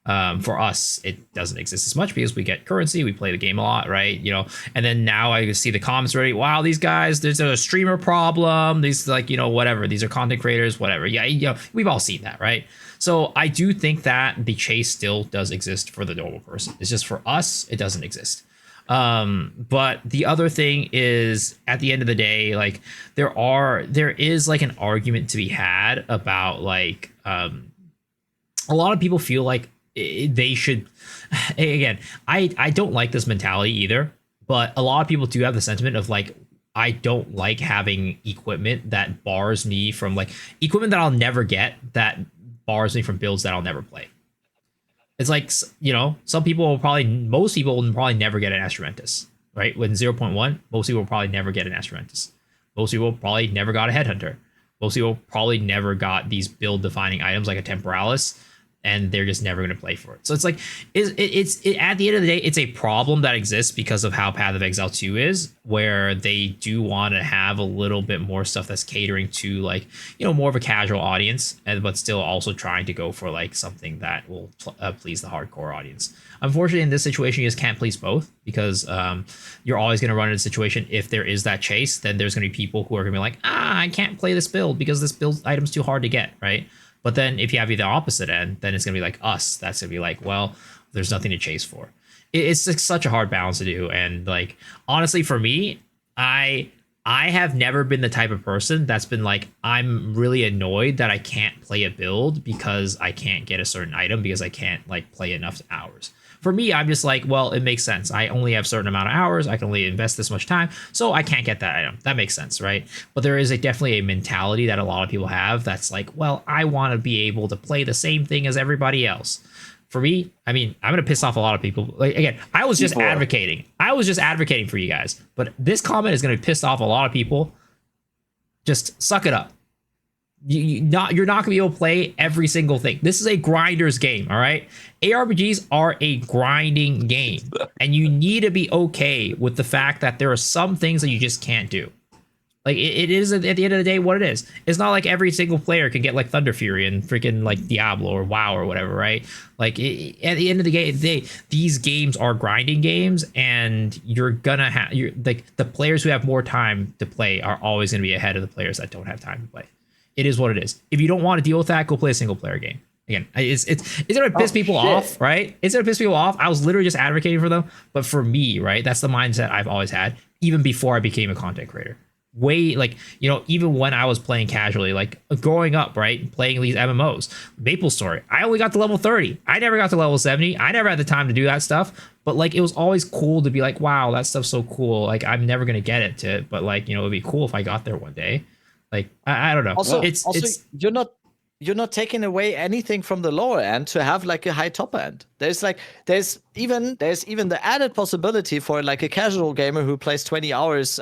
S4: For us, it doesn't exist as much because we get currency, we play the game a lot, right? You know, and then now I see the comments already. Wow, these guys, there's a streamer problem. These like, you know, whatever. These are content creators, whatever. Yeah, you know, we've all seen that, right? So I do think that the chase still does exist for the normal person. It's just for us, it doesn't exist. But the other thing is, at the end of the day, like there is like an argument to be had about like a lot of people feel like they should. Again, I don't like this mentality either. But a lot of people do have the sentiment of like, I don't like having equipment that bars me from like equipment that I'll never get, that bars me from builds that I'll never play. It's like, you know, most people will probably never get an Instrumentus, right? With 0.1, most people will probably never get an Instrumentus. Most people probably never got a Headhunter. Most people probably never got these build defining items like a Temporalis, and they're just never going to play for it. So it's like, it's at the end of the day, it's a problem that exists because of how Path of Exile 2 is, where they do want to have a little bit more stuff that's catering to like, you know, more of a casual audience, but still also trying to go for like something that will please the hardcore audience. Unfortunately, in this situation, you just can't please both, because you're always going to run into a situation, if there is that chase, then there's going to be people who are going to be like, I can't play this build because this build item's too hard to get, right? But then if you have the opposite end, then it's going to be like us. That's going to be like, well, there's nothing to chase for. It's just such a hard balance to do. And like, honestly, for me, I have never been the type of person that's been like, I'm really annoyed that I can't play a build because I can't get a certain item because I can't like play enough hours. For me, I'm just like, well, it makes sense. I only have a certain amount of hours. I can only invest this much time, so I can't get that item. That makes sense, right? But there is definitely a mentality that a lot of people have that's like, well, I want to be able to play the same thing as everybody else. For me, I mean, I'm going to piss off a lot of people. Like, again, I was just advocating. I was just advocating for you guys. But this comment is going to piss off a lot of people. Just suck it up. You're not going to be able to play every single thing. This is a grinder's game, all right? ARPGs are a grinding game, and you need to be okay with the fact that there are some things that you just can't do. Like, it is, at the end of the day, what it is. It's not like every single player can get, like, Thunder Fury and freaking, like, Diablo or WoW or whatever, right? Like, at the end of the day, these games are grinding games, and you're gonna have... like, the players who have more time to play are always going to be ahead of the players that don't have time to play. It is what it is. If you don't want to deal with that, go play a single player game. Again, it's gonna piss people off, right? It's gonna piss people off. I was literally just advocating for them, but for me, right, that's the mindset I've always had, even before I became a content creator. Way, like, you know, even when I was playing casually, like growing up, right, playing these MMOs, Maple Story, I only got to level 30. I never got to level 70. I never had the time to do that stuff. But like, it was always cool to be like, wow, that stuff's so cool. Like, I'm never gonna get it to, but like, you know, it'd be cool if I got there one day. Like, I don't know.
S2: Also,
S4: it's
S2: you're not taking away anything from the lower end to have like a high top end. There's even the added possibility for like a casual gamer who plays 20 hours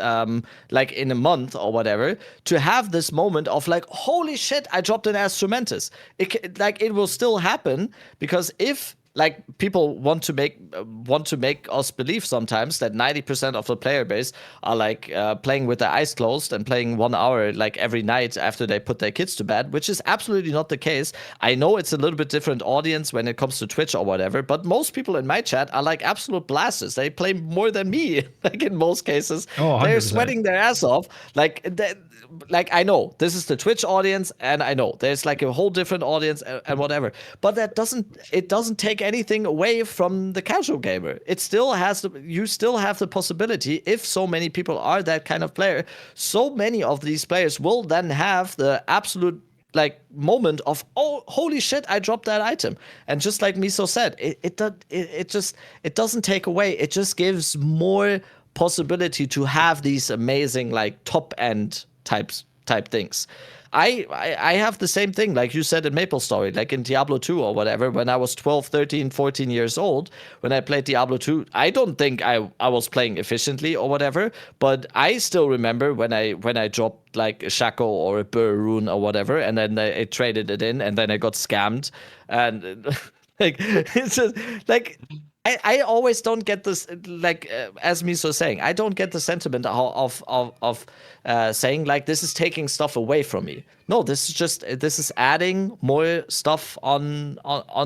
S2: like in a month or whatever, to have this moment of like, holy shit, I dropped an Instrumentus. It will still happen, because if like people want to make us believe sometimes that 90% of the player base are like playing with their eyes closed and playing 1 hour like every night after they put their kids to bed, which is absolutely not the case. I know it's a little bit different audience when it comes to Twitch or whatever, but most people in my chat are like absolute blasters. They play more than me, like in most cases.
S4: Oh,
S2: they're sweating their ass off. Like I know this is the Twitch audience, and I know there's like a whole different audience and whatever, but it doesn't take anything away from the casual gamer. It still has you still have the possibility, if so many people are that kind of player, so many of these players will then have the absolute like moment of, oh, holy shit, I dropped that item. And just like Miso said, it doesn't take away, it just gives more possibility to have these amazing like top end type things. I have the same thing, like you said in Maple Story, like in Diablo 2 or whatever, when I was 12, 13, 14 years old, when I played Diablo 2, I don't think I was playing efficiently or whatever, but I still remember when I dropped like a Shackle or a Burr Rune or whatever, and then I traded it in, and then I got scammed, and like, it's just like, I always don't get this, like, as Miso was saying, I don't get the sentiment of saying, like, this is taking stuff away from me. No, this is adding more stuff on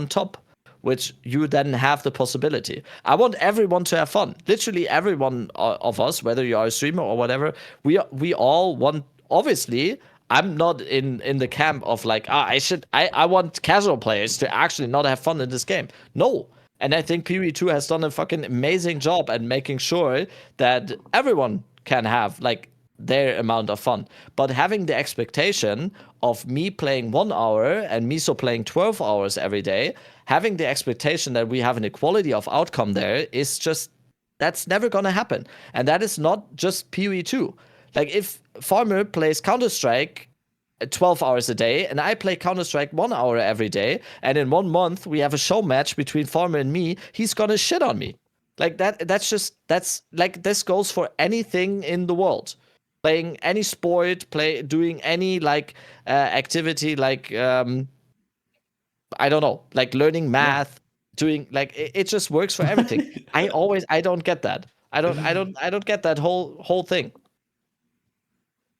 S2: top, which you then have the possibility. I want everyone to have fun. Literally everyone of us, whether you are a streamer or whatever, we all want, obviously, I'm not in the camp of, like, I want casual players to actually not have fun in this game. No. And I think PvE2 has done a fucking amazing job at making sure that everyone can have like their amount of fun. But having the expectation of me playing 1 hour and Miso playing 12 hours every day, having the expectation that we have an equality of outcome there is just, that's never gonna happen. And that is not just PoE2. Like if Farmer plays Counter-Strike 12 hours a day and I play Counter-Strike 1 hour every day, and in 1 month we have a show match between Farmer and me, he's gonna shit on me. Like that's like this goes for anything in the world. Playing any sport, doing any like activity, like I don't know, like learning math, doing like it just works for everything. I don't get that. I don't get that whole thing.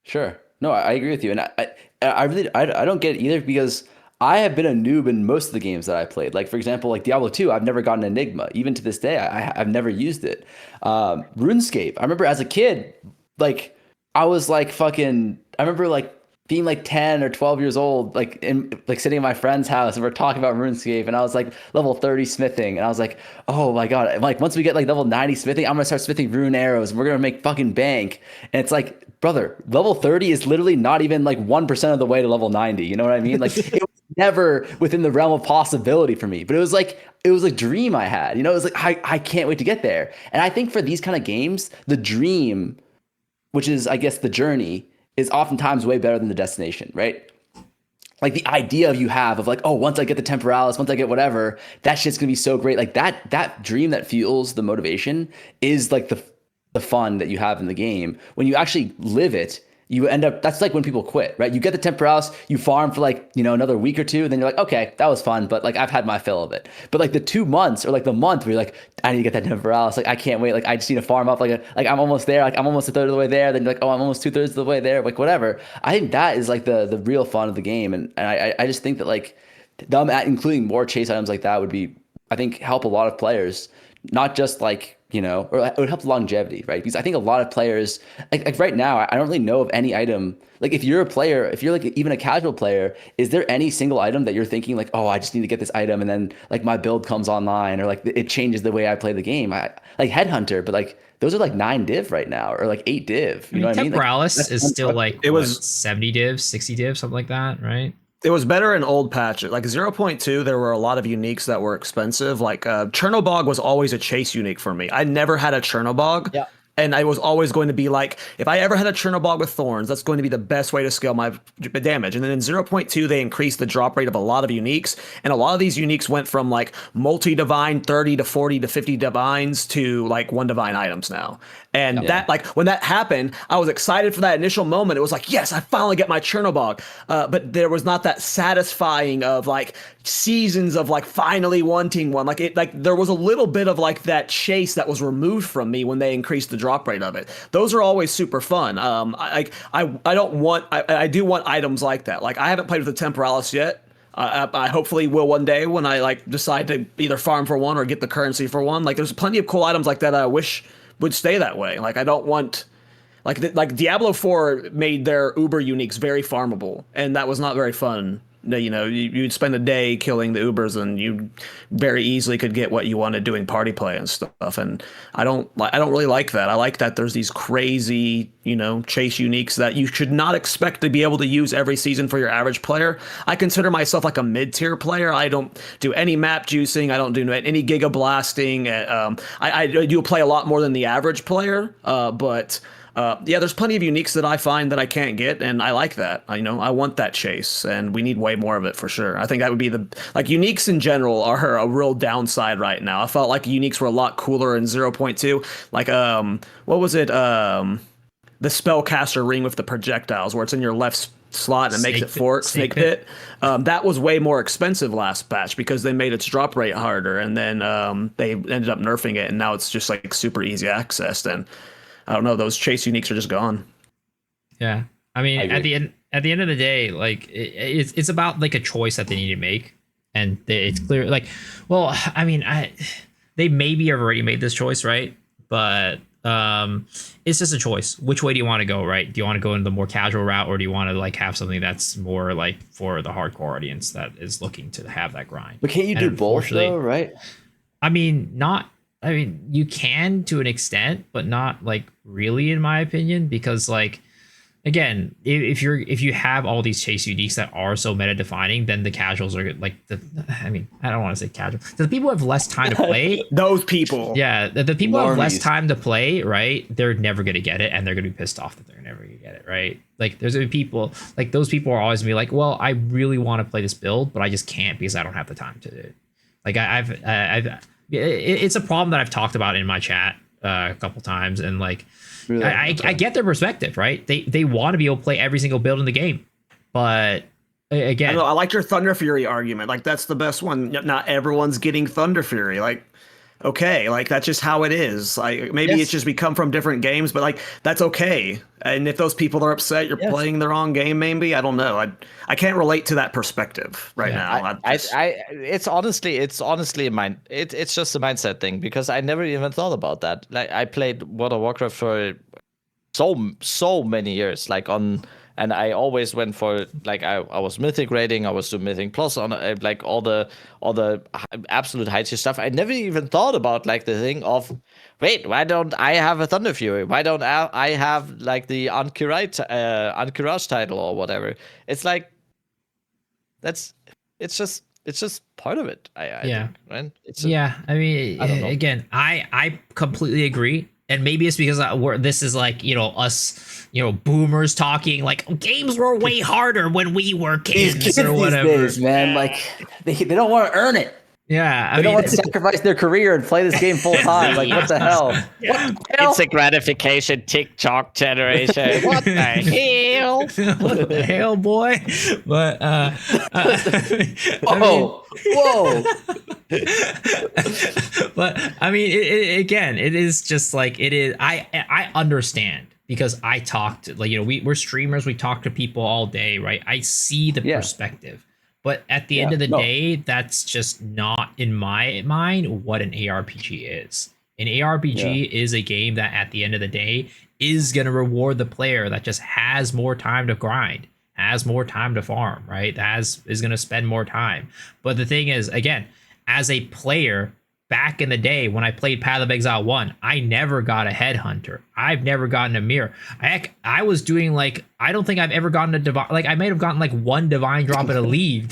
S3: Sure. No, I agree with you, and I really don't get it either, because I have been a noob in most of the games that I played. Like for example, like Diablo 2, I've never gotten Enigma. Even to this day, I've never used it. RuneScape, I remember as a kid, like I was like fucking. I remember like being like 10 or 12 years old, like sitting in my friend's house, and we're talking about RuneScape, and I was like level 30 smithing, and I was like, oh my god, like once we get like level 90 smithing, I'm gonna start smithing rune arrows, and we're gonna make fucking bank. And it's like, brother, level 30 is literally not even like 1% of the way to level 90. You know what I mean? Like it was never within the realm of possibility for me, but it was a dream I had. You know, it was like I can't wait to get there. And I think for these kind of games, the dream, which is I guess the journey, is oftentimes way better than the destination, right? Like the idea you have of like, oh, once I get the temporalis, once I get whatever, that shit's gonna be so great. Like that dream that fuels the motivation is like the fun that you have in the game. When you actually live it, you end up, that's like when people quit, right? You get the temporalis, you farm for like, another week or two, and then you're like, okay, that was fun, but like I've had my fill of it. But like the 2 months or like the month where you're like, I need to get that temporalis, like I can't wait, like I just need to farm up, like I'm almost there, like I'm almost a third of the way there, then you're like, oh, I'm almost 2/3 of the way there, like whatever. I think that is like the real fun of the game, and I just think that like them including more chase items like that would be, I think, help a lot of players, not just like, or it would help the longevity, right? Because I think a lot of players, like right now, I don't really know of any item. Like if you're a player, if you're like even a casual player, is there any single item that you're thinking like, oh, I just need to get this item, and then like my build comes online, or like it changes the way I play the game? I like Headhunter, but like those are like 9 div right now, or like 8 div. You know what I mean?
S4: Temporalis
S3: like,
S4: is still like
S1: it was
S4: 70 div, 60 div, something like that, right?
S1: It was better in old patches. Like 0.2, there were a lot of uniques that were expensive. Like Chernobog was always a chase unique for me. I never had a Chernobog.
S2: Yeah.
S1: And I was always going to be like, if I ever had a Chernobog with thorns, that's going to be the best way to scale my damage. And then in 0.2, they increased the drop rate of a lot of uniques. And a lot of these uniques went from like multi-divine 30 to 40 to 50 divines to like 1 divine items now. And that, like, when that happened, I was excited for that initial moment. It was like, yes, I finally get my Chernobog. But there was not that satisfying of like seasons of like finally wanting one. Like there was a little bit of like that chase that was removed from me when they increased the drop rate of it. Those are always super fun. I do want items like that. Like I haven't played with the Temporalis yet. I hopefully will one day when I like decide to either farm for one or get the currency for one. Like there's plenty of cool items like that I wish would stay that way. Like I don't want like Diablo 4 made their Uber uniques very farmable, and that was not very fun. You'd spend a day killing the Ubers, and you very easily could get what you wanted doing party play and stuff. And I don't really like that. I like that there's these crazy, chase uniques that you should not expect to be able to use every season for your average player. I consider myself like a mid-tier player. I don't do any map juicing. I don't do any giga blasting. I do play a lot more than the average player, but there's plenty of uniques that I find that I can't get, and I like that. I want that chase, and we need way more of it for sure. I think that would be uniques in general are a real downside right now. I felt like uniques were a lot cooler in 0.2. Like, what was it? The spellcaster ring with the projectiles, where it's in your left slot and it makes it fort, snake pit. That was way more expensive last patch because they made its drop rate harder, and then they ended up nerfing it, and now it's just like super easy access. And I don't know, those chase uniques are just gone.
S4: Yeah. I mean, at the end of the day, like it's about like a choice that they need to make. And it's clear, like, well, I mean, they maybe have already made this choice, right? But it's just a choice. Which way do you want to go, right? Do you want to go into the more casual route, or do you want to like have something that's more like for the hardcore audience that is looking to have that grind?
S3: But can't you do both though, right?
S4: I mean, you can to an extent, but not like really, in my opinion, because like again, if you have all these chase uniques that are so meta defining, then the casuals are like I don't want to say casual. The people who have less time to play,
S1: Those people.
S4: yeah, the people who have less
S3: Normies.
S4: time to play, right? They're never gonna get it, and they're gonna be pissed off that they're never gonna get it, right? Like there's gonna be people like those people are always gonna be like, well, I really want to play this build, but I just can't because I don't have the time to do it. Like it's a problem that I've talked about in my chat a couple times, and like.
S3: Really?
S4: I get their perspective, right? They want to be able to play every single build in the game, but again,
S1: I like your Thunder Fury argument. Like that's the best one. Not everyone's getting Thunder Fury. Like, okay, like that's just how it is. Like maybe it's just we come from different games, but like that's okay. And if those people are upset, you're playing the wrong game. Maybe I don't know. I can't relate to that perspective right now.
S2: It's honestly it's just a mindset thing because I never even thought about that. Like I played World of Warcraft for so many years, and I always went for like I was Mythic rating, I was doing Mythic Plus on like all the absolute high tier stuff. I never even thought about like the thing of wait, why don't I have a Thunder Fury? Why don't I have like the Ankiraj title or whatever? It's like it's just part of it. I think, right?
S4: I mean,
S2: I don't know.
S4: again, I completely agree. And maybe it's because this is like, us, boomers talking like games were way harder when we were kids or whatever.
S3: These days, man, like they don't want to earn it.
S4: Yeah,
S3: They don't want to sacrifice their career and play this game full time. Like, what the hell?
S4: Yeah.
S3: What the hell?
S2: It's a gratification TikTok generation. What the hell?
S4: What the hell, boy? But
S3: Whoa.
S4: but I mean, it is just like it is. I understand because I talked like we're streamers. We talk to people all day, right? I see the perspective. But at the end of the day, that's just not, in my mind, what an ARPG is. An ARPG is a game that, at the end of the day, is going to reward the player that just has more time to grind, has more time to farm, right? Is going to spend more time. But the thing is, again, as a player, back in the day when I played Path of Exile 1, I never got a headhunter. I've never gotten a mirror. I was doing like, I don't think I've ever gotten a divine, like I might have gotten like one divine drop at a league.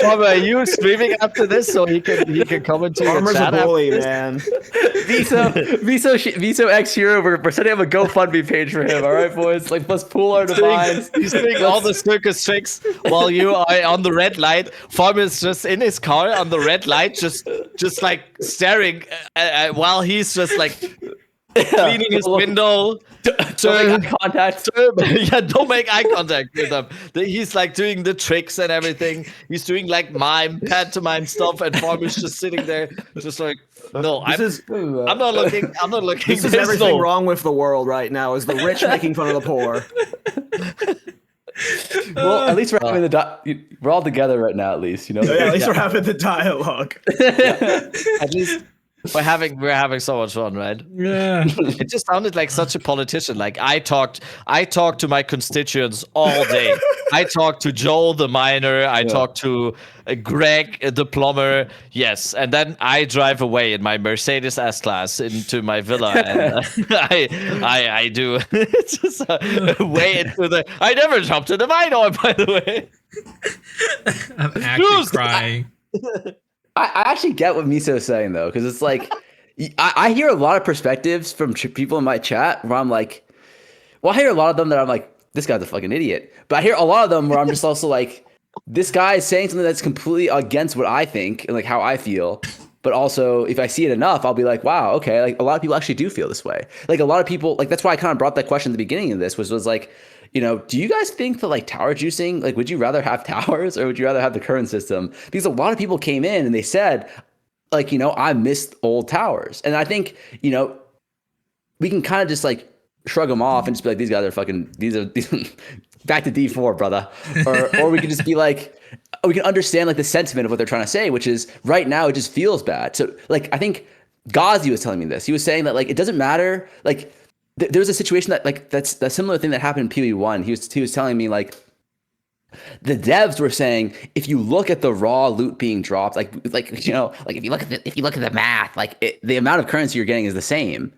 S2: Tom, are you streaming after this so he can come into your
S1: Farmer's a
S2: chat?
S1: bully, man.
S3: Viso X Hero, we're setting up a GoFundMe page for him. All right, boys. Like, let's pool our divines.
S2: He's doing all the circus tricks while you are on the red light. Farm is just in his car on the red light, just like staring while he's just like cleaning his window.
S3: Don't make eye contact.
S2: Yeah, don't make eye contact with him. He's like doing the tricks and everything. He's doing like pantomime stuff, and Farm is just sitting there, just like, no, I'm not looking. I'm not looking.
S1: This is everything wrong with the world right now. Is the rich making fun of the poor?
S3: Well, at least we're having we're all together right now. At least
S1: Yeah, at least we're having the dialogue.
S2: At least we're having so much fun, right?
S4: Yeah.
S2: It just sounded like such a politician. Like I talked to my constituents all day. I talked to Joel the miner. I talked to Greg the plumber. Yes, and then I drive away in my Mercedes S-Class into my villa, and I do. It's just way into the. I never jumped in the miner, by the way.
S4: I'm actually crying.
S3: I actually get what Miso is saying though, because it's like I hear a lot of perspectives from people in my chat where I'm like, well, I hear a lot of them that I'm like, this guy's a fucking idiot. But I hear a lot of them where I'm just also like, this guy is saying something that's completely against what I think and like how I feel. But also, if I see it enough, I'll be like, wow, okay, like a lot of people actually do feel this way. Like a lot of people, like that's why I kind of brought that question at the beginning of this was like, do you guys think that like tower juicing, like would you rather have towers or would you rather have the current system? Because a lot of people came in and they said, like, I missed old towers. And I think, we can kind of just like shrug them off and just be like, these guys are fucking, these back to D4, brother. Or we can just be like, we can understand like the sentiment of what they're trying to say, which is right now it just feels bad. So like, I think Ghazi was telling me this. He was saying that like, it doesn't matter. Like there was a situation that like, that's a similar thing that happened in PoE1. He was telling me like, The devs were saying if you look at the raw loot being dropped, like if you look at the math, the amount of currency you're getting is the same,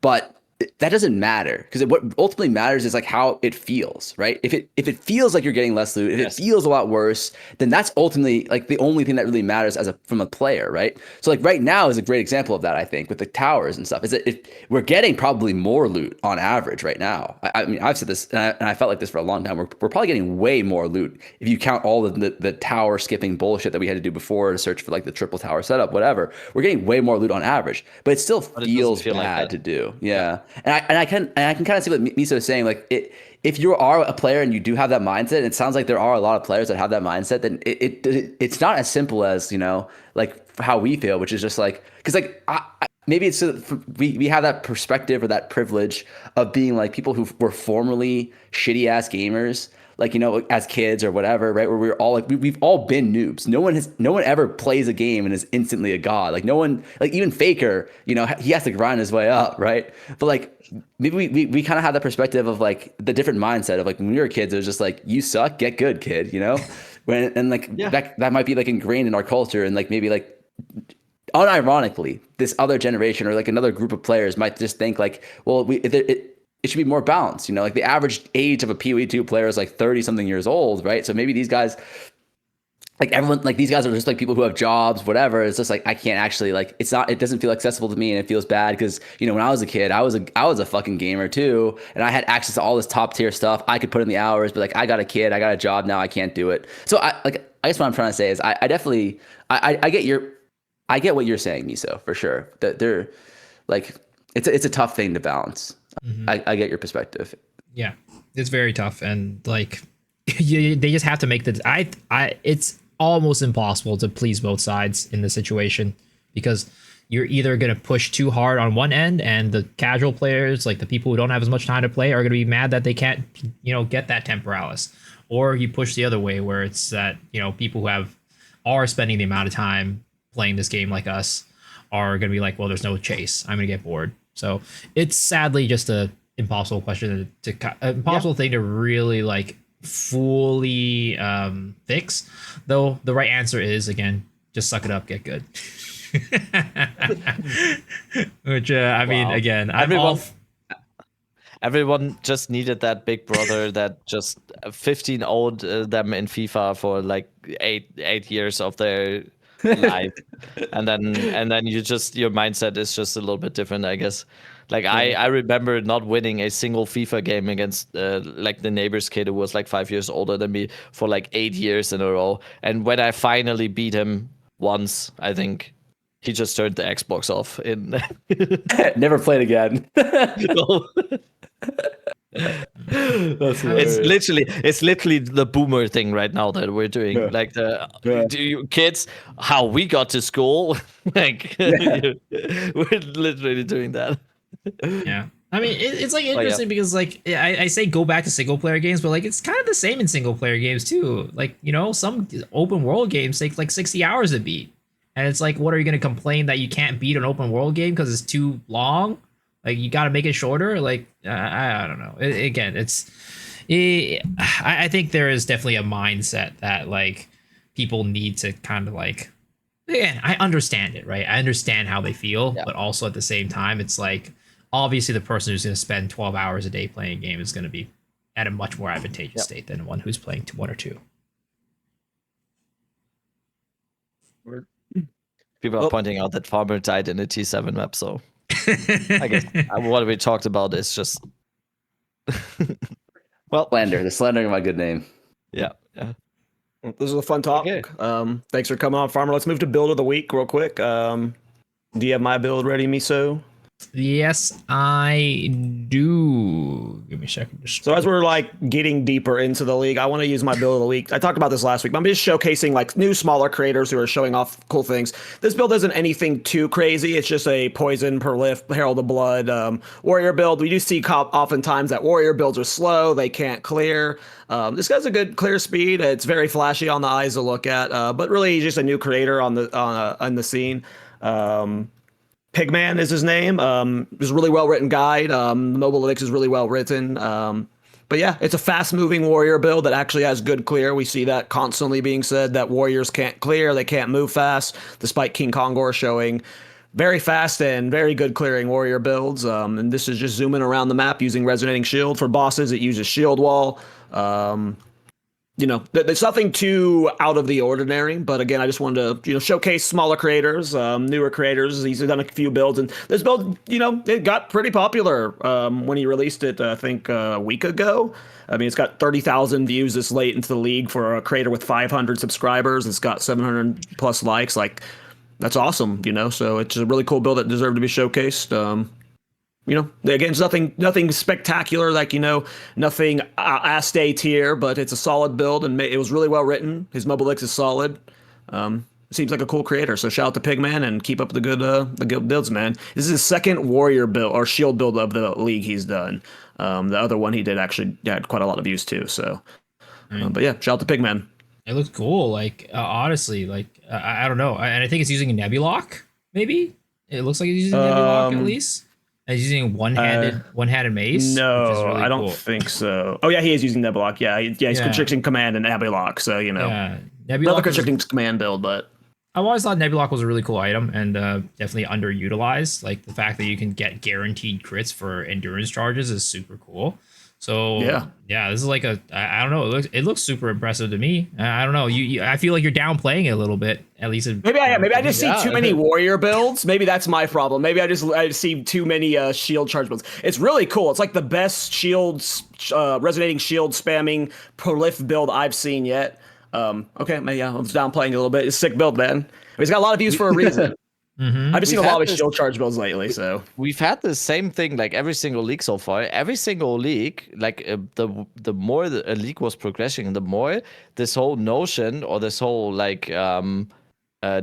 S3: but that doesn't matter because what ultimately matters is like how it feels, right? If it feels like you're getting less loot, if it feels a lot worse, then that's ultimately like the only thing that really matters from a player, right? So like right now is a great example of that, I think, with the towers and stuff. Is that we're getting probably more loot on average right now. I mean, I've said this and I felt like this for a long time. We're probably getting way more loot if you count all the tower skipping bullshit that we had to do before to search for like the triple tower setup, whatever. We're getting way more loot on average, but it still feels bad to do. Yeah. And I can kind of see what Miso is saying. Like if you are a player and you do have that mindset, and it sounds like there are a lot of players that have that mindset, then it's not as simple as, like how we feel, which is just like, because like maybe it's we have that perspective or that privilege of being like people who were formerly shitty ass gamers, like, as kids or whatever, right? Where we're all like, we've all been noobs. No one ever plays a game and is instantly a god. Like no one, like even Faker, he has to grind his way up, right? But like maybe we kind of have that perspective of like the different mindset of like when we were kids, it was just like, you suck, get good, kid, that might be like ingrained in our culture, and like maybe like unironically, this other generation or like another group of players might just think like, well, it should be more balanced. Like the average age of a PoE2 player is like 30 something years old, right? So maybe these guys, like everyone, like these guys are just like people who have jobs, whatever. It's just like, I can't actually like, it doesn't feel accessible to me, and it feels bad because, when I was a kid, I was a fucking gamer too. And I had access to all this top tier stuff. I could put in the hours, but like, I got a kid, I got a job now, I can't do it. So I guess what I'm trying to say is I definitely, I get what you're saying, Miso, for sure. That they're like, it's a tough thing to balance. Mm-hmm. I get your perspective.
S4: Yeah, it's very tough, and like they just have to make it's almost impossible to please both sides in this situation, because you're either going to push too hard on one end, and the casual players, like the people who don't have as much time to play, are going to be mad that they can't, get that temporalis, or you push the other way where it's that, people who are spending the amount of time playing this game like us are going to be like, well, there's no chase, I'm going to get bored. So it's sadly just a impossible question impossible thing to really like fully fix. Though the right answer is, again, just suck it up, get good. Which I mean, again,
S2: everyone just needed that big brother that just 15-0'd them in FIFA for like eight years of their life, and then your mindset is just a little bit different, I guess. Like I remember not winning a single FIFA game against like the neighbor's kid who was like 5 years older than me for like 8 years in a row, and when I finally beat him once, I think he just turned the Xbox off in
S3: never played again.
S2: It's literally the boomer thing right now that we're doing. Yeah. Like do you kids, how we got to school, like we're literally doing that.
S4: Yeah, I mean it's like interesting because like I say go back to single player games, but like it's kind of the same in single player games too. Like, some open world games take like 60 hours to beat, and it's like, what are you going to complain that you can't beat an open world game because it's too long? Like, you got to make it shorter. Like, I don't know. I think there is definitely a mindset that like people need to kind of like, again, I understand it, right? I understand how they feel, but also at the same time, it's like, obviously the person who's going to spend 12 hours a day playing a game is going to be at a much more advantageous state than one who's playing one or two.
S2: People are pointing out that Farmer died in a T7 map, so I guess what we talked about is just
S3: slander. The slandering of my good name.
S2: Yeah.
S1: This is a fun talk. Okay. Thanks for coming on, Farmer. Let's move to build of the week real quick. Do you have my build ready, Miso?
S4: Yes, I do. Give me a second.
S1: So as we're like getting deeper into the league, I want to use my build of the week. I talked about this last week, but I'm just showcasing like new smaller creators who are showing off cool things. This build isn't anything too crazy. It's just a poison, perlif, herald of blood, warrior build. We do see oftentimes that warrior builds are slow. They can't clear. This guy's a good clear speed. It's very flashy on the eyes to look at, but really he's just a new creator on the scene. Pigman is his name. It's a really well written guide. Mobalytics is really well written. But yeah, it's a fast-moving warrior build that actually has good clear. We see that constantly being said that warriors can't clear, they can't move fast, despite King Kongor showing very fast and very good clearing warrior builds. And this is just zooming around the map using Resonating Shield. For bosses, it uses Shield Wall. There's nothing too out of the ordinary, but again, I just wanted to, showcase smaller creators, newer creators. He's done a few builds, and this build, it got pretty popular when he released it, I think, a week ago. I mean, it's got 30,000 views this late into the league for a creator with 500 subscribers. It's got 700 plus likes. Like, that's awesome, So it's a really cool build that deserved to be showcased. Again, it's nothing spectacular, like, nothing A tier, but it's a solid build, and it was really well written. His Mobilix is solid. Seems like a cool creator. So shout out to Pigman and keep up the good builds, man. This is his second warrior build or shield build of the league he's done. The other one he did actually had quite a lot of views too. So, but yeah, shout out to Pigman.
S4: It looks cool. Like, honestly, like, I don't know. And I think it's using a Nebulock, maybe? It looks like it's using Nebulock at least. And he's using one-handed mace.
S1: No,
S4: really
S1: I don't
S4: cool.
S1: think so. Oh yeah, he is using Nebulock. Yeah, he's constricting command and Nebulock. So
S4: Yeah,
S1: another constricting command build, but
S4: I've always thought Nebulock was a really cool item and definitely underutilized. Like the fact that you can get guaranteed crits for endurance charges is super cool. So yeah, this is like I don't know. It looks super impressive to me. I don't know. I feel like you're downplaying it a little bit. At least
S1: maybe I just see too many warrior builds. Maybe that's my problem. Maybe I just see too many shield charge builds. It's really cool. It's like the best shields, resonating shield spamming prolif build I've seen yet. Okay, yeah, I was downplaying a little bit. It's a sick build, man. He's got a lot of views for a reason. I've just seen a lot of shield charge builds lately, so
S2: we've had the same thing like every single league so far. Every single league, like the more a league was progressing, the more this whole notion or this whole like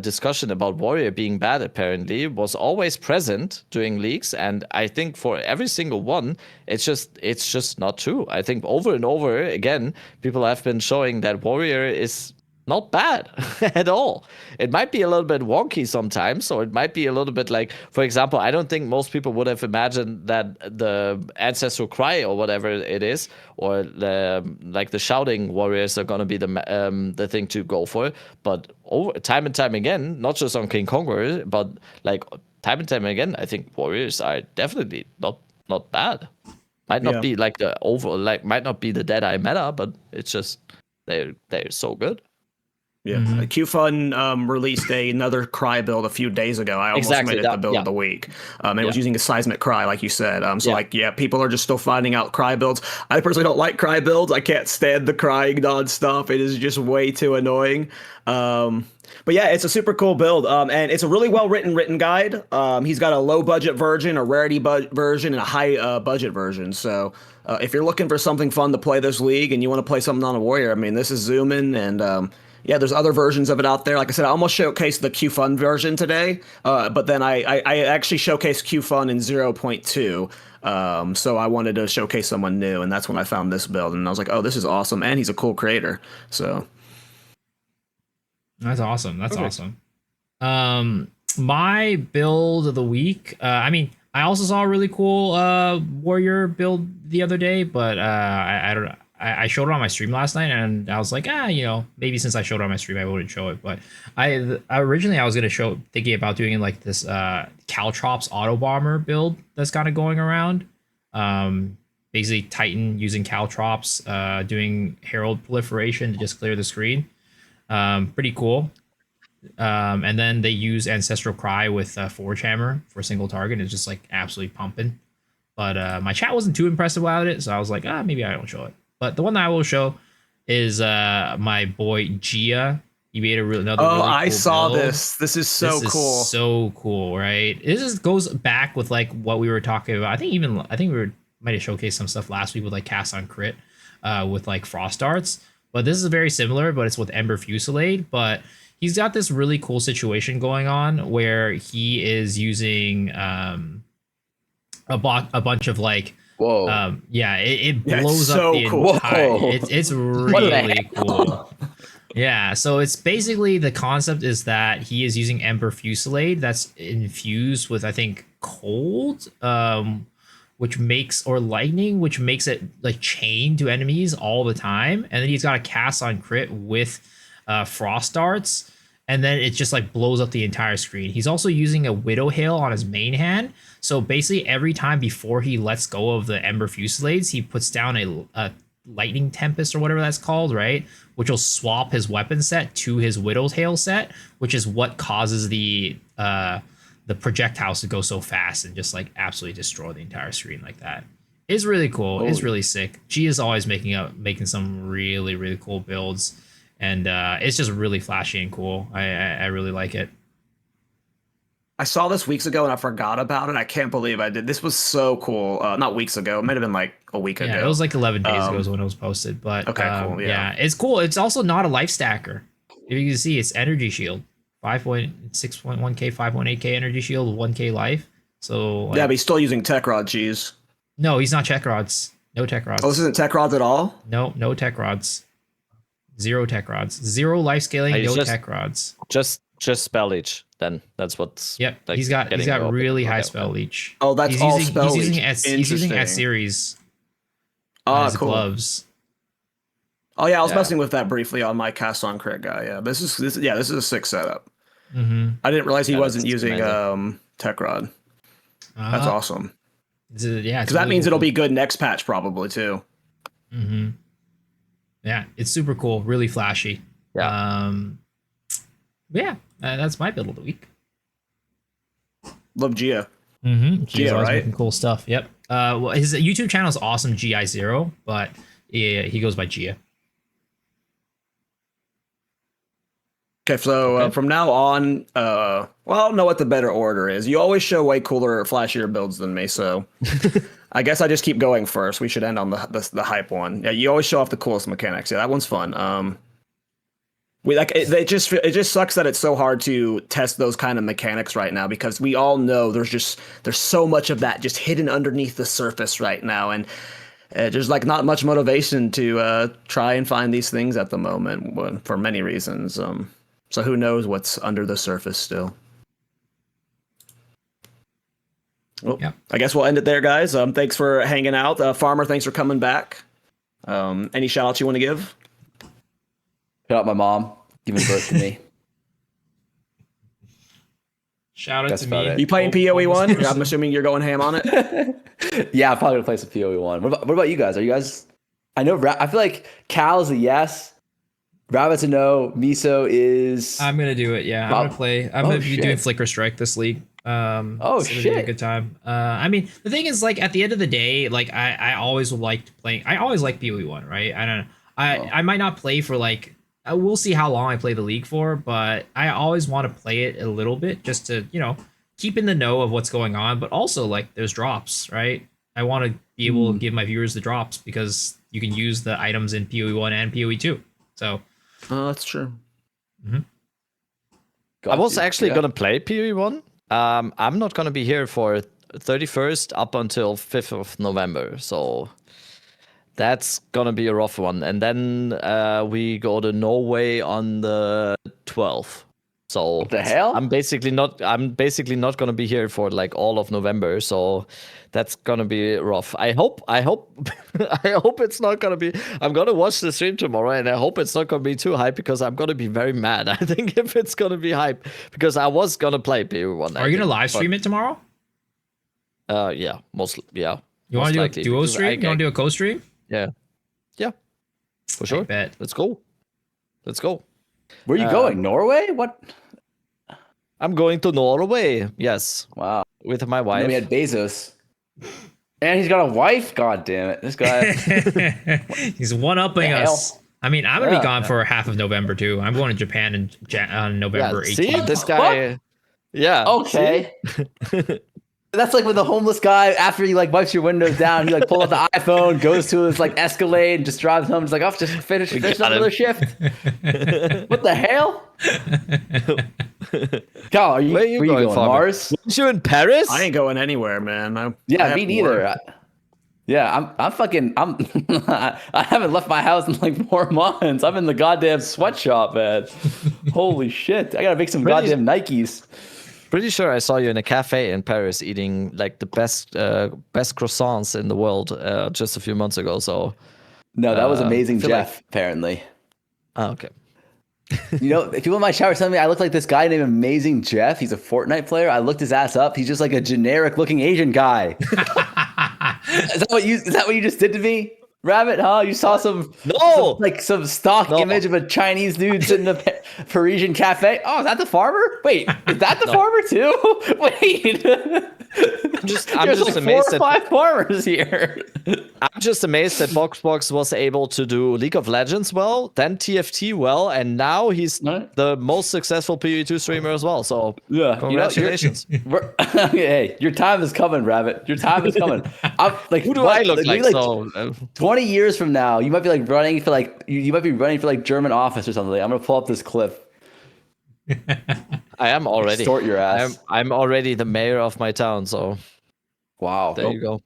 S2: discussion about warrior being bad apparently was always present during leagues. And I think for every single one, it's just not true. I think over and over again, people have been showing that warrior is not bad at all. It might be a little bit wonky sometimes, or it might be a little bit like, for example, I don't think most people would have imagined that the ancestral cry or whatever it is, or the shouting warriors are gonna be the thing to go for. But over time and time again, not just on King Kongor, but like time and time again, I think warriors are definitely not bad. Might not be like might not be the Deadeye meta, but it's just they're so good.
S1: Yeah, QFun released another Cry build a few days ago. I almost made it the build of the week. It was using a Seismic Cry, like you said. People are just still finding out Cry builds. I personally don't like Cry builds. I can't stand the crying nonstop. It is just way too annoying. But yeah, it's a super cool build, and it's a really written guide. He's got a low budget version, a rarity version, and a high budget version. So if you're looking for something fun to play this league and you want to play something on a warrior, I mean, this is Zoomin, and there's other versions of it out there. Like I said, I almost showcased the QFun version today, but then I actually showcased QFun in 0.2. So I wanted to showcase someone new, and that's when I found this build, and I was like, oh, this is awesome, and he's a cool creator. So
S4: that's awesome. Awesome. My build of the week. I also saw a really cool warrior build the other day, but I don't know. I showed it on my stream last night, and I was like, maybe since I showed it on my stream, I wouldn't show it. But originally I was gonna thinking about doing like this Caltrops auto bomber build that's kind of going around. Basically Titan using Caltrops, doing Herald proliferation to just clear the screen. Pretty cool. And then they use Ancestral Cry with Forge Hammer for a single target. It's just like absolutely pumping. But my chat wasn't too impressed about it, so I was like, maybe I don't show it. But the one that I will show is my boy Gia. He made another really cool
S1: I saw
S4: build.
S1: this. This is so cool.
S4: So cool, right? This just goes back with like what we were talking about. I think we might have showcased some stuff last week with like cast on crit with like frost darts. But this is very similar, but it's with Ember Fusillade. But he's got this really cool situation going on where he is using a bunch of like,
S3: whoa,
S4: it blows up the entire. It's really cool. Yeah, so it's basically the concept is that he is using Ember Fusillade that's infused with, I think, cold, which makes or lightning, which makes it like chain to enemies all the time. And then he's got a cast on crit with frost darts, and then it just like blows up the entire screen. He's also using a Widow Hail on his main hand. So basically every time before he lets go of the Ember Fusillades, he puts down a Lightning Tempest or whatever that's called, right? Which will swap his weapon set to his Widow's Hail set, which is what causes the projectiles to go so fast and just like absolutely destroy the entire screen like that. It's really cool. It's really sick. G is always making some really, really cool builds. And it's just really flashy and cool. I really like it.
S1: I saw this weeks ago and I forgot about it. I can't believe I did. This was so cool. Not weeks ago. It might have been like a week ago.
S4: Yeah, it was like 11 days ago is when it was posted. But
S1: okay, cool. Yeah,
S4: it's cool. It's also not a life stacker. If you can see, it's energy shield. 5.6.1k, 5.8k energy shield, 1k life. So like,
S1: yeah, but he's still using tech rod cheese.
S4: No, he's not tech rods. No tech rods.
S1: Oh, this isn't tech rods at all?
S4: No tech rods. 0 tech rods. 0 life scaling, no tech rods.
S2: Just spell leech. Then that's what's.
S4: Yep, like, he's got really high spell leech.
S1: Oh, that's all spell leech.
S4: He's using S series.
S1: Cool.
S4: Gloves.
S1: Oh yeah, I was messing with that briefly on my cast on crit guy. Yeah, this is a sick setup.
S4: Mm-hmm.
S1: I didn't realize he wasn't using tech rod. That's awesome.
S4: Because
S1: that means it'll be good next patch probably too.
S4: Mm-hmm. Yeah, it's super cool, really flashy.
S2: Yeah.
S4: That's my build of the week.
S1: Love Gia.
S4: Mm-hmm.
S1: Gia, right?
S4: Making cool stuff. Yep. Well, his YouTube channel is awesome, GI0, but yeah, he goes by Gia.
S1: Okay, so from now on, I don't know what the better order is. You always show way cooler, flashier builds than me, so I guess I just keep going first. We should end on the hype one. Yeah, you always show off the coolest mechanics. Yeah, that one's fun. It just sucks that it's so hard to test those kind of mechanics right now, because we all know there's so much of that just hidden underneath the surface right now, and there's like not much motivation to try and find these things at the moment for many reasons. So who knows what's under the surface still. Well, yeah. I guess we'll end it there, guys. Thanks for hanging out. Farmer, thanks for coming back. Any shout outs you want to give?
S3: Shout out my mom, giving birth to me.
S4: Shout out to me.
S1: You playing PoE 1? I'm assuming you're going ham on it.
S3: Yeah, I'm probably gonna play some PoE 1. What about you guys? Are you guys? I know. I feel like Kall's a yes. Rabbit's a no. Miso is.
S4: I'm gonna do it. Yeah, I'm gonna play. I'm gonna be doing Flicker Strike this league.
S3: So
S4: shit! Be a good time. I mean, the thing is, like, at the end of the day, like, I always liked playing. I always liked PoE 1, right? I don't know. I might not play for like. We'll see how long I play the league for, but I always want to play it a little bit just to, keep in the know of what's going on. But also, like, there's drops, right? I want to be able to give my viewers the drops because you can use the items in PoE 1 and PoE 2. So.
S1: That's true.
S4: Mm-hmm.
S2: I was actually going to play PoE 1. I'm not going to be here for 31st up until 5th of November. So that's going to be a rough one. And then we go to Norway on the 12th. So
S3: what the hell?
S2: I'm basically not going to be here for like all of November. So that's going to be rough. I hope I hope it's not going to be. I'm going to watch the stream tomorrow and I hope it's not going to be too hype because I'm going to be very mad. I think if it's going to be hype because I was going to play PoE 1.
S4: Are you going to live stream it tomorrow?
S2: Yeah, mostly. Yeah.
S4: You want to do a duo stream? You want to do a co-stream?
S2: Yeah. Yeah. For sure.
S4: I bet.
S2: Let's go.
S3: Where are you going? Norway? What?
S2: I'm going to Norway. Yes.
S3: Wow.
S2: With my wife.
S3: We had Bezos. And he's got a wife. God damn it. This guy.
S4: He's one-upping us. I mean, I'm going to be gone for half of November, too. I'm going to Japan on November 18th.
S2: See, this guy.
S3: What?
S2: Yeah.
S3: Okay. That's like when the homeless guy, after he like wipes your windows down, he like pulls out the iPhone, goes to his like Escalade, and just drives home. He's like, "Oh, just finish another shift." What the hell? Kall, where are you going? Mars?
S2: Weren't you in Paris?
S1: I ain't going anywhere, man. I
S3: me neither. I'm fucking. I haven't left my house in like 4 months. I'm in the goddamn sweatshop, man. Holy shit! I gotta make some goddamn Nikes.
S2: pretty sure I saw you in a cafe in Paris eating like the best croissants in the world just a few months ago. So
S3: No, that was Amazing
S2: feel
S3: Jeff, apparently.
S2: oh, okay.
S3: You know, if people in my chat were telling me I look like this guy named Amazing Jeff, he's a Fortnite player. I looked his ass up. He's just like a generic looking Asian guy. Is that what you just did to me? Rabbit, huh? You saw some stock image of a Chinese dude sitting in a Parisian cafe. Oh, is that the farmer? Wait, is that the farmer too? Wait.
S2: I'm just
S3: like
S2: amazed
S3: 4 or 5 farmers here.
S2: I'm just amazed that Boxbox was able to do League of Legends well, then TFT well, and now he's the most successful PvE2 streamer as well. So
S3: yeah,
S2: congratulations.
S3: Hey, your time is coming, Rabbit. Your time is coming.
S2: Who do I look like?
S3: 20 years from now, you might be like running for like you might be running for like German office or something. I'm gonna pull up this clip.
S2: I am already.
S3: Extort your ass.
S2: I'm already the mayor of my town. So
S3: wow,
S2: there you go.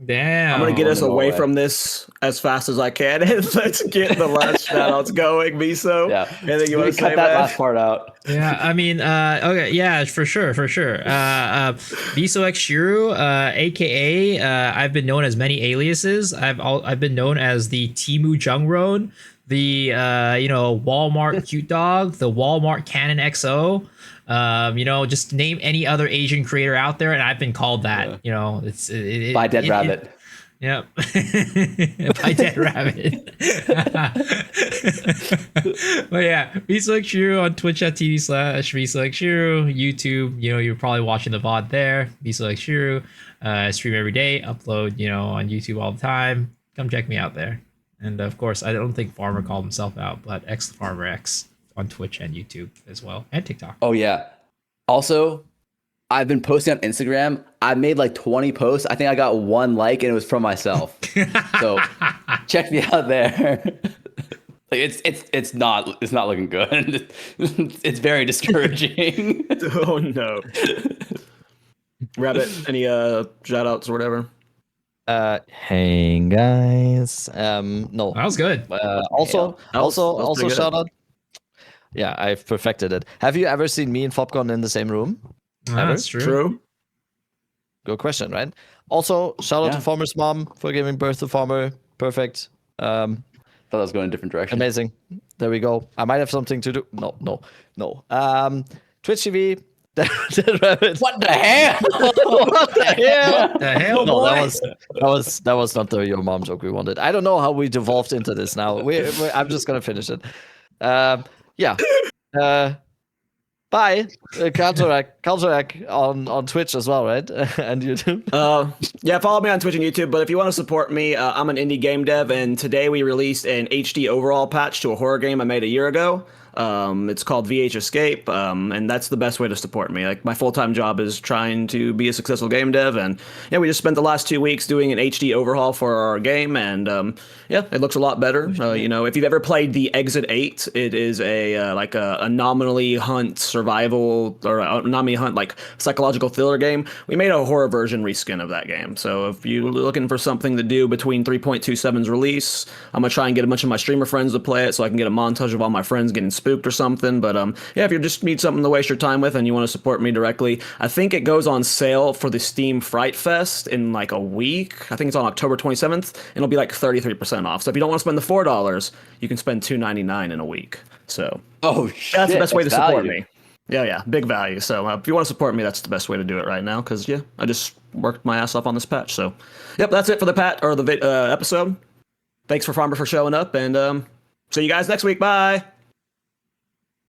S4: Damn.
S1: I'm gonna get us away from this as fast as I can, and let's get the last shoutouts going, Miso.
S3: Yeah,
S1: anything you want to say,
S3: cut that last part out.
S4: Yeah, I mean, okay, yeah, for sure. Miso X Shuru, aka I've been known as many aliases. I've been known as the Timu Jungron, the Walmart cute dog, the Walmart Canon XO. Just name any other Asian creator out there, and I've been called that. Yeah. It's
S3: by Dead Rabbit.
S4: Yep. By Dead Rabbit. But yeah, VSelectShiro on twitch.tv/VSelectShiro, YouTube, you're probably watching the VOD there. VSelectShiro, stream every day, upload, on YouTube all the time. Come check me out there. And of course, I don't think Farmer called himself out, but X the Farmer X on Twitch and YouTube as well, and TikTok.
S3: Oh yeah. Also, I've been posting on Instagram. I made like 20 posts. I think I got 1 like, and it was from myself. So check me out there. Like it's not looking good. It's very discouraging.
S1: Oh no. Rabbit, any shout outs or whatever?
S2: Hey guys. No.
S4: That was good.
S2: Also
S1: pretty good.
S2: shout out. Yeah, I've perfected it. Have you ever seen me and Fopcon in the same room?
S4: That's true.
S1: True.
S2: Good question, right? Also, shout out to Farmer's mom for giving birth to Farmer. Perfect.
S3: Thought I was going a different direction.
S2: Amazing. There we go. I might have something to do. No. Twitch TV. Rabbit.
S3: What the hell?
S2: What the hell?
S4: The hell,
S2: No,
S4: boy?
S2: that was not the your mom joke we wanted. I don't know how we devolved into this now. I'm just gonna finish it. Yeah. Bye. Kaltorak on Twitch as well, right? And YouTube.
S1: Yeah, follow me on Twitch and YouTube. But if you want to support me, I'm an indie game dev, and today we released an HD overall patch to a horror game I made a year ago. It's called VH Escape, and that's the best way to support me. Like, my full-time job is trying to be a successful game dev, and yeah, we just spent the last 2 weeks doing an HD overhaul for our game, and yeah, it looks a lot better. If you've ever played the Exit 8, it is a nominally hunt survival, or a nominally hunt like psychological thriller game. We made a horror version reskin of that game, so if you're looking for something to do between 3.27's release, I'm gonna try and get a bunch of my streamer friends to play it so I can get a montage of all my friends getting spooked or something. But yeah, if you just need something to waste your time with and you want to support me directly, I think it goes on sale for the Steam Fright Fest in like a week. I think it's on October 27th, and it'll be like 33% off. So if you don't want to spend the $4, you can spend $2.99 in a week. So that's the best way to support me. Yeah, big value. So if you want to support me, that's the best way to do it right now, because yeah, I just worked my ass off on this patch. So yep, that's it for the episode. Thanks for Farmer for showing up, and see you guys next week. Bye.